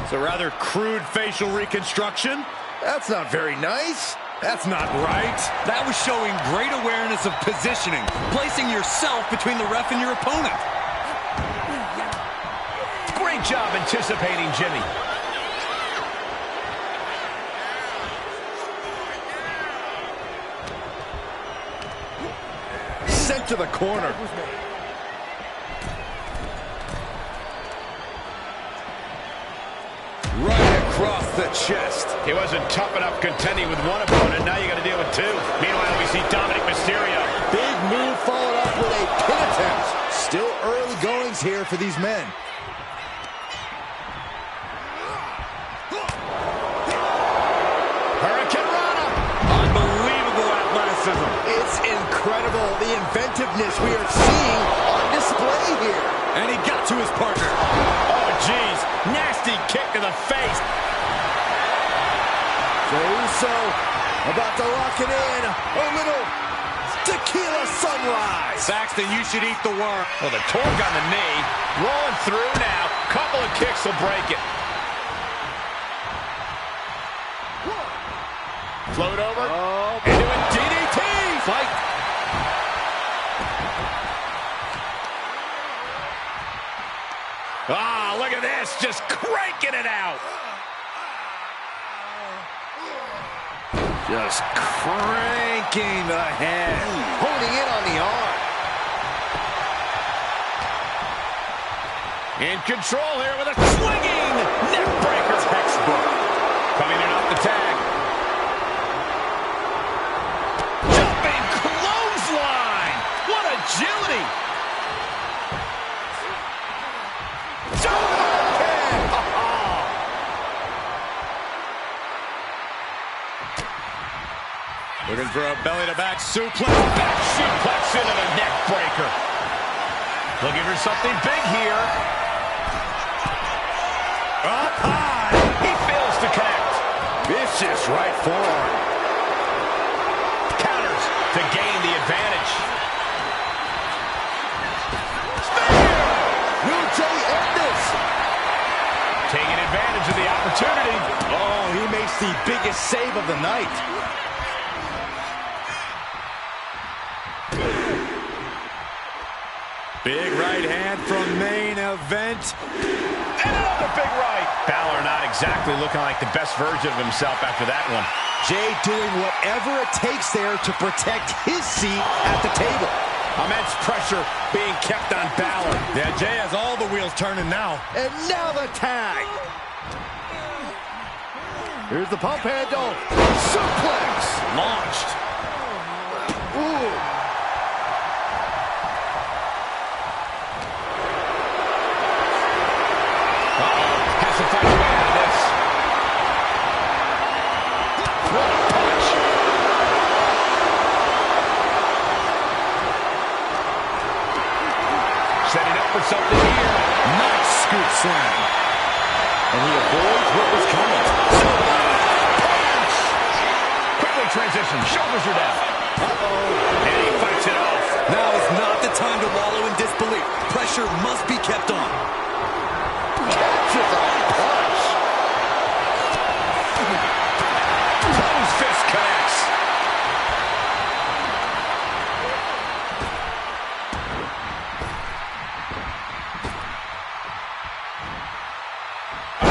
It's a rather crude facial reconstruction. That's not very nice. That's not right. That was showing great awareness of positioning, placing yourself between the ref and your opponent. Great job anticipating Jimmy. Sent to the corner. Right across the chest. He wasn't tough enough contending with one opponent. Now you got to deal with two. Meanwhile, we see Dominik Mysterio. Big move followed up with a pin attempt. Still early goings here for these men. It's incredible the inventiveness we are seeing on display here. And he got to his partner. Oh, geez. Nasty kick to the face. Uso about to lock it in. A little tequila sunrise. Saxton, you should eat the worm. Well, the torque on the knee. Rolling through now. Couple of kicks will break it. Float over. Oh, into a DDT. Fight. Ah, look at this. Just cranking it out. Just cranking the head. Honing in on the arm. In control here with a swinging neck breaker. Textbook. Coming in off the tag. Jumping clothesline. What agility. Looking for a belly-to-back suplex. Back suplex into the neck breaker. Looking for something big here. Up high. He fails to connect. Vicious right forearm. Counters to gain the advantage. Will Jay end this? Taking advantage of the opportunity. Oh, he makes the biggest save of the night. Big right hand from main event. And another big right. Balor not exactly looking like the best version of himself after that one. Jay doing whatever it takes there to protect his seat at the table. Immense pressure being kept on Balor. Yeah, Jay has all the wheels turning now. And now the tag. Here's the pump handle. Suplex. Launched. Ooh. Has to fight his way out of this. What a punch. Setting up for something here. Nice scoop slam. And he avoids what was coming. Punch! Quickly transition. Shoulders are down. Uh-oh. And he fights it off. Now is not the time to wallow in disbelief. Pressure must be kept on. Catches a punch. Closed fist connects.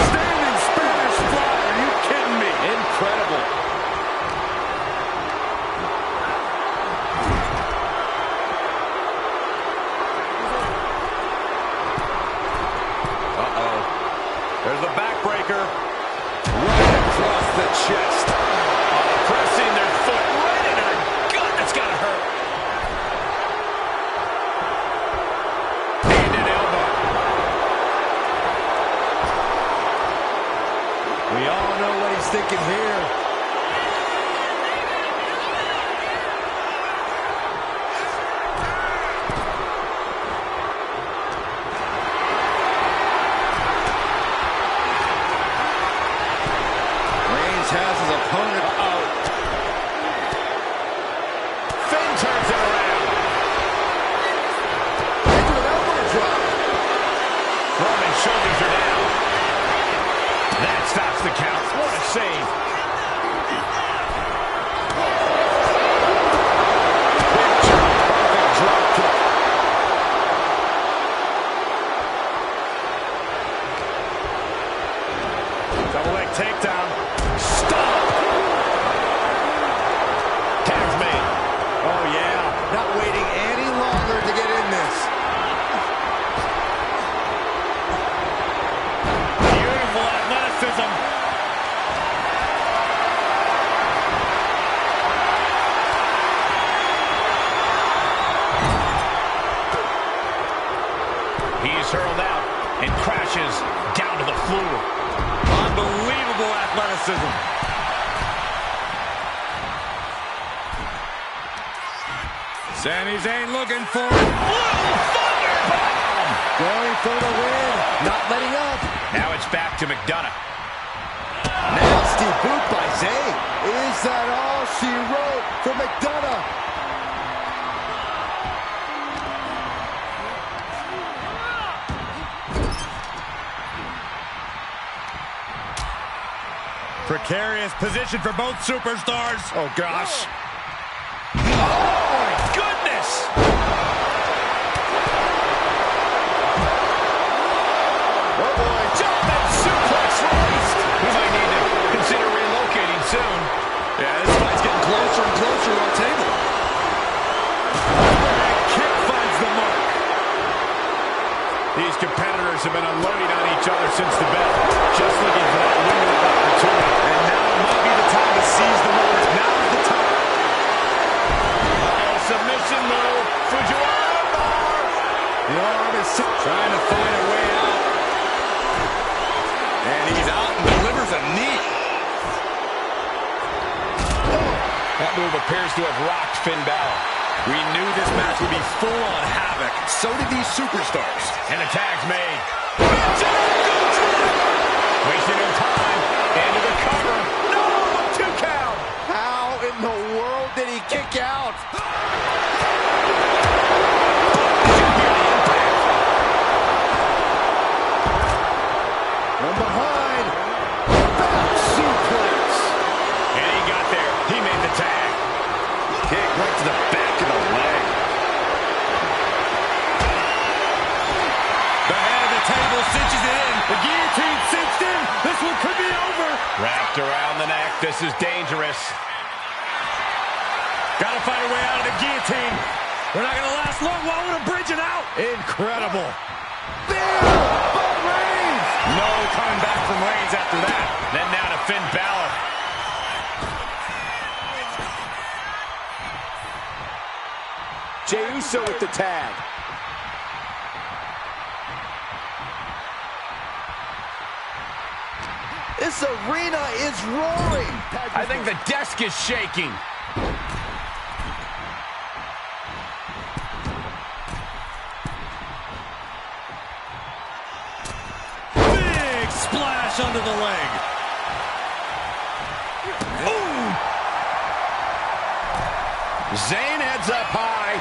Standing Spanish fly. Are you kidding me? Incredible. There's the backbreaker. Right across the chest. Pressing their foot right in her gut. That's got to hurt. And an elbow. We all know what he's thinking here. Has his opponent. Finn turns it around. Into an elbow drop. Roman's shoulders are down. That stops the count. What a save. Perfect drop kick. Double leg takedown. Stop! Tag's made. Oh, yeah. Not waiting any longer to get in this. Beautiful athleticism. He's hurled out and crashes down to the floor. Unbelievable athleticism. Sami Zayn looking for it. Going for the win. Not letting up. Now it's back to McDonagh. Nasty boot by Zayn. Is that all she wrote for McDonagh? Precarious position for both superstars. Oh, gosh. Oh, my goodness. Oh, boy. Jumping suplex released. We might need to consider relocating soon. Yeah, this fight's getting closer and closer to our table. Overhead kick finds the mark. These competitors have been unloading on each other since the bell. Just looking for that window of opportunity. And now might be the time to seize the moment. Now's the time. Submission move. Fujiwara bar. The arm is trying to find a way out. And he's out and delivers a knee. That move appears to have rocked Finn Balor. We knew this match would be full on havoc. So did these superstars. And the tag's made. Wasting no time. Into the cover. No! 2 count. How in the world did he kick out? From behind. This is dangerous. Gotta find a way out of the guillotine. We're not gonna last long. Why would a bridge it out? Incredible. No coming back from Reigns after that. Then now to Finn Balor. Jey Uso with the tag. This arena is roaring. I think the desk is shaking. Big splash under the leg. Ooh. Zayn heads up high.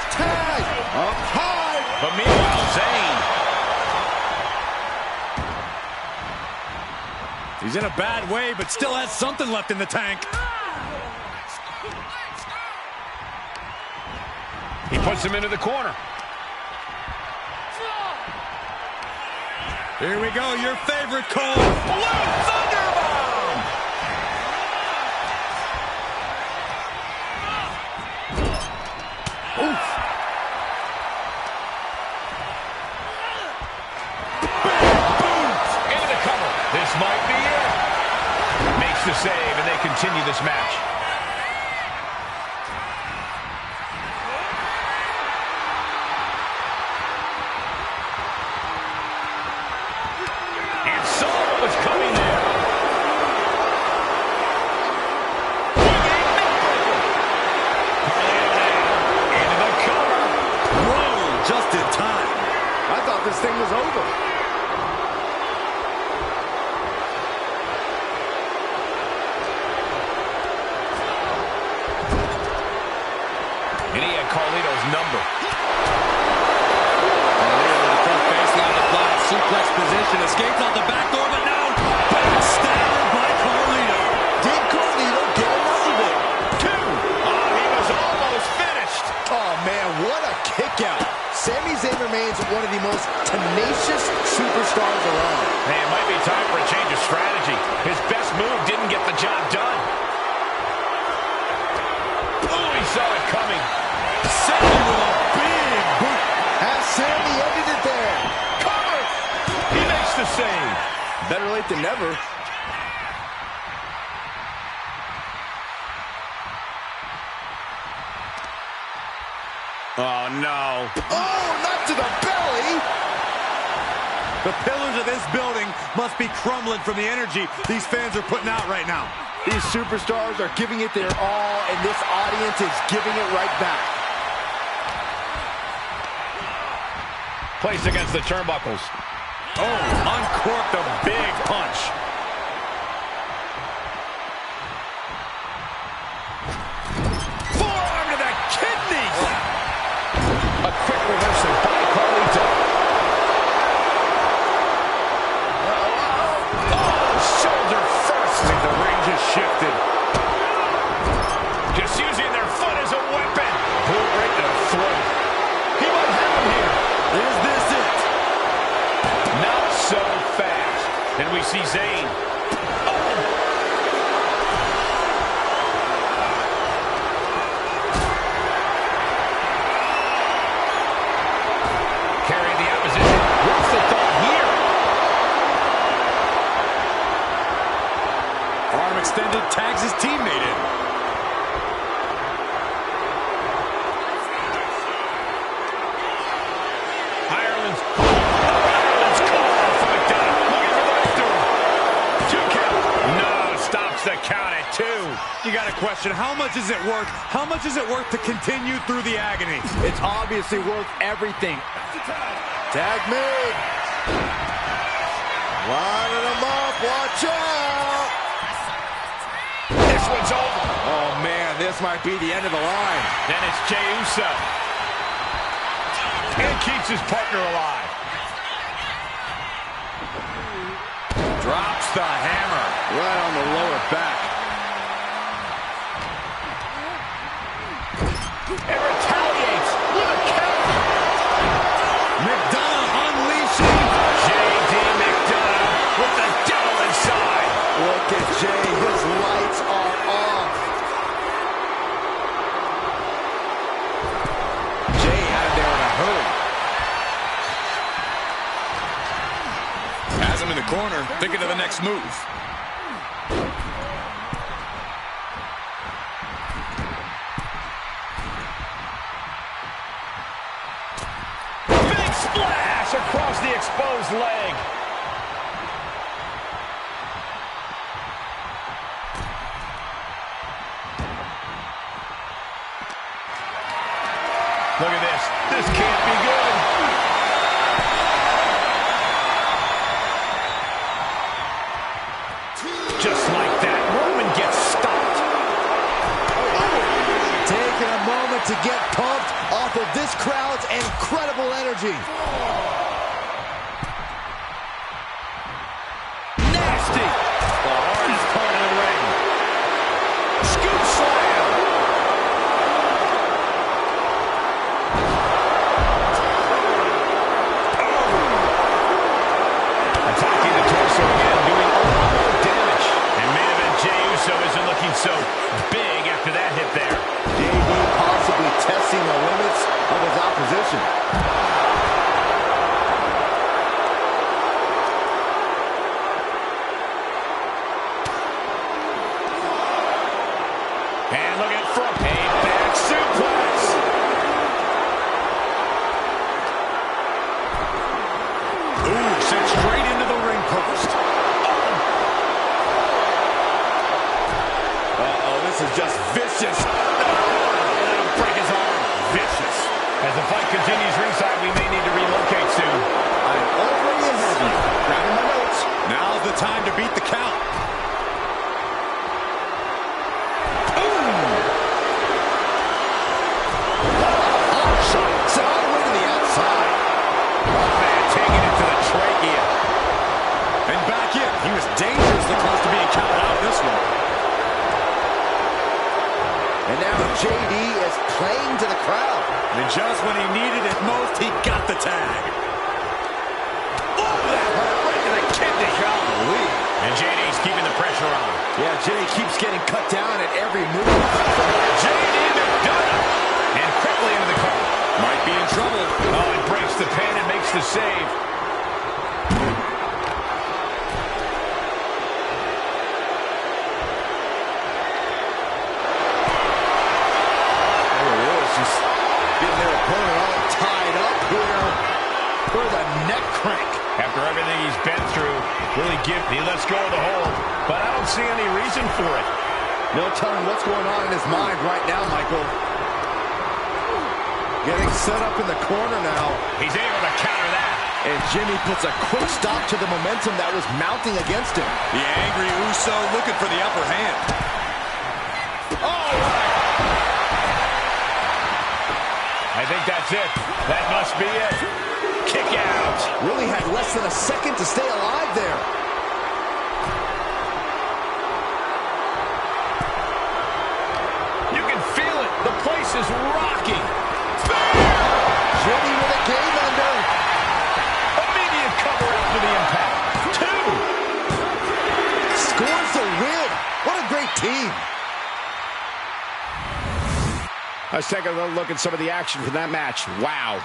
Tag up high. But meanwhile, Zayn. He's in a bad way, but still has something left in the tank. He puts him into the corner. Here we go, your favorite call. Blue Thunderbomb! Oof. Into the cover. This might be it. Makes the save, and they continue this match. And saw what was coming there. Carlito now into the cover. Whoa, just in time. I thought this thing was over. And he had Carlito's number. Carlito with the front baseline applied. Suplex position. Escapes out the back door, but no. Backstabber by Carlito. Did Carlito get another one? Two. Oh, he was almost finished. Oh, man, what a kick out. Sami Zayn remains one of the most tenacious superstars around. Hey, it might be time for a change of strategy. His best move didn't get the job done. Oh, he saw it coming. Sami with a big boot. Has Sami ended it there? Cover! He makes the save. Better late than never. Oh, no. Oh, not to the belly. The pillars of this building must be crumbling from the energy these fans are putting out right now. These superstars are giving it their all, and this audience is giving it right back. Placed against the turnbuckles. Oh, uncorked a big punch. Forearm to the kidneys. A quick reversal by Carlito. Oh, shoulder first. I think the ring just shifted. Just using their foot as a weapon. Boot right to the throat. He might have him here. Is this it? Not so fast. And we see Zayn. Carrying the opposition. What's the thought here? Arm extended, tags his teammate in. Ireland's call for McDonagh. Looking for the victory. 2 count. No, stops the count at 2. You got to question, how much is it worth? How much is it worth to continue through the agony? It's obviously worth everything. Tag made. Lining them up. Watch out. This one's over. Oh, man, this might be the end of the line. Then it's Jey Uso. And keeps his partner alive. Drops the hammer. Right on the lower back. And retaliates with a counter. McDonagh unleashing. J.D. McDonagh with the devil inside. Look at Jey hurry. Has him in the corner, thinking of the next move. Big splash across the exposed leg. Look at this. This can't be good. Just like that, Roman gets stopped. Taking a moment to get pumped off of this crowd's incredible energy. Nasty. The hardest part of the ring. Scoop slam. Attacking the torso again, doing a lot more damage. And main event Jey Uso isn't looking so big after that hit there. JD possibly testing the limits of his opposition. And look at from a back suplex. Ooh, sent straight into the ring post. Uh-oh, this is just vicious. That'll break his arm. Vicious. As the fight continues ringside, we may need to relocate soon. I'm already ahead of you. Grabbing my notes. Now's the time to beat the count. Sent all the way to the outside. Oh, man, taking it to the trachea. And back in. He was dangerously close to being counted out this one. And now JD is playing to the crowd. And just when he needed it most, he got the tag. Oh, that hurt right to the kidney. Golly. And JD's keeping the pressure on. Yeah, JD keeps getting cut down at every move. JD McDonagh. And quickly into the cover. Might be in trouble. Oh, it breaks the pin and makes the save. There it is, just getting their opponent all tied up here for the neck crank. After everything he's been through, really he lets go of the hold, but I don't see any reason for it. No telling what's going on in his mind right now, Michael. Getting set up in the corner now. He's able to counter that. And Jimmy puts a quick stop to the momentum that was mounting against him. The angry Uso looking for the upper hand. Oh, I think that's it. That must be it. Kick out. Really had less than a second to stay alive there. You can feel it. The place is rocking. Jimmy with a game under. Immediate cover after the impact. 2. Scores the win. What a great team. Let's take a little look at some of the action from that match. Wow.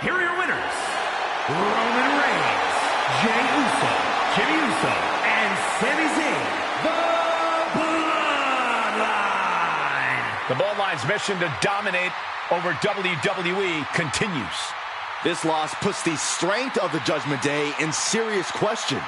here are your winners, Roman Reigns, Jey Uso, Jimmy Uso, and Sami Zayn, the Bloodline. The Bloodline's mission to dominate over WWE continues. This loss puts the strength of the Judgment Day in serious question.